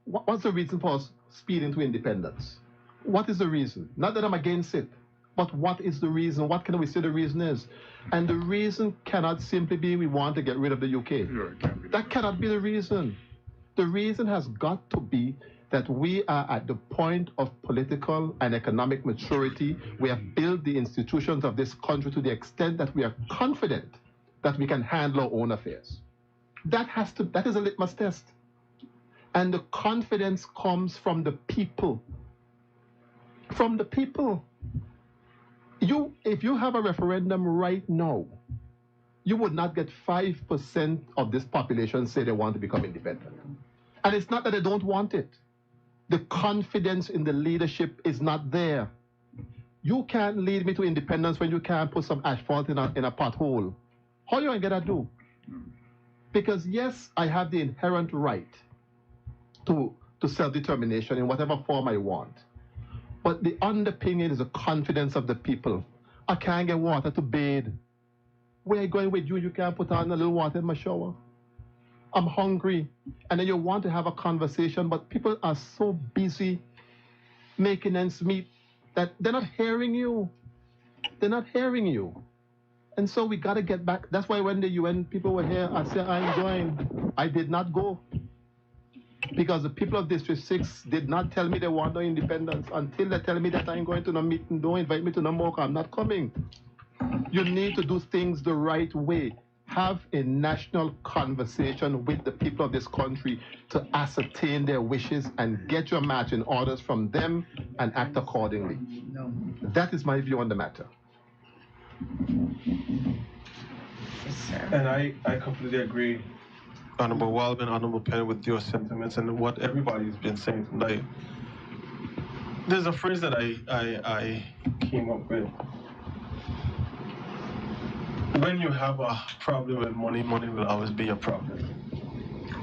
what's the reason for us speeding to independence? What is the reason? Not that I'm against it, but what is the reason? What can we say the reason is? And the reason cannot simply be we want to get rid of the UK. That cannot be the reason. The reason has got to be that we are at the point of political and economic maturity. We have built the institutions of this country to the extent that we are confident that we can handle our own affairs. That is a litmus test. And the confidence comes from the people. From the people. If you have a referendum right now, you would not get 5% of this population say they want to become independent. And it's not that they don't want it. The confidence in the leadership is not there. You can't lead me to independence when you can't put some asphalt in a pothole. How are you going to get that do? Because yes, I have the inherent right to self-determination in whatever form I want. But the underpinning is the confidence of the people. I can't get water to bathe. Where are you going with you? You can't put on a little water in my shower. I'm hungry. And then you want to have a conversation, but people are so busy making ends meet that they're not hearing you. They're not hearing you. And so we got to get back. That's why when the UN people were here, I said, I'm going. I did not go. Because the people of District 6 did not tell me they want no independence until they tell me that I'm going to no meeting, don't invite me to no more, I'm not coming. You need to do things the right way. Have a national conversation with the people of this country to ascertain their wishes and get your marching orders from them and act accordingly. That is my view on the matter. And I completely agree, Honorable Wildman, Honorable Penn, with your sentiments and what everybody's been saying tonight. There's a phrase that I came up with. When you have a problem with money, money will always be a problem.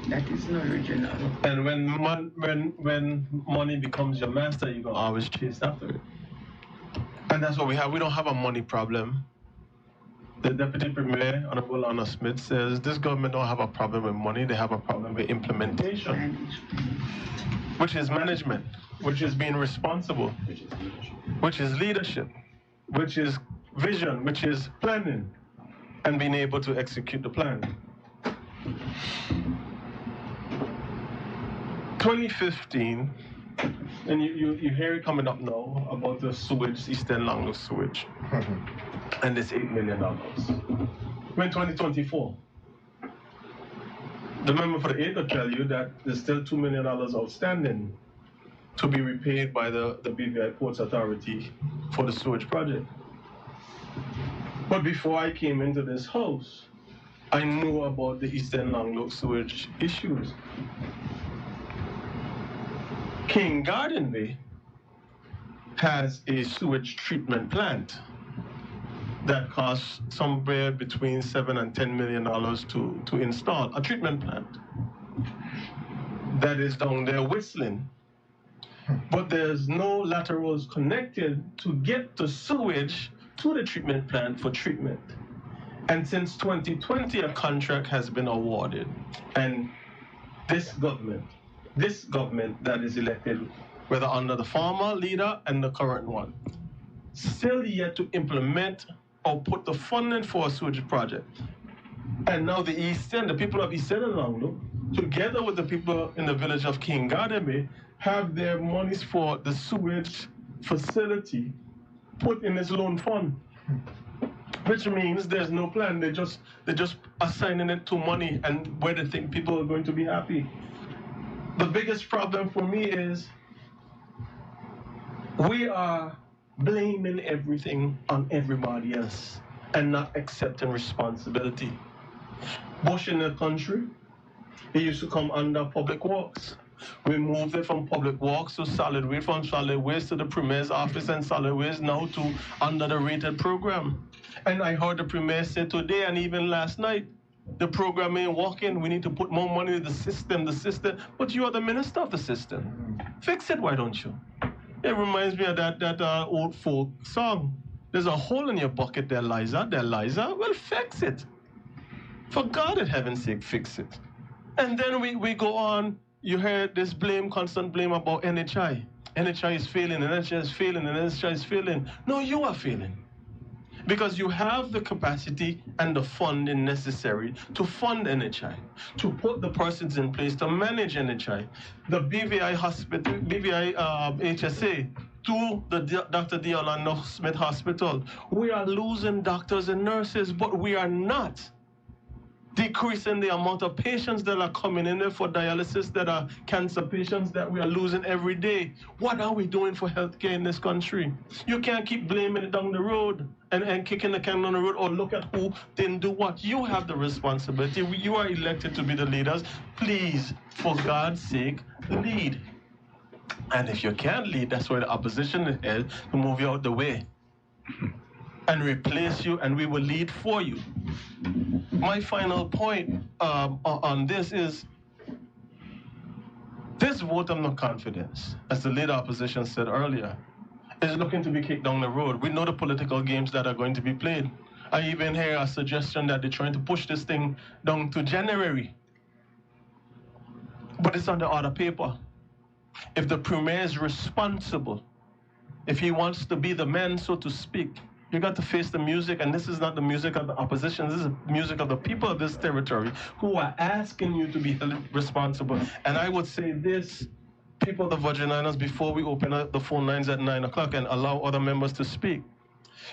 That is not original. And when money becomes your master, you're going to always chase after it. And that's what we have. We don't have a money problem. The Deputy Premier, Honorable Anna Smith, says this government don't have a problem with money, they have a problem with implementation, which is management, which is being responsible, which is leadership, which is vision, which is planning, and being able to execute the plan. 2015, and you hear it coming up now about the sewage, Eastern Langlo sewage. And this $8 million. We're in 2024. The member for the 8 will tell you that there's still $2 million outstanding to be repaid by the BVI Ports Authority for the sewage project. But before I came into this house, I knew about the Eastern Langlo sewage issues. King Garden Bay has a sewage treatment plant that costs somewhere between $7 and $10 million to install a treatment plant that is down there whistling. But there's no laterals connected to get the sewage to the treatment plant for treatment. And since 2020, a contract has been awarded. And this government that is elected, whether under the former leader and the current one, still yet to implement or put the funding for a sewage project. And now the people of East End and Langlo, together with the people in the village of King Garden Bay, have their monies for the sewage facility put in this loan fund. which means there's no plan. They're just assigning it to money and where they think people are going to be happy. The biggest problem for me is we are blaming everything on everybody else and not accepting responsibility. Bush in the country, it used to come under public works. We moved it from public works to solid waste, from solid waste to the Premier's office, and solid waste now to under the rated program. And I heard the Premier say today and even last night, the program ain't working. We need to put more money in the system. But you are the minister of the system. Fix it, why don't you? It reminds me of that old folk song. There's a hole in your bucket there, Liza. Well, fix it. For God in heaven's sake, fix it. And then we go on. You heard this constant blame about NHI. NHI is failing, NHI is failing, and NHI is failing. No, you are failing. Because you have the capacity and the funding necessary to fund NHI, to put the persons in place to manage NHI. The BVI hospital, BVI HSA, to the Dr. D. Orlando Smith Hospital. We are losing doctors and nurses, but we are not decreasing the amount of patients that are coming in there for dialysis, that are cancer patients that we are losing every day. What are we doing for healthcare in this country? You can't keep blaming it down the road and kicking the can down the road, or look at who didn't do what. You have the responsibility. You are elected to be the leaders. Please, for God's sake, lead. And if you can't lead, that's where the opposition is, to move you out the way and replace you, and we will lead for you. My final point on this is this vote of no confidence, as the leader opposition said earlier, is looking to be kicked down the road. We know the political games that are going to be played. I even hear a suggestion that they're trying to push this thing down to January. But it's on the other paper. If the Premier is responsible, if he wants to be the man, so to speak, you got to face the music, and this is not the music of the opposition, this is the music of the people of this territory who are asking you to be held responsible. And I would say this, people of the Virgin Islands, before we open up the phone lines at 9 o'clock and allow other members to speak,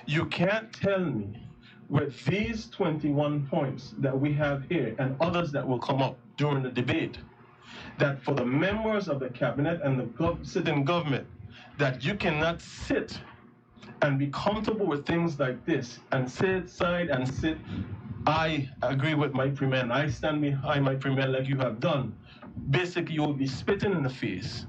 you can't tell me with these 21 points that we have here and others that will come up during the debate, that for the members of the cabinet and the sitting government, that you cannot sit and be comfortable with things like this and sit side and sit, I agree with my Premier and I stand behind my Premier like you have done. Basically, you will be spitting in the face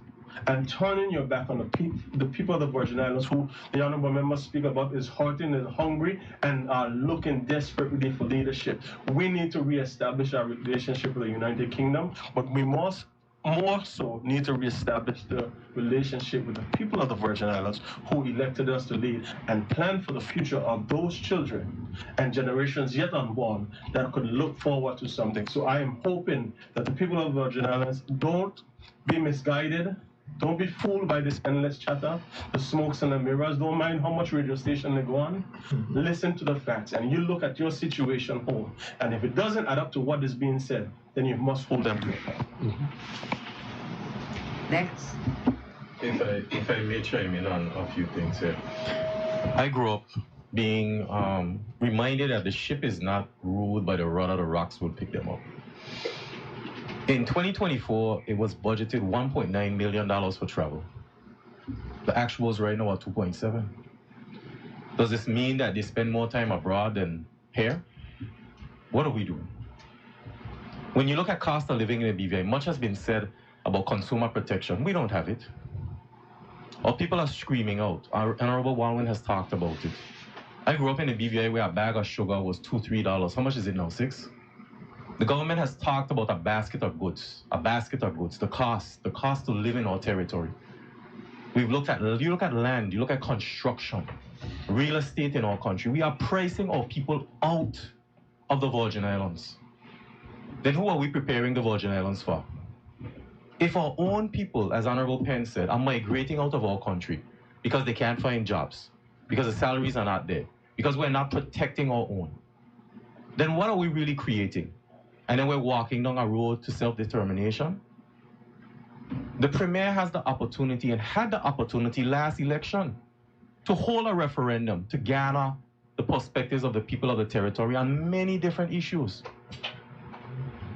and turning your back on the people of the Virgin Islands, who the honorable members speak about, is hurting, is hungry, and are looking desperately for leadership. We need to reestablish our relationship with the United Kingdom, but we must more so need to reestablish the relationship with the people of the Virgin Islands who elected us to lead and plan for the future of those children and generations yet unborn that could look forward to something. So I am hoping that the people of the Virgin Islands don't be misguided. Don't be fooled by this endless chatter, the smokes and the mirrors. Don't mind how much radio station they go on. Listen to the facts, and you look at your situation home. And if it doesn't add up to what is being said, then you must hold them to account. Next. If I may chime in on a few things here. I grew up being reminded that the ship is not ruled by the rudder, the rocks will pick them up. In 2024, it was budgeted $1.9 million for travel. The actuals right now are 2.7. Does this mean that they spend more time abroad than here? What are we doing? When you look at cost of living in the BVI, much has been said about consumer protection. We don't have it. Our people are screaming out. Our Honorable Walwyn has talked about it. I grew up in a BVI where a bag of sugar was $2, $3. How much is it now, $6? The government has talked about a basket of goods, the cost to live in our territory. You look at land, you look at construction, real estate in our country. We are pricing our people out of the Virgin Islands. Then who are we preparing the Virgin Islands for? If our own people, as Honorable Penn said, are migrating out of our country because they can't find jobs, because the salaries are not there, because we're not protecting our own, then what are we really creating? And then we're walking down a road to self-determination. The Premier has the opportunity and had the opportunity last election to hold a referendum to garner the perspectives of the people of the territory on many different issues.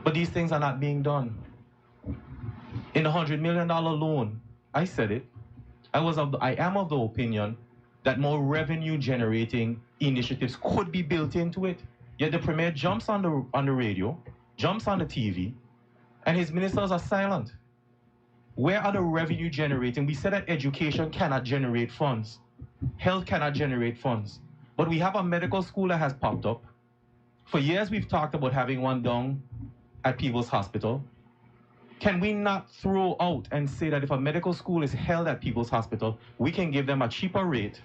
But these things are not being done. In the $100 million loan, I said it, I am of the opinion that more revenue generating initiatives could be built into it. Yet the Premier jumps on the radio, jumps on the TV, and his ministers are silent. Where are the revenue generating? We said that education cannot generate funds. Health cannot generate funds. But we have a medical school that has popped up. For years, we've talked about having one down at People's Hospital. Can we not throw out and say that if a medical school is held at People's Hospital, we can give them a cheaper rate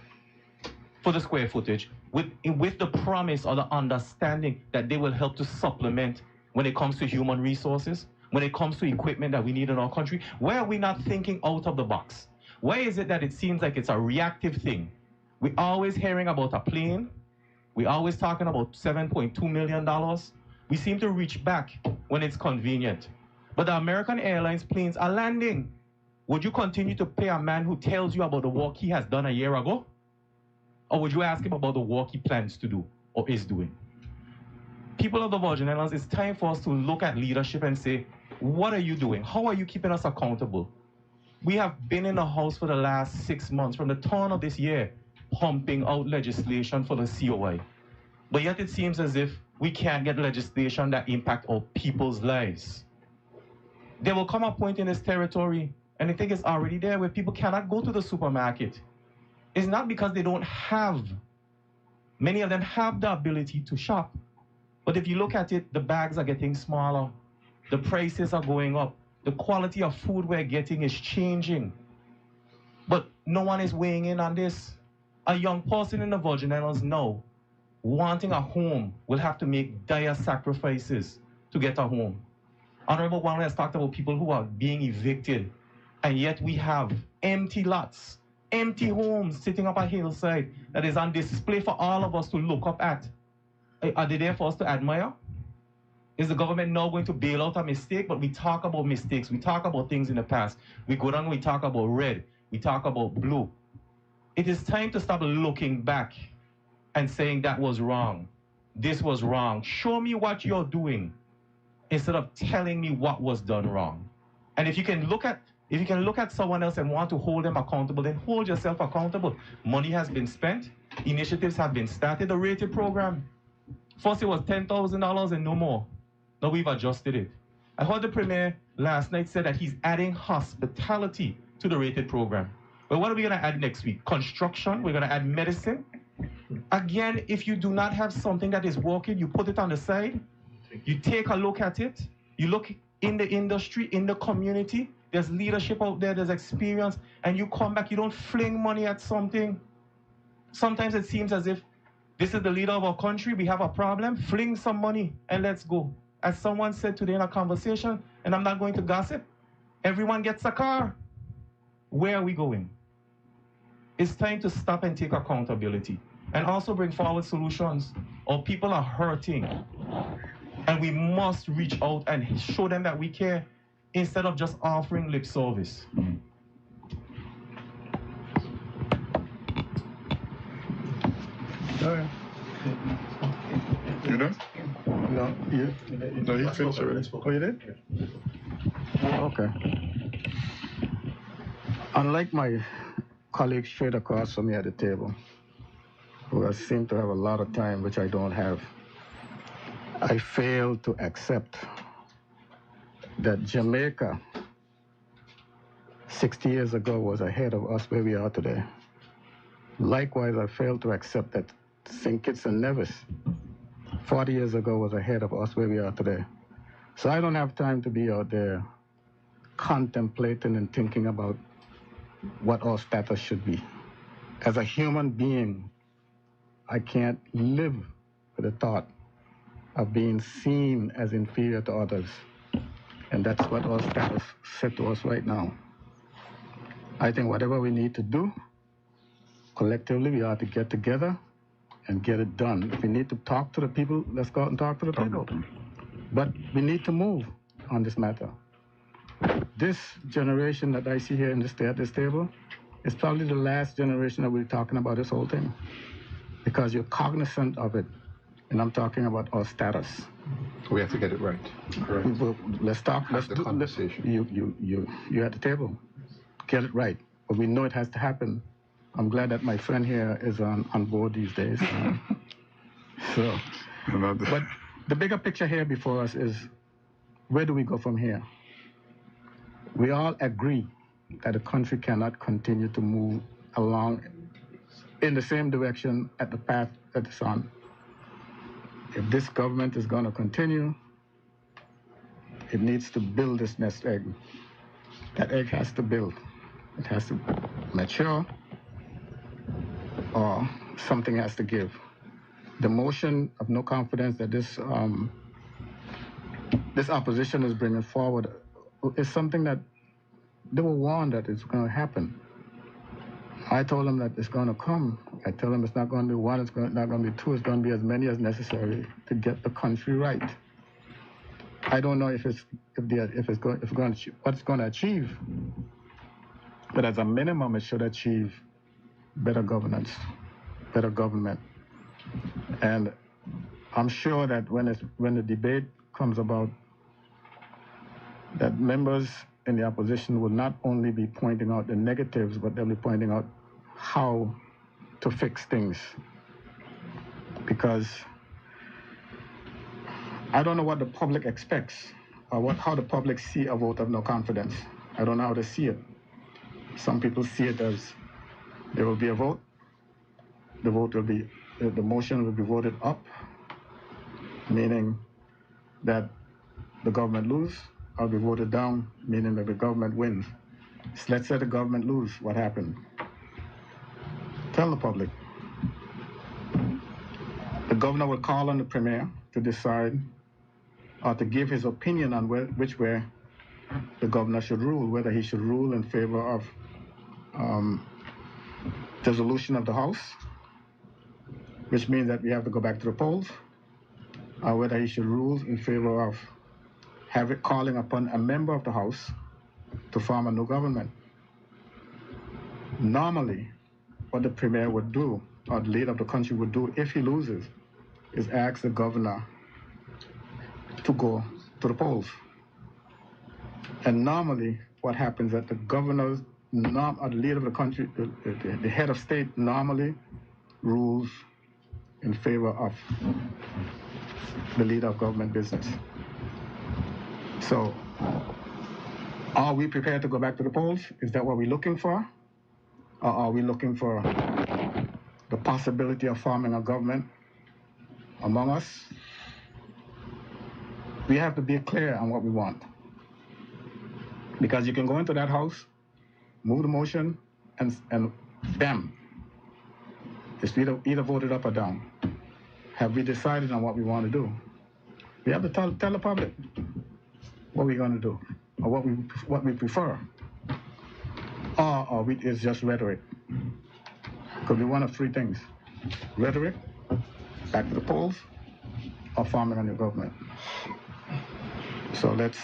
for the square footage with the promise or the understanding that they will help to supplement when it comes to human resources, when it comes to equipment that we need in our country? Why are we not thinking out of the box? Why is it that it seems like it's a reactive thing? We're always hearing about a plane. We're always talking about $7.2 million. We seem to reach back when it's convenient. But the American Airlines planes are landing. Would you continue to pay a man who tells you about the work he has done a year ago? Or would you ask him about the work he plans to do or is doing? People of the Virgin Islands, it's time for us to look at leadership and say, what are you doing? How are you keeping us accountable? We have been in the House for the last 6 months, from the turn of this year, pumping out legislation for the COI. But yet it seems as if we can't get legislation that impact our people's lives. There will come a point in this territory, and I think it's already there, where people cannot go to the supermarket. It's not because they don't have. Many of them have the ability to shop. But if you look at it, the bags are getting smaller. The prices are going up. The quality of food we're getting is changing. But no one is weighing in on this. A young person in the Virgin Islands now, wanting a home, will have to make dire sacrifices to get a home. Honorable Wang has talked about people who are being evicted, and yet we have empty lots, empty homes sitting up a hillside that is on display for all of us to look up at. Are they there for us to admire? Is the government now going to bail out a mistake? But we talk about mistakes. We talk about things in the past. We go down and we talk about red. We talk about blue. It is time to stop looking back and saying that was wrong. This was wrong. Show me what you're doing instead of telling me what was done wrong. And if you can look at someone else and want to hold them accountable, then hold yourself accountable. Money has been spent. Initiatives have been started. The rated program. First it was $10,000 and no more. Now we've adjusted it. I heard the Premier last night said that he's adding hospitality to the rated program. Well, what are we going to add next week? Construction? We're going to add medicine? Again, if you do not have something that is working, you put it on the side. You take a look at it. You look in the industry, in the community. There's leadership out there. There's experience. And you come back. You don't fling money at something. Sometimes it seems as if this is the leader of our country. We have a problem. Fling some money and let's go. As someone said today in a conversation, and I'm not going to gossip, everyone gets a car. Where are we going? It's time to stop and take accountability and also bring forward solutions. Our people are hurting, and we must reach out and show them that we care instead of just offering lip service. All right. You done? No, you? No, you finished already. Oh, you did? Okay. Unlike my colleagues straight across from me at the table, who seem to have a lot of time, which I don't have, I fail to accept that Jamaica 60 years ago was ahead of us where we are today. Likewise, I fail to accept that St. Kitts and Nevis 40 years ago was ahead of us where we are today. So I don't have time to be out there contemplating and thinking about what our status should be. As a human being, I can't live with the thought of being seen as inferior to others. And that's what our status said to us right now. I think whatever we need to do, collectively, we ought to get together and get it done. If we need to talk to the people, let's go out and talk to the people. But we need to move on this matter. This generation that I see here at this table is probably the last generation that we're talking about this whole thing. because you're cognizant of it. And I'm talking about our status. We have to get it right. Correct. Let's talk. Let's the do conversation. You at the table. Get it right. But we know it has to happen. I'm glad that my friend here is on board these days. But the bigger picture here before us is, where do we go from here? We all agree that the country cannot continue to move along in the same direction at the path that it's on. If this government is going to continue, it needs to build this nest egg. That egg has to build. It has to mature, or something has to give. The motion of no confidence that this opposition is bringing forward is something that they were warned that it's going to happen. I told them that it's going to come. I tell them it's not going to be one, it's not going to be two, it's going to be as many as necessary to get the country right. I don't know what it's going to achieve, but as a minimum, it should achieve better governance, better government. And I'm sure that when the debate comes about, that members in the opposition will not only be pointing out the negatives, but they'll be pointing out how to fix things. Because I don't know what the public expects, or how the public see a vote of no confidence. I don't know how they see it. Some people see it as there will be a vote, the motion will be voted up, meaning that the government lose, or be voted down, meaning that the government wins. So let's say the government lose, what happened? Tell the public. The governor will call on the premier to decide, or to give his opinion on which way the governor should rule, whether he should rule in favor of dissolution of the House, which means that we have to go back to the polls, or whether he should rule in favor of calling upon a member of the House to form a new government. Normally, what the premier would do, or the leader of the country would do if he loses, is ask the governor to go to the polls. And normally, what happens is that the governor, or the leader of the country, the head of state, normally rules in favor of the leader of government business. So, are we prepared to go back to the polls? Is that what we're looking for? Or are we looking for the possibility of forming a government among us? We have to be clear on what we want. Because you can go into that house, move the motion, and bam, it's either voted up or down. Have we decided on what we want to do? We have to tell the public what we're going to do, or what we prefer. Or it's just rhetoric. Could be one of three things: rhetoric, back to the polls, or forming a new government. So let's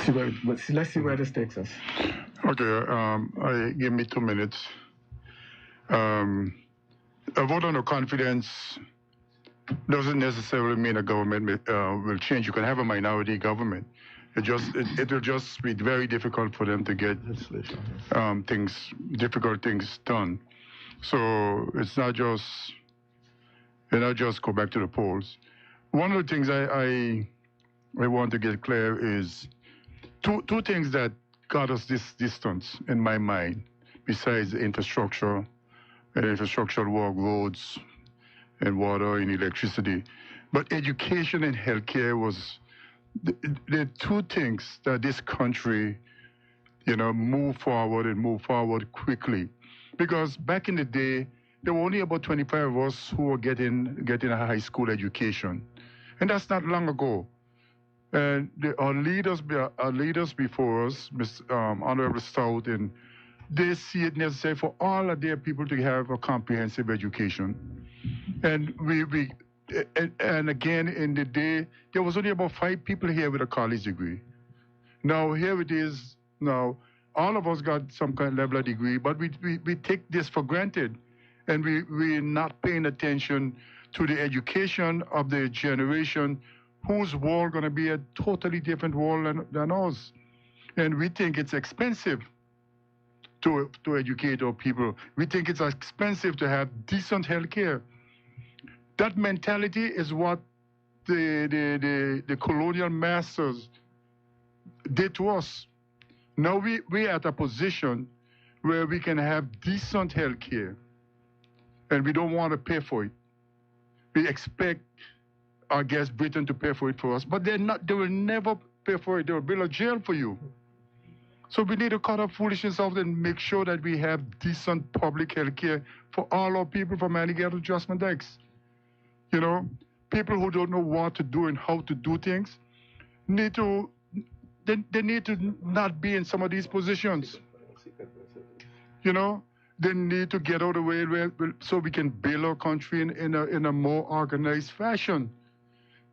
see where this takes us. Okay, give me 2 minutes. A vote on no confidence doesn't necessarily mean a government will change. You can have a minority government. It will just be very difficult for them to get difficult things done. So it's not just go back to the polls. One of the things I want to get clear is two things that got us this distance in my mind, besides infrastructure and infrastructural work, roads and water and electricity. But education and healthcare was the two things that this country, move forward quickly. Because back in the day, there were only about 25 of us who were getting a high school education. And that's not long ago. And our leaders before us, Honorable Stout, and they see it necessary for all of their people to have a comprehensive education. And and again, in the day, there was only about 5 people here with a college degree. Now, here it is. Now, all of us got some kind of level of degree, but we take this for granted. and we're not paying attention to the education of the generation whose world going to be a totally different world than ours. And we think it's expensive to educate our people. We think it's expensive to have decent health care. That mentality is what the colonial masters did to us. Now we're at a position where we can have decent health care, and we don't want to pay for it. We expect, I guess, Britain to pay for it for us, but they will never pay for it. They will build a jail for you. So we need to cut our foolishness off and make sure that we have decent public health care for all our people from Alligator to Just X. You know, people who don't know what to do and how to do things need to, they need to not be in some of these positions. You know, they need to get out of the way so we can build our country in a more organized fashion.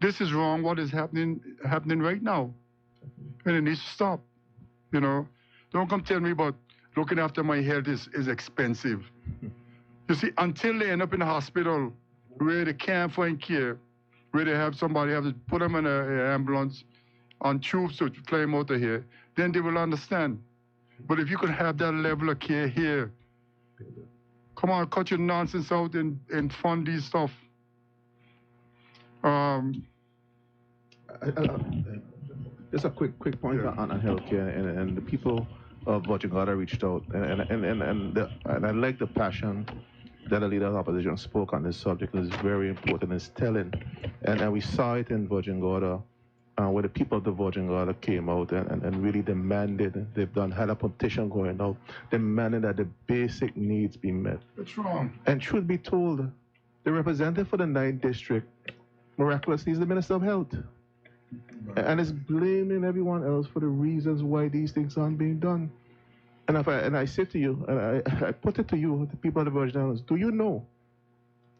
This is wrong, what is happening right now. And it needs to stop. You know, don't come tell me about looking after my health is expensive. You see, until they end up in a hospital where they can't find care, where they have somebody have to put them in an ambulance on tubes to fly them out of here, then they will understand. But if you could have that level of care here, come on, cut your nonsense out and fund these stuff. Just a quick point on healthcare, and the people of Virgin Gorda reached out, and I like the passion that the leader of the opposition spoke on this subject. It's very important. It's telling, and we saw it in Virgin Gorda, where the people of the Virgin Gorda came out and really demanded. Had a petition going out, demanding that the basic needs be met. That's wrong. And truth be told, the representative for the 9th district miraculously is the Minister of Health. And it's blaming everyone else for the reasons why these things aren't being done. And I say to you, and I put it to you, the people of the Virgin Islands, do you know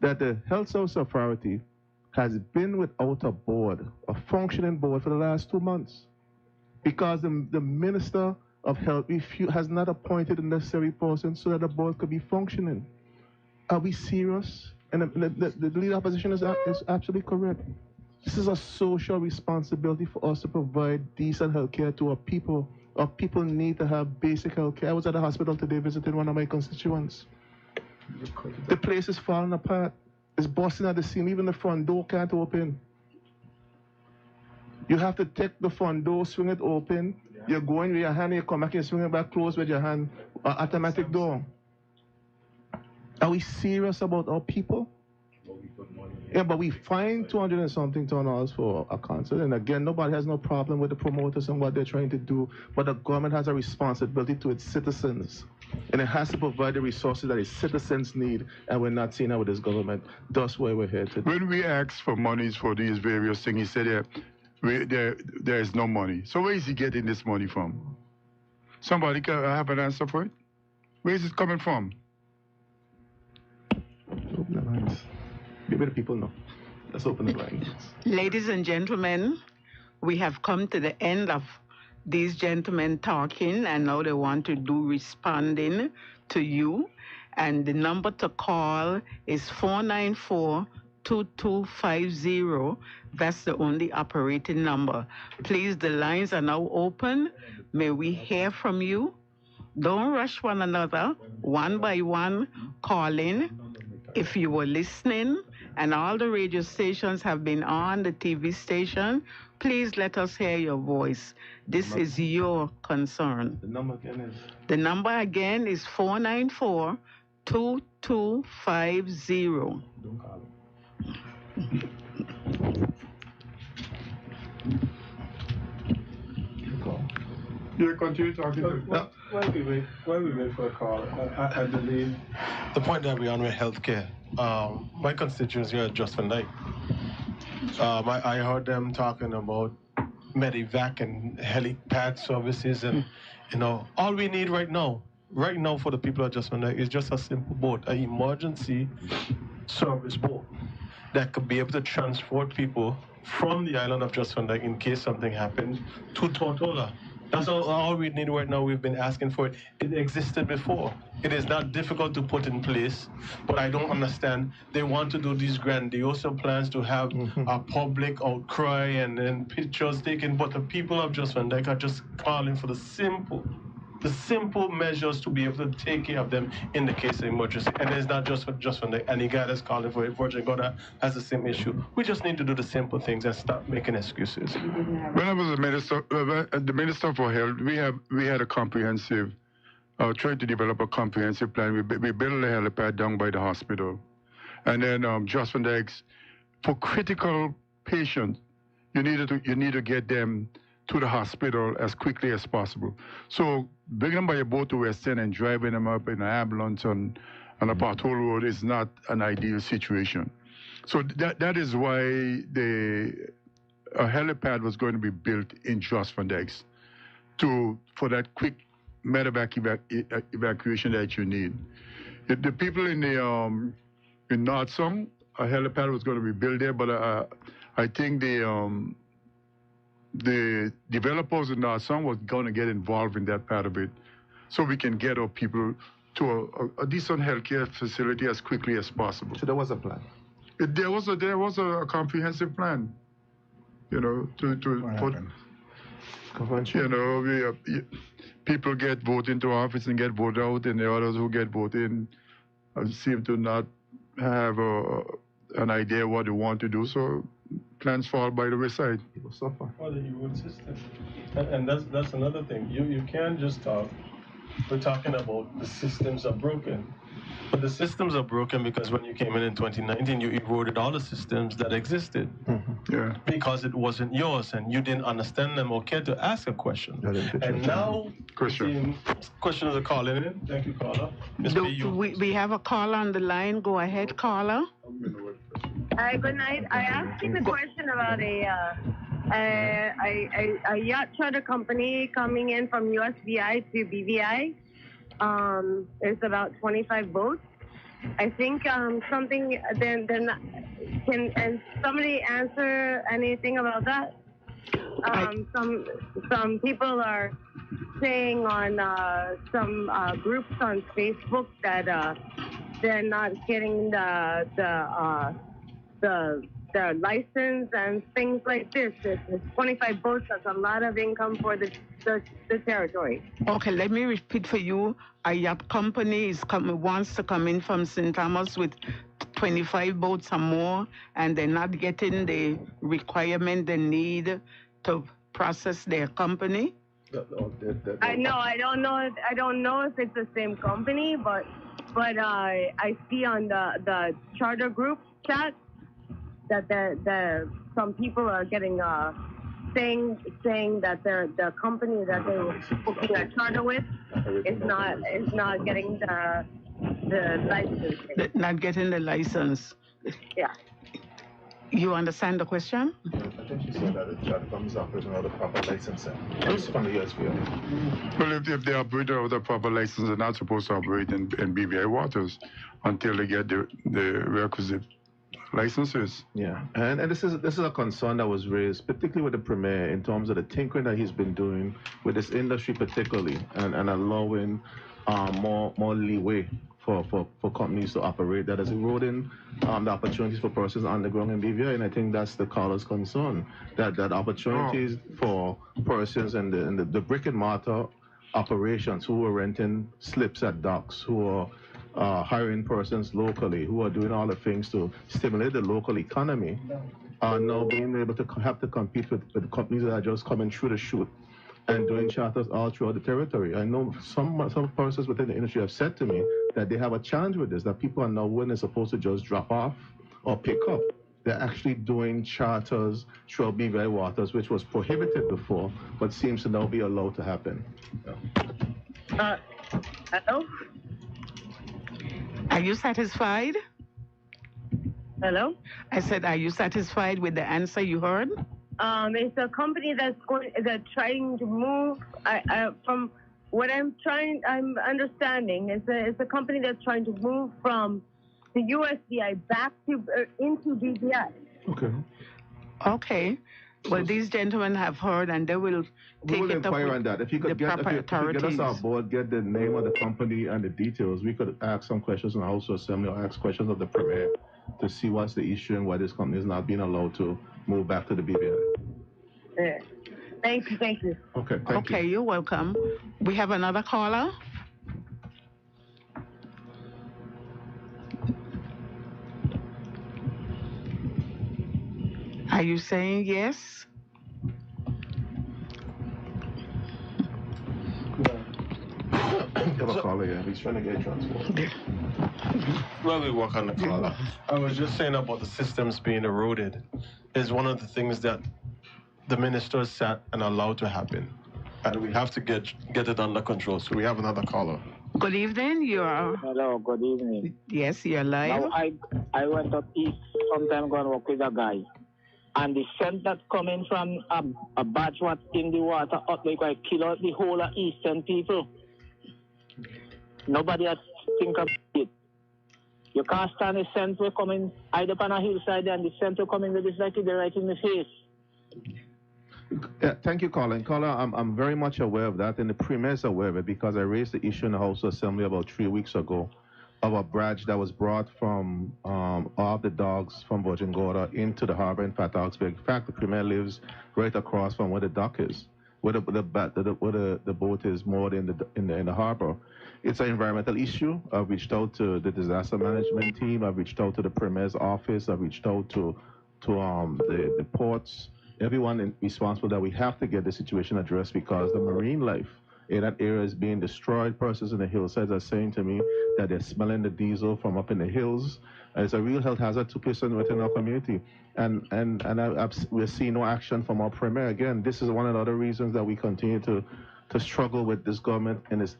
that the Health Service Authority has been without a board, a functioning board, for the last 2 months? Because the Minister of Health has not appointed the necessary person so that the board could be functioning. Are we serious? And the leader opposition is absolutely correct. This is a social responsibility for us to provide decent health care to our people. Our people need to have basic health care. I was at the hospital today visiting one of my constituents. The place is falling apart. It's busting at the seam. Even the front door can't open. You have to take the front door, swing it open. You're going with your hand, you come back and swing it back close with your hand. Automatic door. Are we serious about our people? Yeah, but we find $200 and something for a concert. And again, nobody has no problem with the promoters and what they're trying to do. But the government has a responsibility to its citizens. And it has to provide the resources that its citizens need. And we're not seeing that with this government. That's why we're here today. When we asked for monies for these various things, he said there is no money. So where is he getting this money from? Somebody can have an answer for it? Where is it coming from? Open the lines. Maybe the people know. Let's open the lines. Ladies and gentlemen, we have come to the end of these gentlemen talking, and now they want to do responding to you. And the number to call is 494-2250. That's the only operating number. Please, the lines are now open. May we hear from you. Don't rush one another, one by one, call in. If you were listening, and all the radio stations have been on, the TV station, please let us hear your voice. This is your concern. The number again is? The number again is 494-2250. Don't call You continue talking. While we wait for a call, I believe the point that we're on with healthcare. My constituents here at Just Van Dyke, I heard them talking about Medivac and helipad services, and all we need right now for the people at Just Van Dyke is just a simple boat, an emergency service boat that could be able to transport people from the island of Just Van Dyke in case something happens to Tortola. That's all we need right now. We've been asking for it. It existed before. It is not difficult to put in place, but I don't understand. They want to do these grandiose plans to have a public outcry and pictures taken, but the people of Just Van Dyke are just calling for the simple measures to be able to take care of them in the case of emergency. And it's not just for any guy that's calling for it. Virgin God has the same issue. We just need to do the simple things and stop making excuses. When I was the minister for health, we had a comprehensive, tried to develop a comprehensive plan. We built a helipad down by the hospital. And then Just Van Dyke's, for critical patients, you need to get them to the hospital as quickly as possible. So bringing them by a boat to West End and driving them up in an ambulance on a pothole road is not an ideal situation. So that is why a helipad was going to be built in Just Van Dyke's for that quick medevac evacuation that you need. The people in North Song, a helipad was going to be built there, but I think the developers in North Song was going to get involved in that part of it, so we can get our people to a decent healthcare facility as quickly as possible. So there was a plan. There was a comprehensive plan, to put. People get voted into office and get voted out, and the others who get voted in seem to not have an idea what they want to do. So plans fall by the wayside. People suffer. Well, the immune system, and that's another thing. You can't just talk. We're talking about the systems are broken. But the systems are broken because when you came in 2019, you eroded all the systems that existed. Yeah. Because it wasn't yours and you didn't understand them or care to ask a question. And now, questions are calling in. Thank you, caller. We have a caller on the line. Go ahead, caller. Hi, good night. I asked you a question about a yacht charter company coming in from USVI to BVI. There's about 25 boats. I think something. Then can somebody answer anything about that? Some people are saying on some groups on Facebook that they're not getting the license and things like this. It's 25 boats. That's a lot of income for the territory. Okay, let me repeat for you. A yacht company wants to come in from St. Thomas with 25 boats or more, and they're not getting the requirement they need to process their company. I know. I don't know if it's the same company, but I see on the charter group chat that some people are getting saying that the company that they were booking a charter with is not getting the license. Not getting the license. Yeah. You understand the question? I think she said that the charter companies operate without the proper licensing. It's from the USVI. Well, if they operate without the proper license, they're not supposed to operate in BVI waters until they get the requisite licenses. Yeah, and this is a concern that was raised, particularly with the Premier, in terms of the tinkering that he's been doing with this industry particularly, and allowing more leeway for companies to operate, that is eroding the opportunities for persons on the ground in BVI. And I think that's the caller's concern, that opportunities for persons in the brick and mortar operations who are renting slips at docks, who are hiring persons locally, who are doing all the things to stimulate the local economy, are now being able to have to compete with companies that are just coming through the chute and doing charters all throughout the territory. I know some persons within the industry have said to me that they have a challenge with this, that people are now, when they're supposed to just drop off or pick up, they're actually doing charters throughout BVI waters, which was prohibited before, but seems to now be allowed to happen. Hello? Are you satisfied? Hello? I said, are you satisfied with the answer you heard? It's a company that's trying to move. From what I'm understanding, it's a company that's trying to move from the USDI back into BVI. Okay. Okay. Well, these gentlemen have heard, and they will take it up with on that. If you could get us our board, get the name of the company and the details, we could ask some questions in the House of Assembly or ask questions of the Premier to see what's the issue and why this company is not being allowed to move back to the BVI. Yeah. Thank you. Okay, thank you. Okay, you're welcome. We have another caller. Are you saying yes? Have a caller here. He's trying to get transferred. Well, we work on the caller. I was just saying about the systems being eroded is one of the things that the minister sat and allowed to happen. And we have to get it under control. So we have another caller. Good evening. Hello, good evening. Yes, you're live. Now, I went up east sometime ago and work with a guy. And the scent that coming from a batch what in the water up like I kill out the whole of eastern people. Nobody has think about it. You can't stand the scent will coming either on a hillside and the scent will coming with this like they're right in the face. Yeah, thank you, Colin. Colin, I'm very much aware of that, and the Premier is aware of it because I raised the issue in the House of Assembly about 3 weeks ago of a barge that was brought from off the docks from Virgin Gorda into the harbor in Fat Oxburg. In fact, the Premier lives right across from where the dock is, where the boat is moored in the harbor. It's an environmental issue. I've reached out to the disaster management team. I've reached out to the Premier's office. I've reached out to the ports. Everyone responsible that we have to get the situation addressed because the marine life in that area is being destroyed. Persons in the hillsides are saying to me that they're smelling the diesel from up in the hills. It's a real health hazard to persons within our community. And we're seeing no action from our Premier. Again, this is one of the other reasons that we continue to struggle with this government and its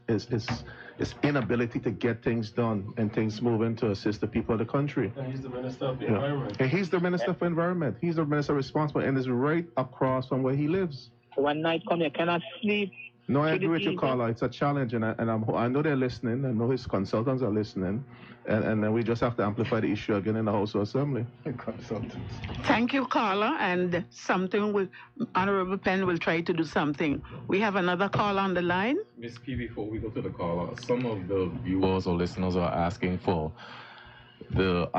inability to get things done and things moving to assist the people of the country. And he's the Minister of the Environment. And he's the Minister for Environment. He's the Minister responsible and is right across from where he lives. One night come, you cannot sleep. No, I agree with you, Carla. It's a challenge, and I know they're listening. I know his consultants are listening, and then we just have to amplify the issue again in the House of Assembly. Consultants. Thank you, Carla, and Honorable Penn will try to do something. We have another call on the line. Ms. P, before we go to the caller, some of the viewers or listeners are asking for to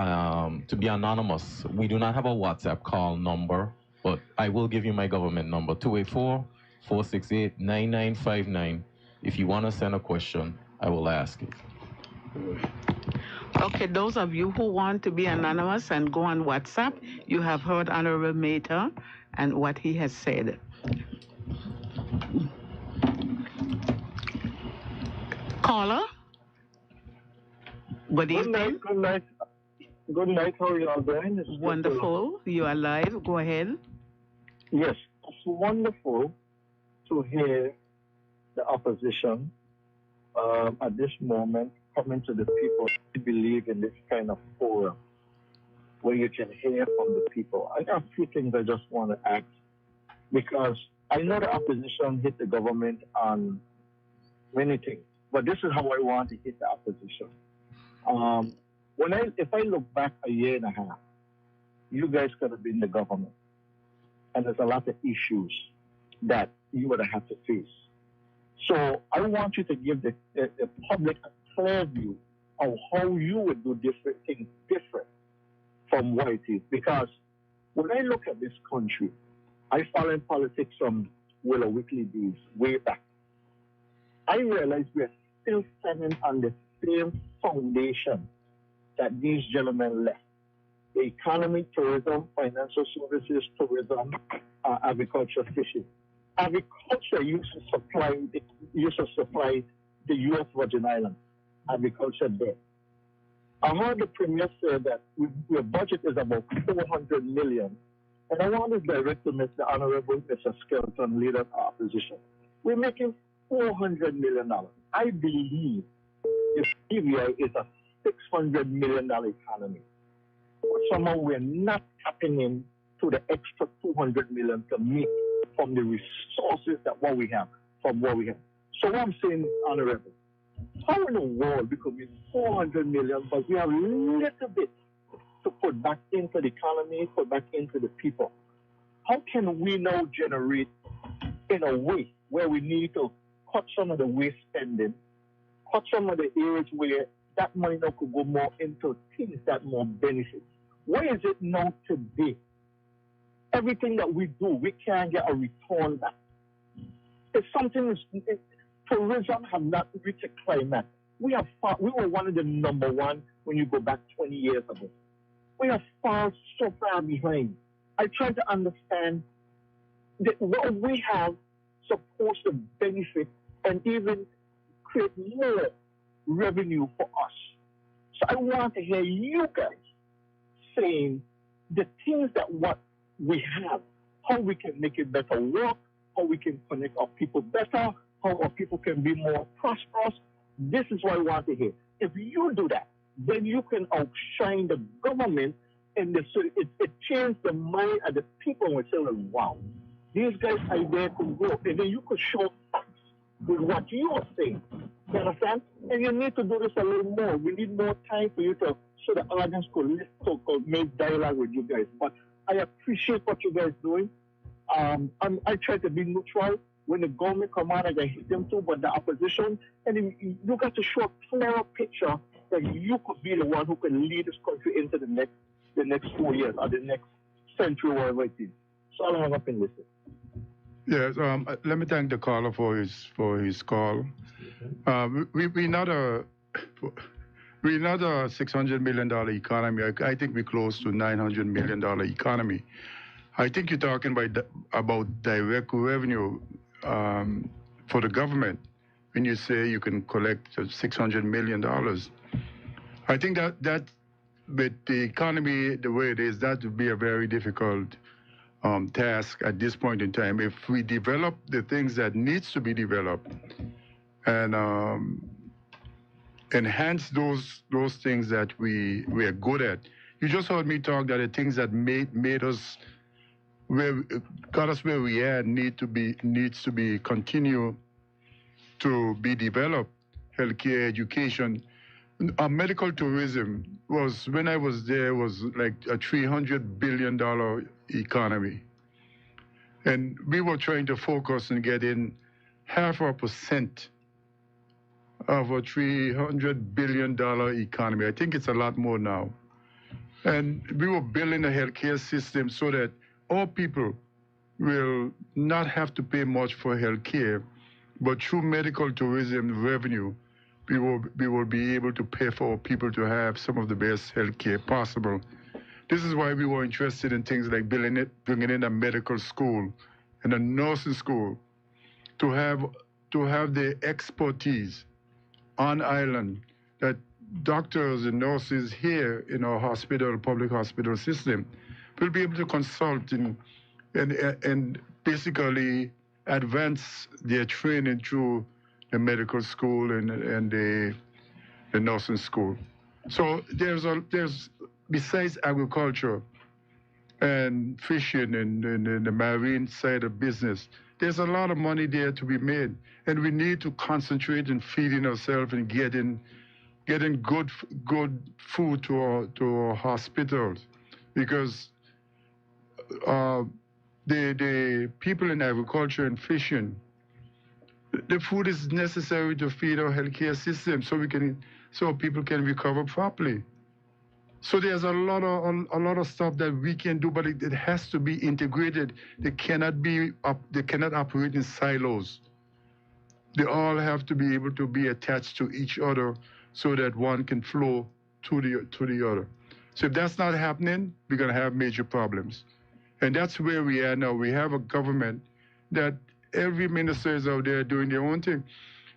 be anonymous. We do not have a WhatsApp call number, but I will give you my government number, 284-468-9959. If you want to send a question, I will ask it. Okay, those of you who want to be anonymous and go on WhatsApp, you have heard Honorable Mater and what he has said. Caller? Good evening. Good night. Good night. How are you all doing? Wonderful. You are live. Go ahead. Yes, it's wonderful to hear the opposition at this moment coming to the people to believe in this kind of forum where you can hear from the people. I have a few things I just want to ask because I know the opposition hit the government on many things, but this is how I want to hit the opposition. If I look back a year and a half, you guys could have been the government, and there's a lot of issues that you would have had to face. So I want you to give the public a clear view of how you would do different things different from what it is. Because when I look at this country, I follow in politics from Willow Whitley days, way back. I realize we're still standing on the same foundation that these gentlemen left. The economy, tourism, financial services, tourism, agriculture, fishing. Agriculture used to supply the U.S. Virgin Islands. Agriculture there. I heard the Premier say that your budget is about $400 million. And I want to direct to the Honorable Mr. Skelton, leader of our opposition. We're making $400 million. I believe the BVI is a $600 million economy. Somehow we're not tapping in to the extra $200 million to meet from the resources that what we have, from what we have. So what I'm saying, Honorable, how in the world we could be $400 million, but we have a little bit to put back into the economy, put back into the people? how can we now generate in a way where we need to cut some of the waste spending, cut some of the areas where that money now could go more into things that more benefit. Why is it now today? Everything that we do, we can't get a return back. If something is, tourism have not reached a climax. We were one of the number one when you go back 20 years ago. We are so far behind. I try to understand that what we have supposed to benefit and even create more revenue for us. So I want to hear you guys saying the things that what we have, how we can make it better work, how we can connect our people better, how our people can be more prosperous. This is what I want to hear. If you do that, then you can outshine the government, and it changes the mind of the people and we say, wow, these guys are there to grow. And then you could show facts with what you are saying. You understand? And you need to do this a little more. We need more time for you to, so the audience could listen, could make dialogue with you guys. But I appreciate what you guys doing. I try to be neutral. When the government come out, I can hit them too, but the opposition, and then you got to show a clearer picture that you could be the one who can lead this country into the next 4 years or the next century, whatever it is. So I'll hang up and listen. Yes, let me thank the caller for his call. We're not a $600 million economy. I think we're close to $900 million economy. I think you're talking about direct revenue for the government when you say you can collect $600 million. I think that with the economy the way it is, that would be a very difficult task at this point in time. If we develop the things that needs to be developed and enhance those things that we are good at. You just heard me talk that the things that made us got us where we are needs to be continue to be developed. Healthcare, education, medical tourism was, when I was there, was like a $300 billion economy, and we were trying to focus on getting 0.5% of a $300 billion economy. I think it's a lot more now, and we were building a healthcare system so that all people will not have to pay much for health care, but through medical tourism revenue, we will be able to pay for people to have some of the best health care possible. This is why we were interested in things like bringing in a medical school and a nursing school to have the expertise on island that doctors and nurses here in our hospital, public hospital system, will be able to consult and basically advance their training through the medical school and the nursing school. So there's besides agriculture and fishing and the marine side of business, there's a lot of money there to be made, and we need to concentrate on feeding ourselves and getting good food to our hospitals, because the people in agriculture and fishing, the food is necessary to feed our healthcare system so people can recover properly. So there's a lot of stuff that we can do, but it has to be integrated. They cannot operate in silos. They all have to be able to be attached to each other so that one can flow to the other. So if that's not happening, we're going to have major problems. And that's where we are now. We have a government that every minister is out there doing their own thing.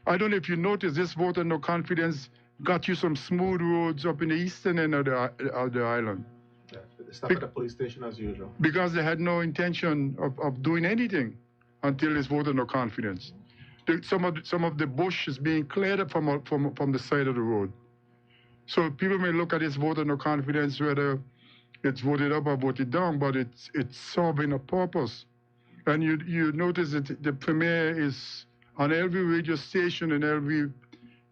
I don't know if you noticed, this vote of no confidence got you some smooth roads up in the eastern end of the island. Yeah, they stopped at the police station as usual. Because they had no intention of doing anything until this vote of no confidence. Some of the bush is being cleared up from the side of the road. So people may look at this vote of no confidence, whether it's voted up or voted down, but it's serving a purpose. And you notice that the premier is on every radio station and every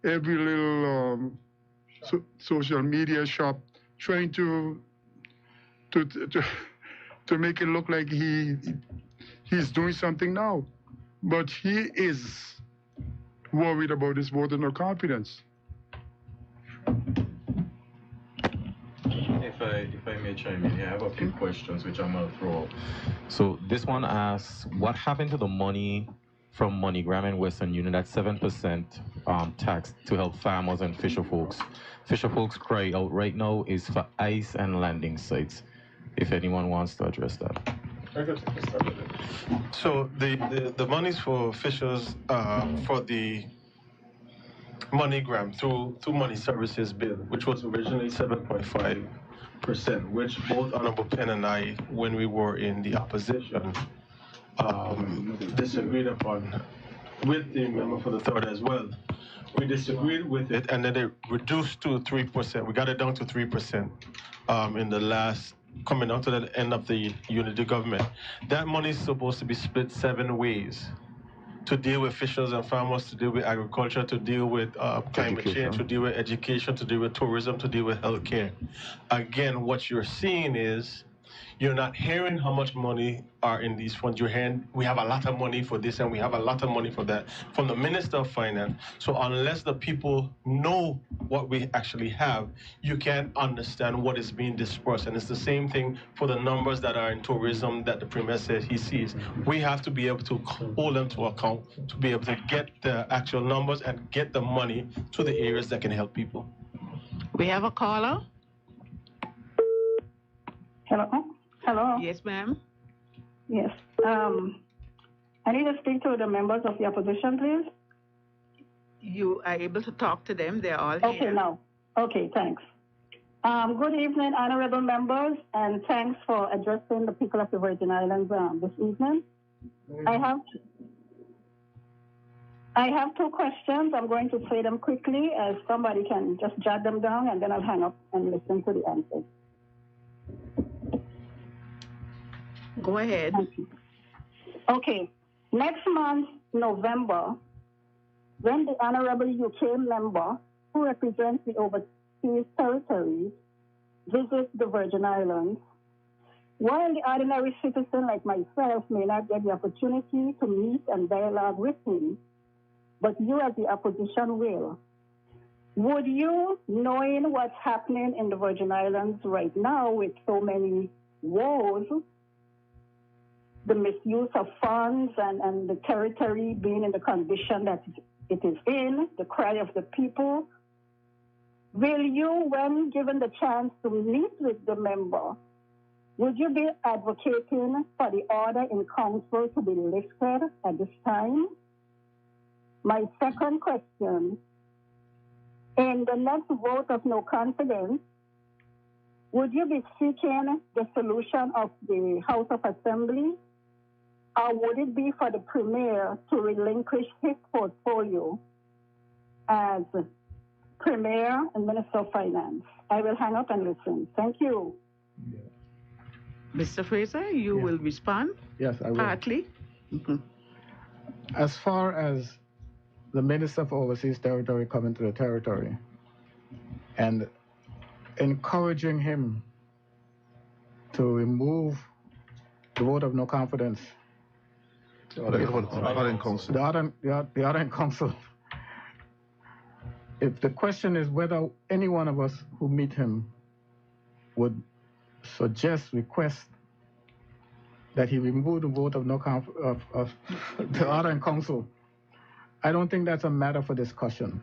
little social media shop trying to to make it look like he's doing something now. But he is worried about this vote of no confidence. If I may chime in here, I have a few questions which I'm going to throw out. So this one asks, what happened to the money from MoneyGram and Western Union, that 7% tax to help farmers and fisher folks? Fisher folks cry out right now is for ice and landing sites. If anyone wants to address that. So the monies for fishers for the MoneyGram through Money Services bill, which was originally 7.5%, which both Honorable Penn and I, when we were in the opposition, disagreed upon with the member for the third as well. We disagreed with it, and then it reduced to 3%. We got it down to 3% in the last, coming down to the end of the unity government. That money is supposed to be split 7 ways to deal with fishers and farmers, to deal with agriculture, to deal with climate change, to deal with education, to deal with tourism, to deal with healthcare. Again, what you're seeing is you're not hearing how much money are in these funds. You're hearing we have a lot of money for this and we have a lot of money for that from the Minister of Finance. So unless the people know what we actually have, you can't understand what is being dispersed. And it's the same thing for the numbers that are in tourism that the Premier says he sees. We have to be able to hold them to account to be able to get the actual numbers and get the money to the areas that can help people. We have a caller. Hello? Hello? Yes, ma'am. Yes. I need to speak to the members of the opposition, please. You are able to talk to them. They're all here. Okay, now. Okay, thanks. Good evening, honorable members, and thanks for addressing the people of the Virgin Islands this evening. I have 2 questions. I'm going to say them quickly as somebody can just jot them down, and then I'll hang up and listen to the answers. Go ahead. Okay. Next month, November, when the Honorable UK member who represents the overseas territories visits the Virgin Islands, while the ordinary citizen like myself may not get the opportunity to meet and dialogue with him, but you as the opposition will, would you, knowing what's happening in the Virgin Islands right now with so many woes, the misuse of funds and the territory being in the condition that it is in, the cry of the people, will you, when given the chance to meet with the member, would you be advocating for the order in council to be lifted at this time? My second question, in the next vote of no confidence, would you be seeking the solution of the House of Assembly, or would it be for the Premier to relinquish his portfolio as Premier and Minister of Finance? I will hang up and listen. Thank you. Mr. Fraser, you will respond? Yes, I will. Partly. As far as the Minister for Overseas Territory coming to the territory and encouraging him to remove the vote of no confidence, the order in council. If the question is whether any one of us who meet him would request that he remove the vote of no of the order in council, I don't think that's a matter for discussion.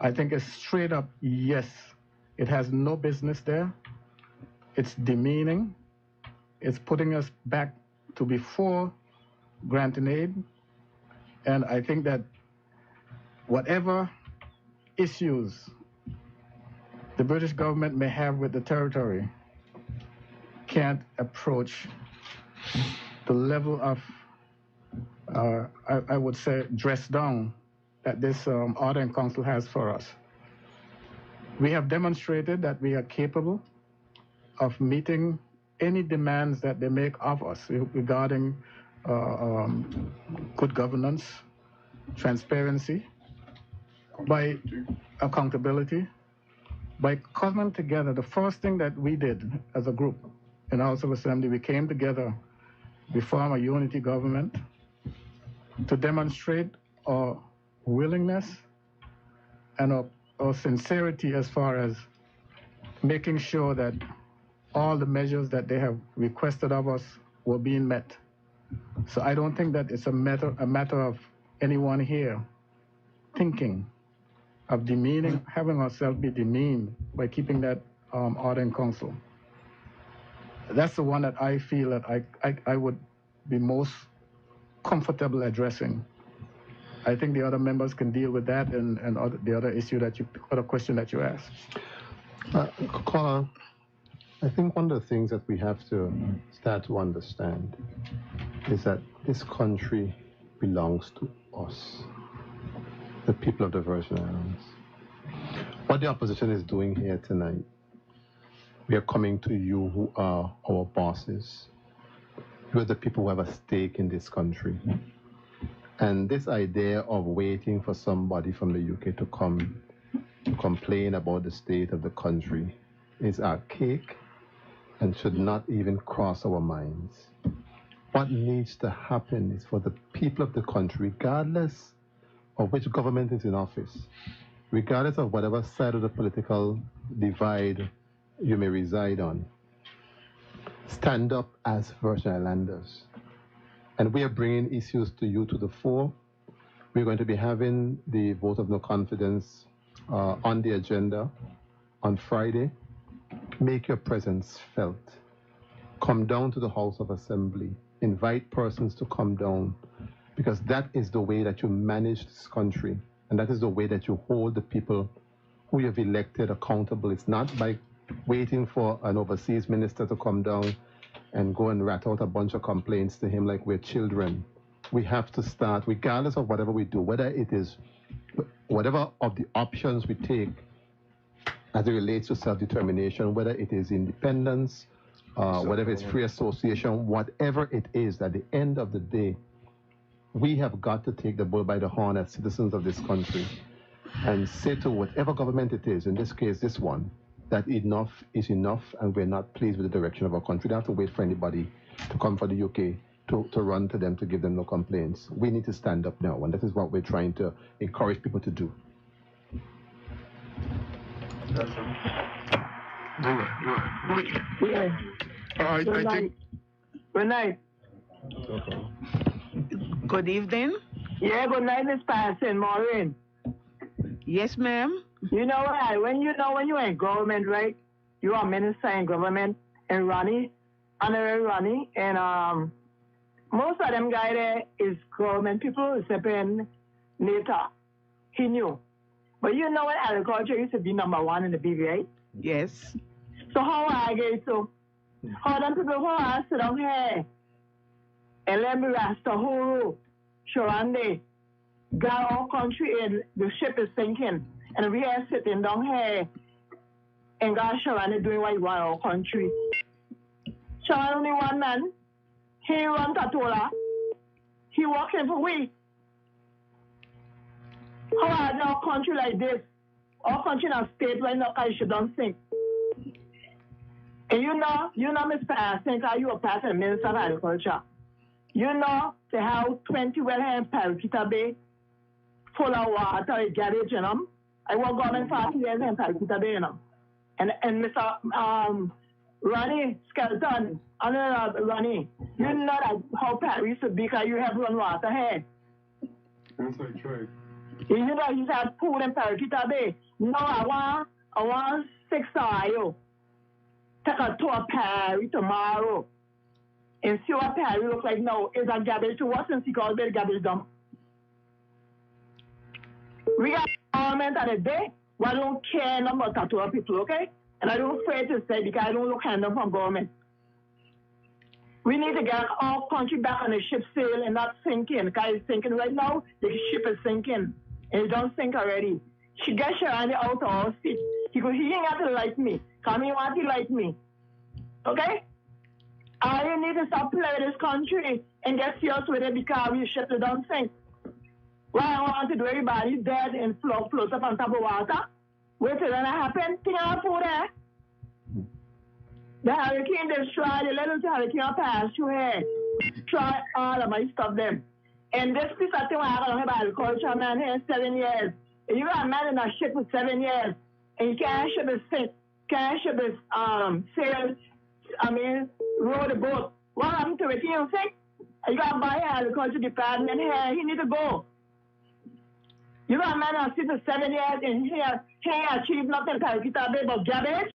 I think it's straight up yes. It has no business there. It's demeaning. It's putting us back to before granting aid. And I think that whatever issues the British government may have with the territory can't approach the level of, I would say, dress down that this order in council has for us. We have demonstrated that we are capable of meeting any demands that they make of us regarding good governance, transparency, by accountability, by coming together. The first thing that we did as a group in the House of Assembly, we came together to form a unity government to demonstrate our willingness and our sincerity as far as making sure that all the measures that they have requested of us were being met. So I don't think that it's a matter of anyone here thinking of demeaning, having ourselves be demeaned by keeping that order in council. That's the one that I feel that I would be most comfortable addressing. I think the other members can deal with that and the other issue other question that you asked. Caller, I think one of the things that we have to start to understand is that this country belongs to us, the people of the Virgin Islands. What the opposition is doing here tonight, we are coming to you who are our bosses. You are the people who have a stake in this country. And this idea of waiting for somebody from the UK to come to complain about the state of the country is archaic and should not even cross our minds. What needs to happen is for the people of the country, regardless of which government is in office, regardless of whatever side of the political divide you may reside on, stand up as Virgin Islanders. And we are bringing issues to you to the fore. We're going to be having the vote of no confidence on the agenda on Friday. Make your presence felt. Come down to the House of Assembly. Invite persons to come down, because that is the way that you manage this country, and that is the way that you hold the people who you have elected accountable. It's not by waiting for an overseas minister to come down and go and rat out a bunch of complaints to him like we're children. We have to start, regardless of whatever we do, whether it is, whatever of the options we take as it relates to self-determination, whether it is independence, whatever it's free association, whatever it is, at the end of the day, we have got to take the bull by the horn as citizens of this country and say to whatever government it is, in this case, this one, that enough is enough and we're not pleased with the direction of our country. We don't have to wait for anybody to come from the UK to run to them to give them no complaints. We need to stand up now, and that is what we're trying to encourage people to do. I think. Good night. Good evening. Yeah, good night, Miss Patterson, Maureen. Yes, ma'am. You know what? When you're in government, right? You are minister in government, and Ronnie, Honorary Ronnie, and most of them guys there is government people, except in Nata. He knew. But you know what? Agriculture used to be number one in the BVI. Yes. So how I get so? How them people who are sit down here and let me rest the whole Shorande got our country in, the ship is sinking, and we are sitting down here and got Shorande doing what he want our country. Shorande only one man. He run Tatola. He working for we. How is our country like this? Our country in a state right now because she don't sink. And you know, Mr. Asink, you a past Minister of Agriculture. You know, they have 20 well here in Paraquita Bay full of water, a garage, you know. I work government 40 years in Paraquita Bay, you know. And Mr. Ronnie Skelton, Ronnie, you know that how Paris used to be because you have run water here. That's right. You know, you have pool in Paraquita Bay. No, I want 6 hours. Take a tour of Paris tomorrow and see what Paris looks like now. Is a garbage to us and see all the garbage dump. We got government at the day. We don't care about Tattoo people, okay? And I don't afraid to say because I don't look hand up from government. We need to get our country back on the ship sail and not sinking. Because it's sinking right now. The ship is sinking. And it don't sink already. She gets Sharani out of our seat. He ain't got to like me. Come here, want to like me. Okay? I need to stop playing this country and get serious with it because we ship don't sink. Why I want to do everybody dead and float up on top of water? Wait till that happen. Think I'll put there. The hurricane destroyed the little hurricane passed through here. Destroy all of my stuff them. And this piece of thing I got about agriculture man here 7 years. And you got a man in a ship for 7 years. And you can't ship his thing. Can't ship his sail. Row the boat. What happened to it? You know, think? You got to buy agriculture department here. He need to go. You got a man on ship for 7 years and he ain't achieved nothing because he got a bit of garbage.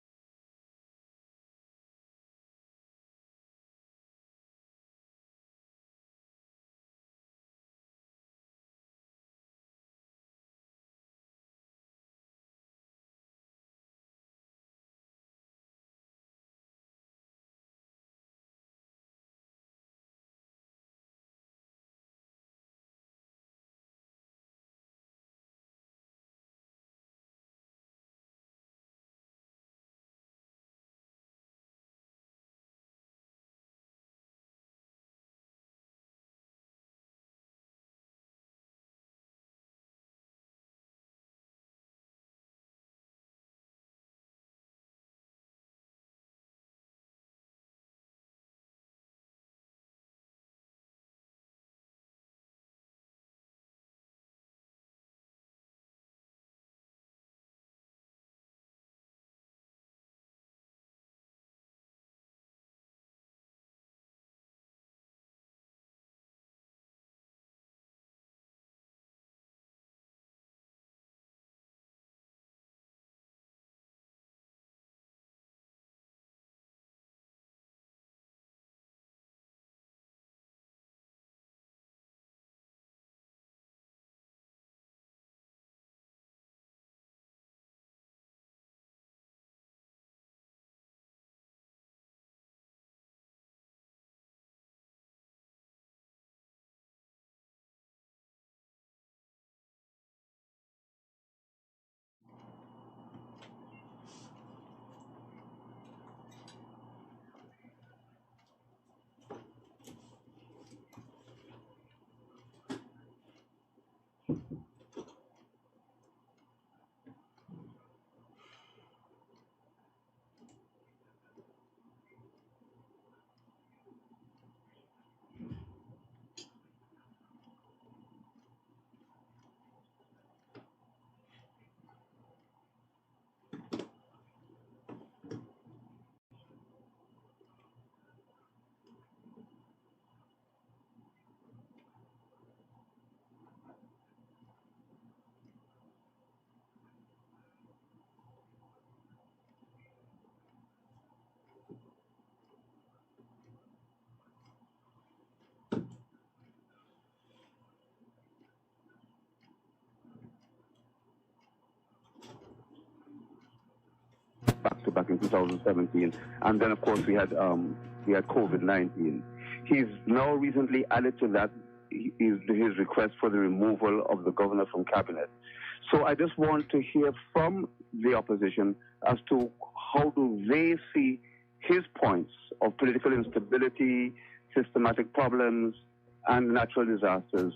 back in 2017, and then of course we had COVID-19. He's now recently added to that his request for the removal of the governor from cabinet. So I just want to hear from the opposition as to how do they see his points of political instability, systematic problems, and natural disasters,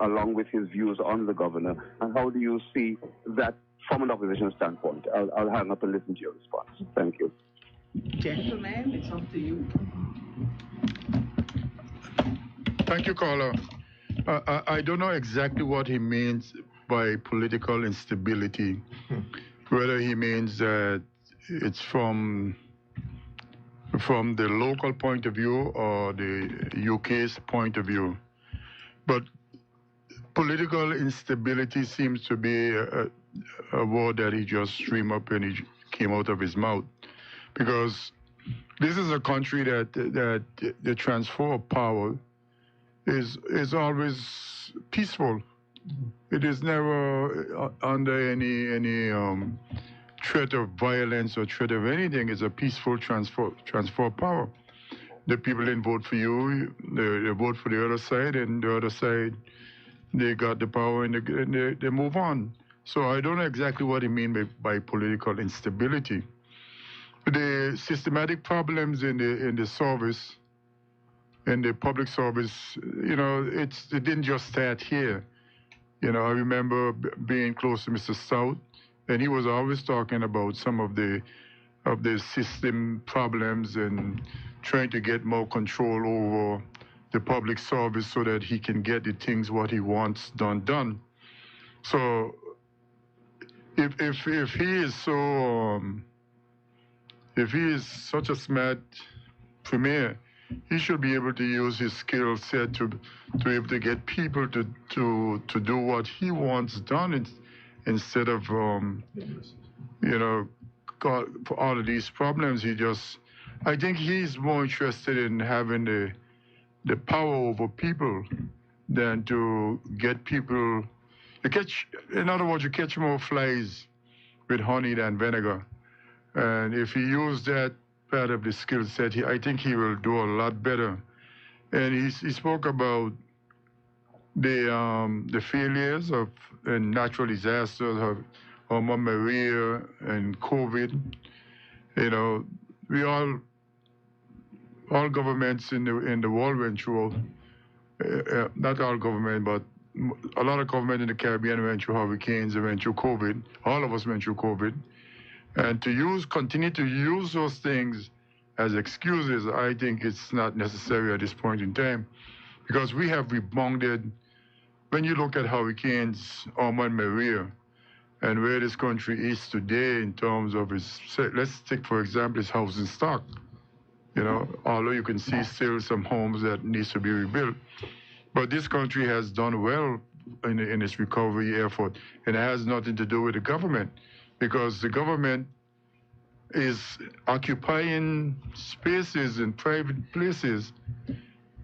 along with his views on the governor, and how do you see that from an opposition standpoint? I'll hang up and listen to your response. Thank you. Gentlemen, it's up to you. Thank you, caller. I don't know exactly what he means by political instability, whether he means that it's from the local point of view or the UK's point of view. But political instability seems to be a word that he just streamed up and he came out of his mouth. Because this is a country that the transfer of power is always peaceful. It is never under any threat of violence or threat of anything. It's a peaceful transfer of power. The people didn't vote for you, they vote for the other side, and the other side, they got the power and they move on. So I don't know exactly what he means by political instability. The systematic problems in the service, in the public service, it didn't just start here. I remember being close to Mr. South, and he was always talking about some of the the system problems and trying to get more control over the public service so that he can get the things what he wants done. So if he is so if he is such a smart premier, he should be able to use his skill set to be able to get people to do what he wants done instead of for all of these problems. I think he's more interested in having the power over people than to get people. In other words, you catch more flies with honey than vinegar. And if he used that part of the skill set, I think he will do a lot better. And he spoke about the failures of natural disasters of Maria and COVID. We all governments in the world went through. Not all government, but a lot of government in the Caribbean went through hurricanes, they went through COVID. All of us went through COVID. And continue to use those things as excuses, I think it's not necessary at this point in time, because we have rebounded. When you look at hurricanes, Irma and Maria, and where this country is today in terms of let's take, for example, its housing stock. Although you can see still some homes that needs to be rebuilt, but this country has done well in its recovery effort, and it has nothing to do with the government, because the government is occupying spaces in private places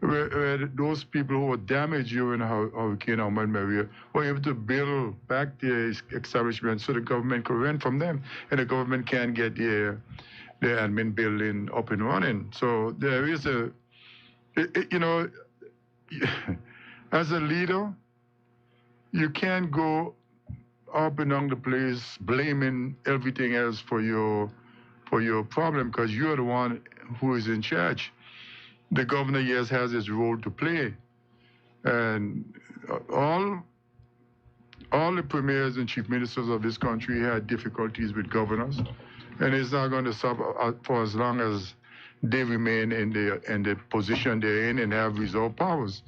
where those people who were damaged during Hurricane Irma and Maria were able to build back their establishment so the government could rent from them, and the government can get their admin building up and running. So there is as a leader, you can't go up and down the place blaming everything else for your problem, because you're the one who is in charge. The governor, yes, has his role to play, and all the premiers and chief ministers of this country had difficulties with governors, and it's not going to stop for as long as they remain in the position they're in and have reserve powers.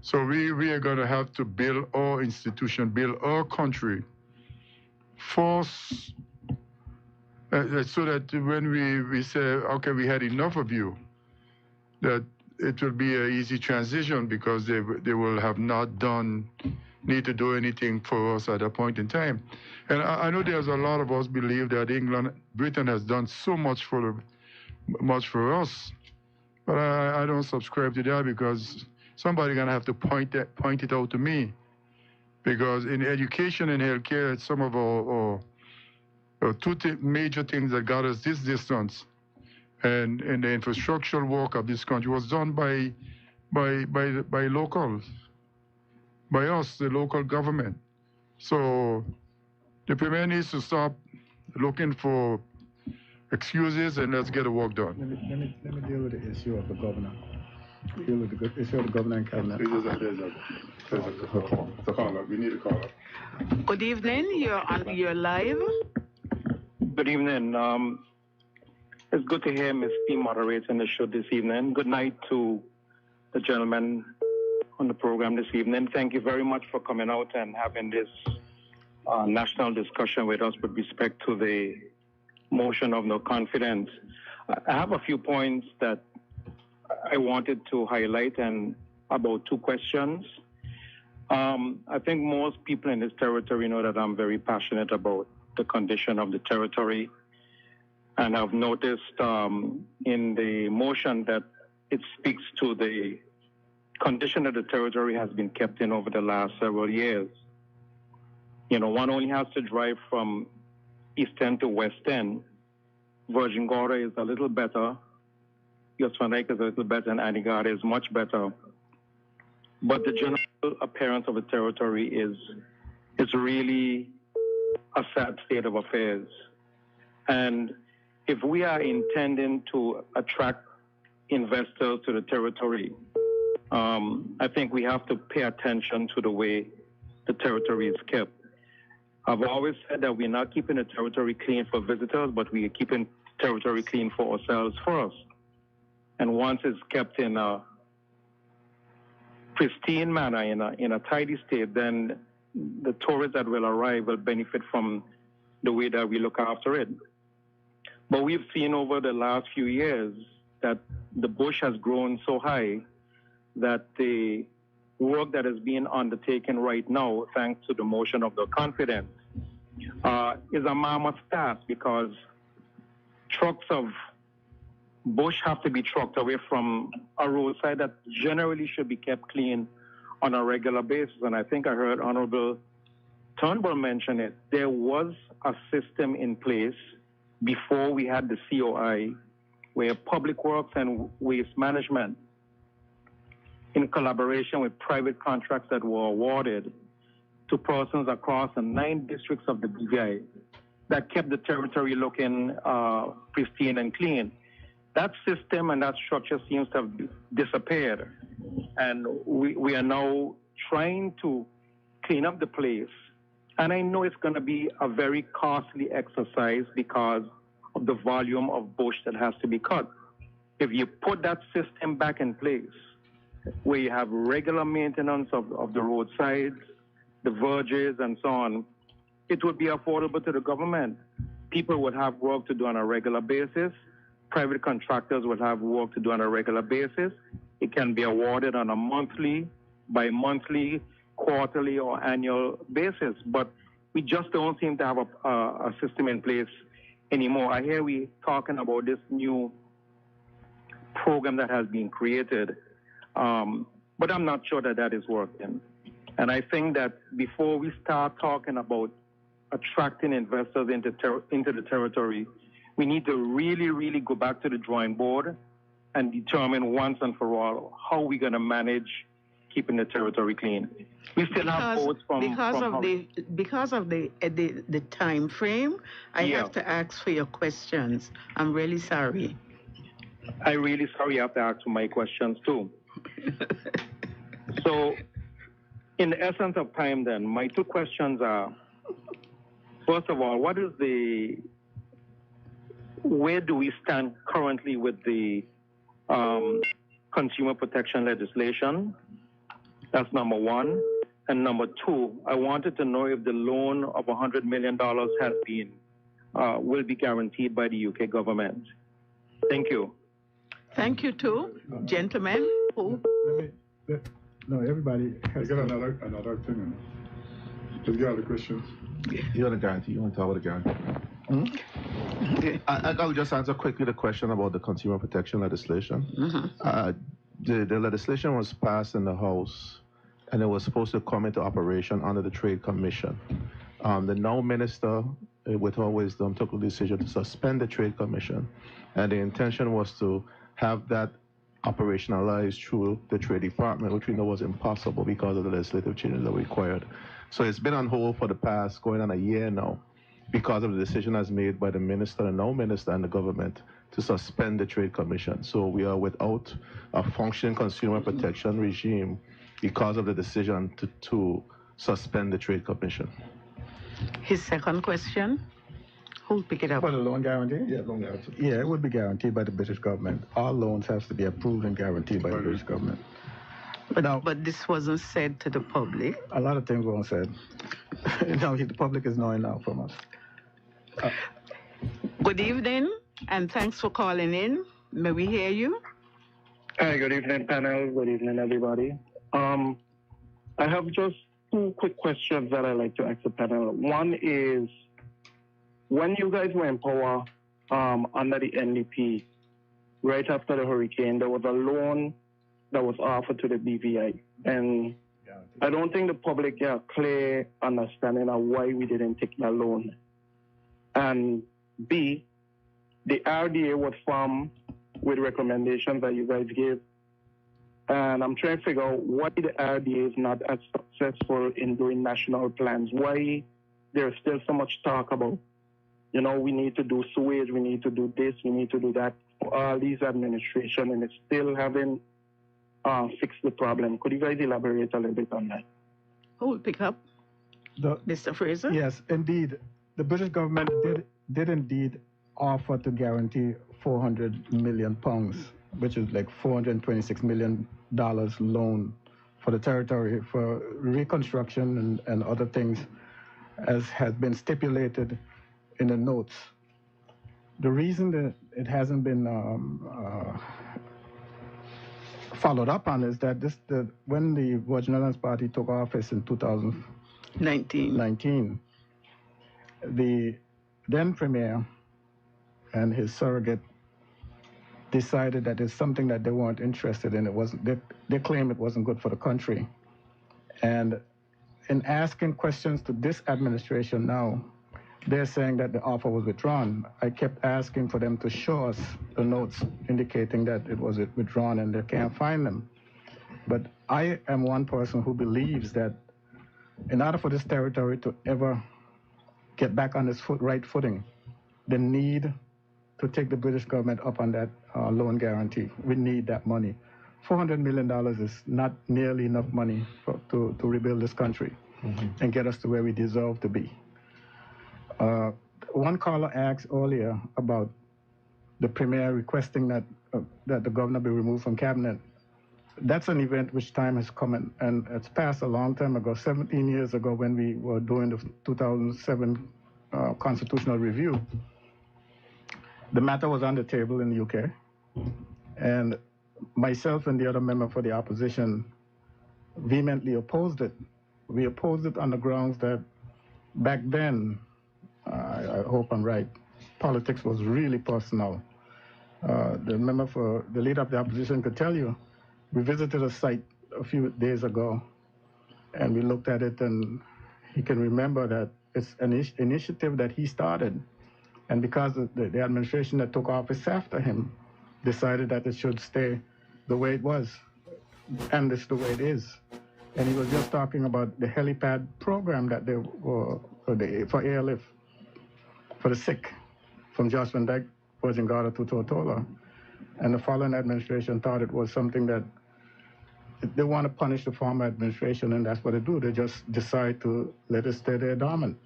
So we are going to have to build our institution, build our country, force, so that when we say, okay, we had enough of you, that it will be an easy transition, because they will have not need to do anything for us at a point in time. And I know there's a lot of us believe that Britain has done so much for us, but I don't subscribe to that, because somebody's gonna have to point it out to me. Because in education and healthcare, some of our two major things that got us this distance, and the infrastructural work of this country was done by locals, by us, the local government. So the premier needs to stop looking for excuses, and let's get the work done. Let me deal with the issue of the governor. Deal with the issue of the governor and cabinet. There's a caller. We need a caller. Good evening. You're live. Good evening. It's good to hear Ms. P moderating the show this evening. Good night to the gentleman on the program this evening. Thank you very much for coming out and having this national discussion with us with respect to the motion of no confidence. I have a few points that I wanted to highlight, and about two questions. I think most people in this territory know that I'm very passionate about the condition of the territory. And I've noticed in the motion that it speaks to the condition that the territory has been kept in over the last several years. One only has to drive from East End to West End. Virgin Gorda is a little better. Van Dyke is a little better, and Antigua is much better. But the general appearance of the territory is really a sad state of affairs. And if we are intending to attract investors to the territory, I think we have to pay attention to the way the territory is kept. I've always said that we're not keeping the territory clean for visitors, but we are keeping territory clean for ourselves first. And once it's kept in a pristine manner, in a tidy state, then the tourists that will arrive will benefit from the way that we look after it. But we've seen over the last few years that the bush has grown so high that the work that is being undertaken right now, thanks to the motion of the confidence, is a mammoth task, because trucks of bush have to be trucked away from a roadside that generally should be kept clean on a regular basis. And I think I heard Honorable Turnbull mention it. There was a system in place before we had the COI, where Public Works and Waste Management, in collaboration with private contracts that were awarded to persons across the 9 districts of the BVI, that kept the territory looking pristine and clean. That system and that structure seems to have disappeared. And we are now trying to clean up the place. And I know it's going to be a very costly exercise because of the volume of bush that has to be cut. If you put that system back in place, where you have regular maintenance of the roadsides, the verges, and so on, it would be affordable to the government. People would have work to do on a regular basis. Private contractors would have work to do on a regular basis. It can be awarded on a monthly, bi-monthly, quarterly, or annual basis. But we just don't seem to have a system in place anymore. I hear we talking about this new program that has been created, but I'm not sure that that is working. And I think that before we start talking about attracting investors into the territory, we need to really, really go back to the drawing board and determine once and for all how we're going to manage keeping the territory clean. We still have votes from because of the time frame. I have to ask for your questions. I'm really sorry. I'm really sorry I have to ask for my questions too. So, in the essence of time, then, my 2 questions are: first of all, where do we stand currently with the consumer protection legislation? That's number 1. And number 2, I wanted to know if the loan of $100 million has been, will be guaranteed by the UK government. Thank you. Thank you too, gentlemen. No, everybody has got another thing. Just got other questions. You want a guarantee? You want to talk about a guarantee? I'll just answer quickly the question about the consumer protection legislation. The legislation was passed in the House, and it was supposed to come into operation under the Trade Commission. The now minister, with all wisdom, took the decision to suspend the Trade Commission, and the intention was to have that operationalized through the Trade Department, which we know was impossible because of the legislative changes that were required. So it's been on hold for the past going on a year now because of the decision as made by the minister, the now minister, and the government to suspend the Trade Commission. So we are without a functioning consumer protection regime because of the decision to suspend the Trade Commission. His second question, who'll pick it up? For the loan guarantee? Yeah, loan guarantee. Yeah, it would be guaranteed by the British government. All loans have to be approved and guaranteed by the British government. But this wasn't said to the public. A lot of things weren't said. No, the public is knowing now from us. Good evening, and thanks for calling in. May we hear you? Hi, good evening, panel. Good evening, everybody. I have just 2 quick questions that I'd like to ask the panel. One is, when you guys were in power under the NDP, right after the hurricane, there was a loan that was offered to the BVI. And I don't think the public got a clear understanding of why we didn't take that loan. And B, the RDA was formed with recommendations that you guys gave. And I'm trying to figure out why the RDA is not as successful in doing national plans. Why there's still so much talk about, we need to do sewage, we need to do this, we need to do that. All these administration, and it's still haven't fixed the problem. Could you guys elaborate a little bit on that? Who will pick up? Mr. Fraser? Yes, indeed. The British government did indeed offer to guarantee 400 million pounds, which is like $426 million loan for the territory for reconstruction and other things, as has been stipulated in the notes. The reason that it hasn't been followed up on is that when the Virgin Islands Party took office in 2019, the then Premier and his surrogate decided that it's something that they weren't interested in. It wasn't. They claim it wasn't good for the country. And in asking questions to this administration now, they're saying that the offer was withdrawn. I kept asking for them to show us the notes indicating that it was withdrawn, and they can't find them. But I am one person who believes that in order for this territory to ever get back on its right footing, they need to take the British government up on that loan guarantee. We need that money. $400 million is not nearly enough money to rebuild this country and get us to where we deserve to be. One caller asked earlier about the Premier requesting that the governor be removed from cabinet. That's an event which time has come, and it's passed a long time ago, 17 years ago, when we were doing the 2007 constitutional review. The matter was on the table in the UK, and myself and the other member for the opposition vehemently opposed it. We opposed it on the grounds that back then, I hope I'm right, politics was really personal. The leader of the opposition could tell you, we visited a site a few days ago, and we looked at it, and he can remember that it's an initiative that he started. And because the administration that took office after him decided that it should stay the way it was, and it's the way it is. And he was just talking about the helipad program that they were for airlift for the sick from Jost Van Dyke, Virgin Gorda to Tortola. And the following administration thought it was something that they want to punish the former administration, and that's what they do. They just decide to let it stay there dormant.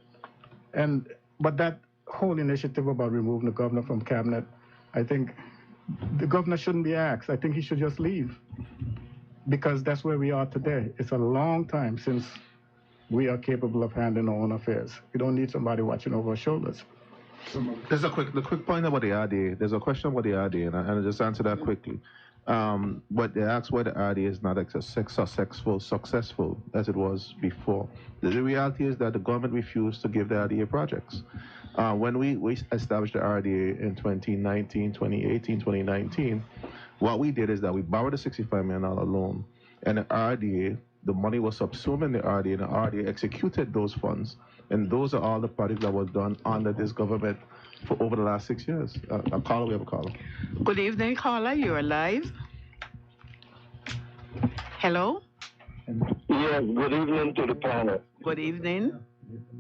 But that whole initiative about removing the governor from cabinet, I think the governor shouldn't be asked. I think he should just leave, because that's where we are today. It's a long time since we are capable of handling our own affairs. We don't need somebody watching over our shoulders. There's the quick point about the RDA. There's a question about the RDA, and I'll just answer that quickly. But they asked why the RDA is not successful as it was before. The reality is that the government refused to give the RDA projects. When we established the RDA in 2018, 2019, what we did is that we borrowed a $65 million loan, and the RDA, the money was subsumed in the RDA, and the RDA executed those funds. And those are all the projects that were done under this government for over the last 6 years. We have a caller. Good evening, caller. You're live. Hello? Yes, good evening to the panel. Good evening.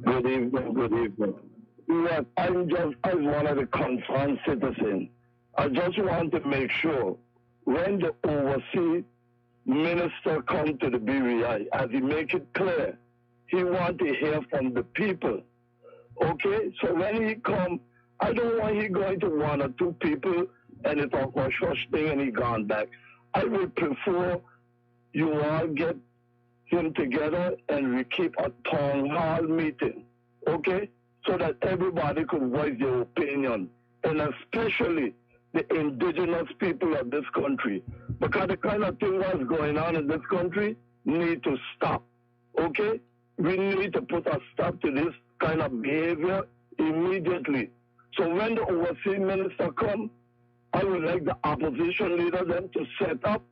Good evening. Yes, I'm just, as one of the concerned citizens, I just want to make sure when the overseas minister comes to the BVI, as he make it clear, he want to hear from the people. Okay? So when he come, I don't want he going to one or two people and he talk about such thing and he gone back. I would prefer you all get him together and we keep a town hall meeting. Okay? So that everybody could voice their opinion, and especially the indigenous people of this country. Because the kind of thing that's going on in this country need to stop. Okay? We need to put a stop to this kind of behavior immediately. So when the overseas minister comes, I would like the opposition leader then to set up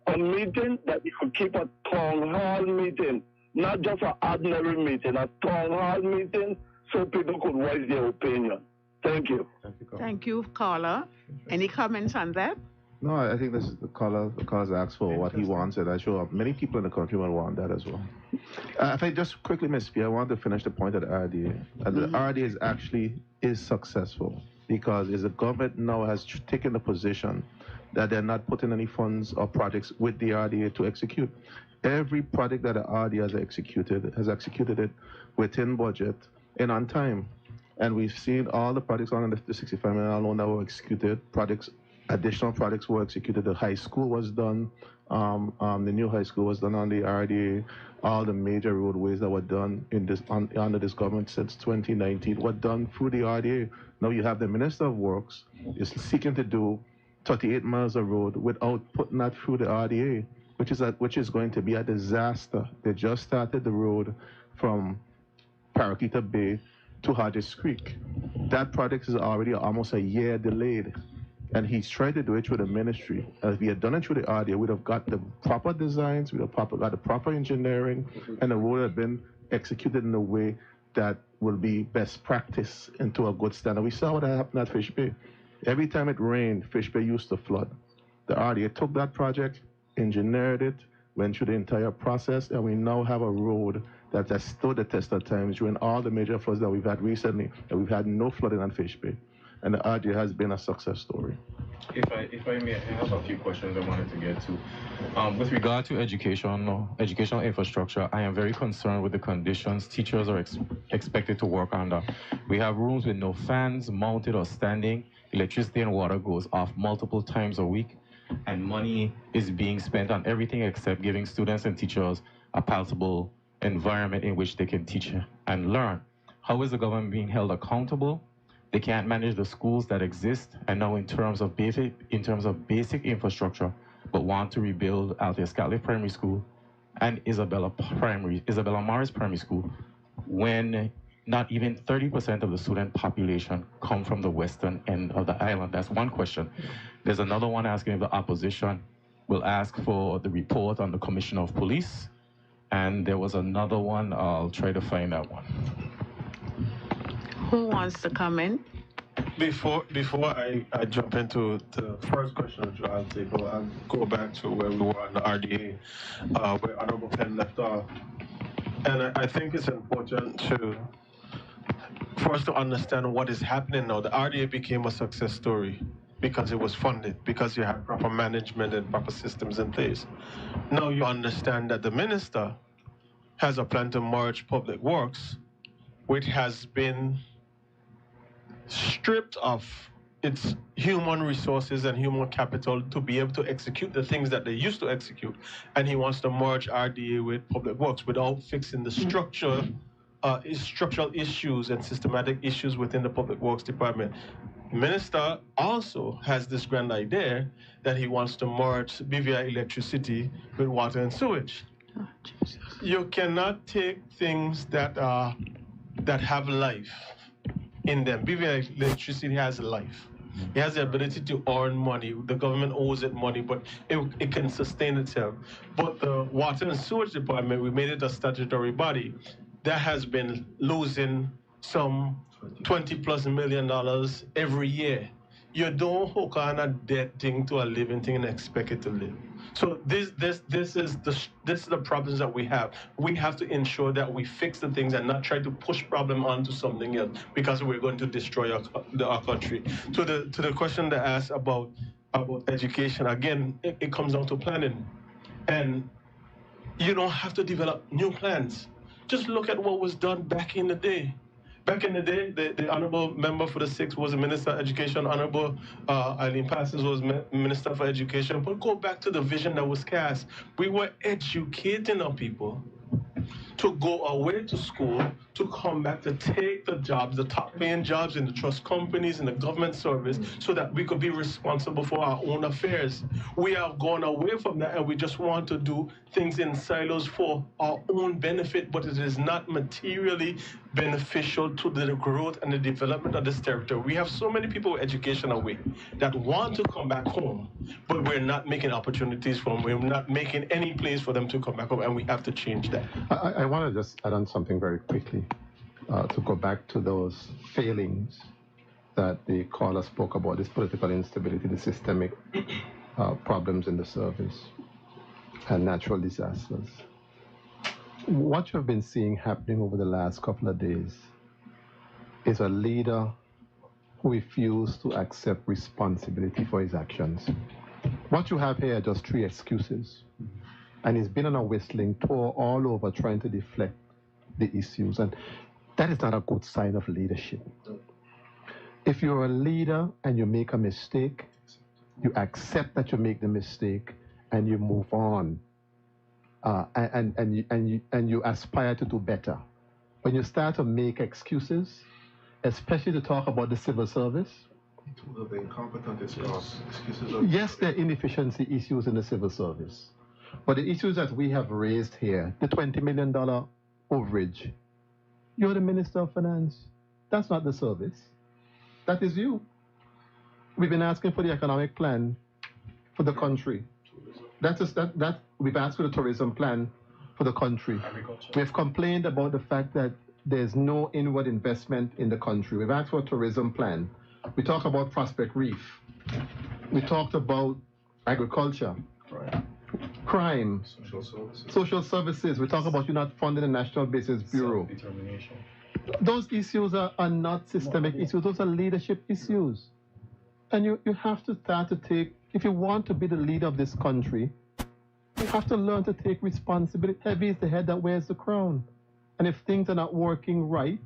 a meeting that we could keep a town hall meeting, not just an ordinary meeting, a town hall meeting, so people could voice their opinion. Thank you. Thank you, caller. Any comments on that? No, I think this is the caller's asked for what he wants, and I'm sure many people in the country will want that as well. If I just quickly, Ms. Spear, I want to finish the point of the RDA. The RDA is successful because the government now has taken the position that they're not putting any funds or projects with the RDA to execute. Every project that the RDA has executed it within budget and on time. And we've seen all the projects on the 65 million alone that were executed. Additional projects were executed. The high school was done. The new high school was done on the RDA. All the major roadways that were done under this government since 2019 were done through the RDA. Now you have the Minister of Works is seeking to do 38 miles of road without putting that through the RDA, which is going to be a disaster. They just started the road from Paraquita Bay to Hodges Creek. That project is already almost a year delayed. And he's tried to do it through the ministry. If he had done it through the RDA, we'd have got the proper designs, we'd have got the proper engineering, and the road would have been executed in a way that will be best practice into a good standard. We saw what happened at Fish Bay. Every time it rained, Fish Bay used to flood. The RDA took that project, engineered it, went through the entire process, and we now have a road that has stood the test of time during all the major floods that we've had recently, and we've had no flooding on Fish Bay. And the RDA has been a success story. If I may, I have a few questions I wanted to get to. With regard to educational infrastructure, I am very concerned with the conditions teachers are expected to work under. We have rooms with no fans, mounted or standing. Electricity and water goes off multiple times a week, and money is being spent on everything except giving students and teachers a palatable environment in which they can teach and learn. How is the government being held accountable? They can't manage the schools that exist, and now in terms of basic infrastructure, but want to rebuild Althea Scatley Primary School and Isabella Morris Primary School, when not even 30% of the student population come from the western end of the island. That's one question. There's another one asking if the opposition will ask for the report on the Commissioner of Police, and there was another one. I'll try to find that one. Who wants to comment? Before I jump into the first question of Joel's table, I'll go back to where we were on the RDA, where Honorable Penn left off. And I think it's important for us to understand what is happening now. The RDA became a success story because it was funded, because you had proper management and proper systems in place. Now you understand that the minister has a plan to merge public works, which has been stripped of its human resources and human capital to be able to execute the things that they used to execute. And he wants to merge RDA with public works without fixing the structural issues and systematic issues within the public works department. Minister also has this grand idea that he wants to merge BVI electricity with water and sewage. Oh, you cannot take things that have life in them. BVI electricity has life. It has the ability to earn money. The government owes it money, but it can sustain itself. But the water and sewage department, we made it a statutory body that has been losing some $20+ million every year. You don't hook on a dead thing to a living thing and expect it to live. So this is the problems that we have. We have to ensure that we fix the things and not try to push problem onto something else because we're going to destroy our country. To the question that asked about education, again, it comes down to planning. And you don't have to develop new plans. Just look at what was done back in the day. Back in the day, the honorable member for the 6th was the Minister of Education. Honorable Eileen Parsons was Minister for Education. But go back to the vision that was cast. We were educating our people to go away to school, to come back to take the jobs, the top paying jobs in the trust companies, in the government service, so that we could be responsible for our own affairs. We have gone away from that and we just want to do things in silos for our own benefit, but it is not materially beneficial to the growth and the development of this territory. We have so many people with education away that want to come back home, but we're not making opportunities for them. We're not making any place for them to come back home, and we have to change that. I want to just add on something very quickly to go back to those failings that the caller spoke about, this political instability, the systemic problems in the service, and natural disasters. What you have been seeing happening over the last couple of days is a leader who refused to accept responsibility for his actions. What you have here are just 3 excuses. And he's been on a whistling tour all over trying to deflect the issues. And That is not a good sign of leadership. If you're a leader and you make a mistake, you accept that you make the mistake and you move on, and you aspire to do better. When you start to make excuses, especially to talk about the civil service, yes, there are inefficiency issues in the civil service, but the issues that we have raised here, the $20 million overage, you're the Minister of Finance. That's not the service. That is you. We've been asking for the economic plan for the country. We've asked for the tourism plan for the country. We've complained about the fact that there's no inward investment in the country. We've asked for a tourism plan. We talked about Prospect Reef. We talked about agriculture, crime, social services. We talk about you not funding the National Business Bureau. Those issues are not systemic issues. Those are leadership issues. And you have to start to take, if you want to be the leader of this country, you have to learn to take responsibility. Heavy is the head that wears the crown. And if things are not working right,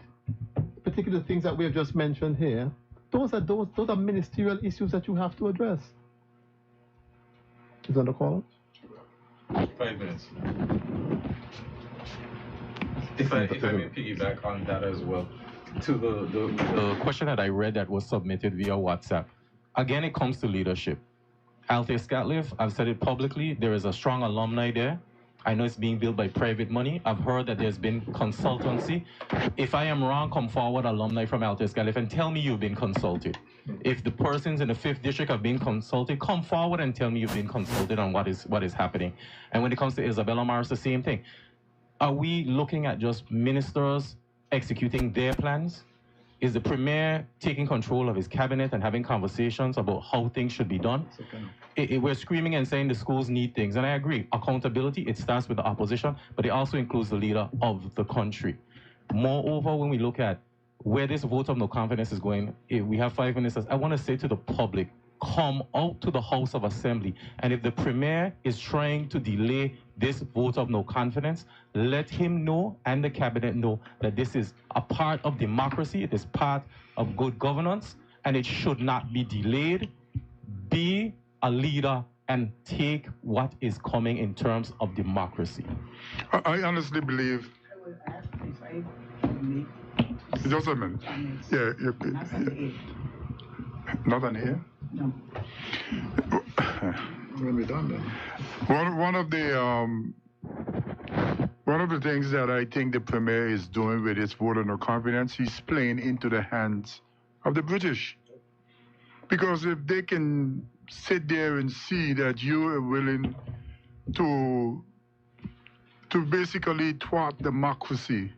particularly the things that we have just mentioned here, those are ministerial issues that you have to address. Is that the call? 5 minutes. If I may piggyback on that as well, to the question that I read that was submitted via WhatsApp. Again, it comes to leadership. Althea Scatliff, I've said it publicly, there is a strong alumni there. I know it's being built by private money. I've heard that there's been consultancy. If I am wrong, come forward, alumni from Althea Scatliff, and tell me you've been consulted. If the persons in the 5th district have been consulted, come forward and tell me you've been consulted on what is happening. And when it comes to Isabella Morris, the same thing. Are we looking at just ministers executing their plans? Is the Premier taking control of his cabinet and having conversations about how things should be done? We're screaming and saying the schools need things, and I agree. Accountability, it starts with the opposition, but it also includes the leader of the country. Moreover, when we look at where this vote of no confidence is going, we have 5 minutes. I want to say to the public, come out to the House of Assembly, and if the Premier is trying to delay this vote of no confidence, let him know and the cabinet know that this is a part of democracy, it is part of good governance, and it should not be delayed. Be a leader and take what is coming in terms of democracy. I honestly believe. Just a minute. Yeah. Not an ear? No. When we done then. One of the things that I think the Premier is doing with his vote of no confidence, he's playing into the hands of the British. Because if they can sit there and see that you are willing to basically thwart democracy,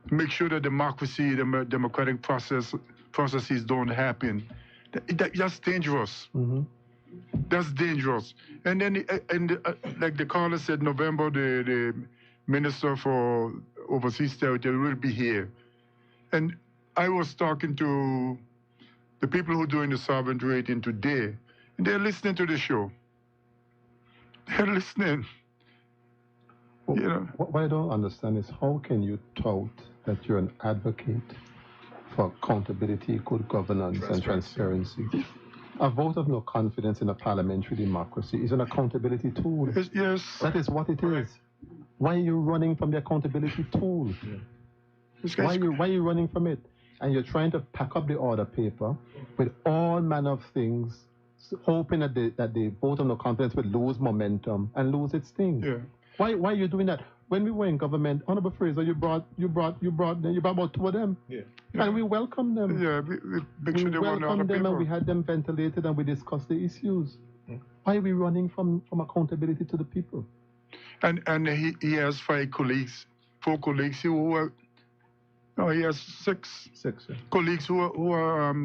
make sure that democracy, the democratic processes don't happen, that's dangerous. Mm-hmm. That's dangerous. And then, like the caller said, November, the Minister for Overseas Territory will be here. And I was talking to the people who are doing the sovereign rating today, and they're listening to the show. They're listening. Well, you know. What I don't understand is how can you tout that you're an advocate for accountability, good governance, and transparency? A vote of no confidence in a parliamentary democracy is an accountability tool. Yes. That is what it is. Why are you running from the accountability tool? Yeah. Why are you running from it? And you're trying to pack up the order paper with all manner of things, hoping that the vote of no confidence will lose momentum and lose its sting. Yeah. Why are you doing that? When we were in government, Honorable Fraser, you brought about 2 of them. Yeah. And we welcomed them. Yeah, we welcomed them and we had them ventilated and we discussed the issues. Yeah. Why are we running from accountability to the people? And he has 4 colleagues who are, no, he has 6 colleagues who are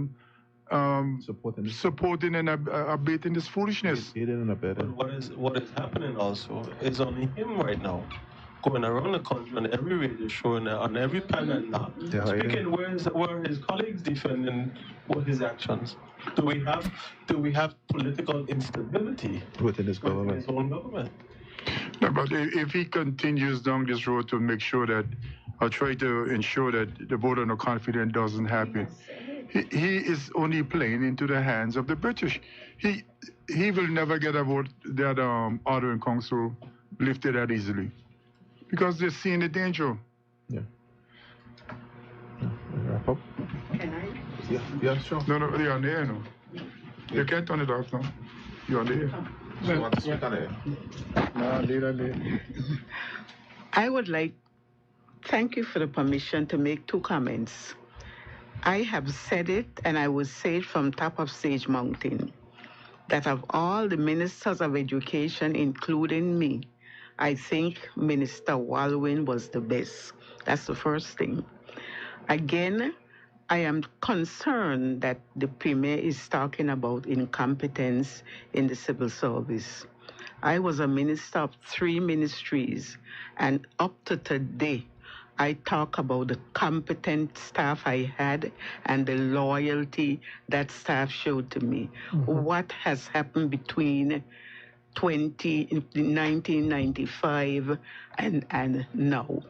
supporting and abating this foolishness. What is happening also is on him right now, going around the country on every radio show and on every panel now, speaking where his colleagues defending what his actions. Do we have political instability within his government? His own government. No, but if he continues down this road to make sure that or try to ensure that the vote of no confidence doesn't happen. He is only playing into the hands of the British. He will never get a vote that order in council lifted that easily because they're seeing the danger. Yeah. Wrap up. Can I? Yeah, sure. No, you're on the air now. You can't turn it off now. You're on the air. So you want to speak on it? No, leave. I would like, thank you for the permission to make 2 comments. I have said it, and I will say it from top of Sage Mountain, that of all the ministers of education, including me, I think Minister Walwyn was the best. That's the first thing. Again, I am concerned that the Premier is talking about incompetence in the civil service. I was a minister of 3 ministries, and up to today, I talk about the competent staff I had and the loyalty that staff showed to me. What has happened between 1995 and now?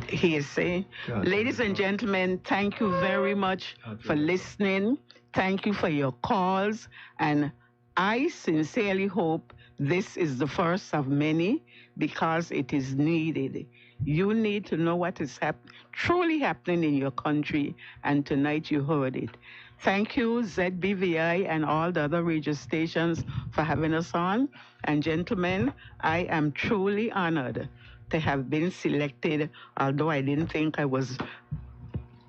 He is saying, ladies and gentlemen, thank you very much for listening. Thank you for your calls. And I sincerely hope this is the first of many because it is needed. You need to know what is truly happening in your country, and tonight you heard it. Thank you, ZBVI and all the other radio stations for having us on. And gentlemen, I am truly honored to have been selected, although I didn't think I was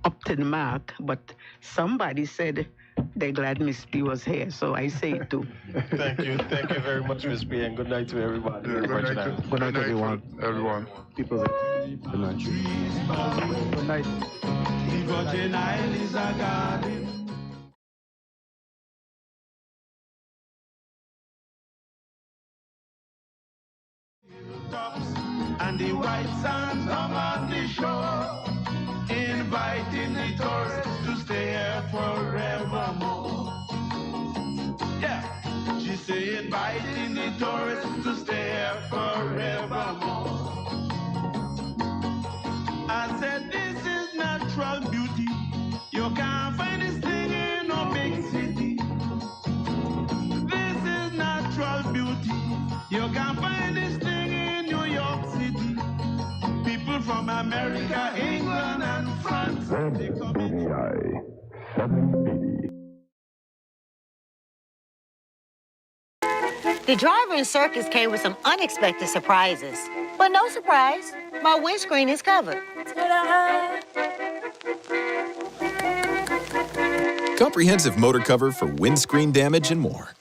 up to the mark, but somebody said they're glad Miss P was here, so I say it too. Thank you very much, Miss P, and good night to everybody. Good night, everyone. People, good night. Good night. The Virgin Isle is a garden. And the white sand come on the shore, inviting the tourists to stay here forevermore. Yeah, she say inviting the tourists to stay here forevermore. I said this is natural beauty. You can't find this thing in no big city. This is natural beauty. You can't find this thing in New York City. People from America, England, and France. ZBVI 780. The driver in Circus came with some unexpected surprises. But no surprise, my windscreen is covered. Comprehensive motor cover for windscreen damage and more.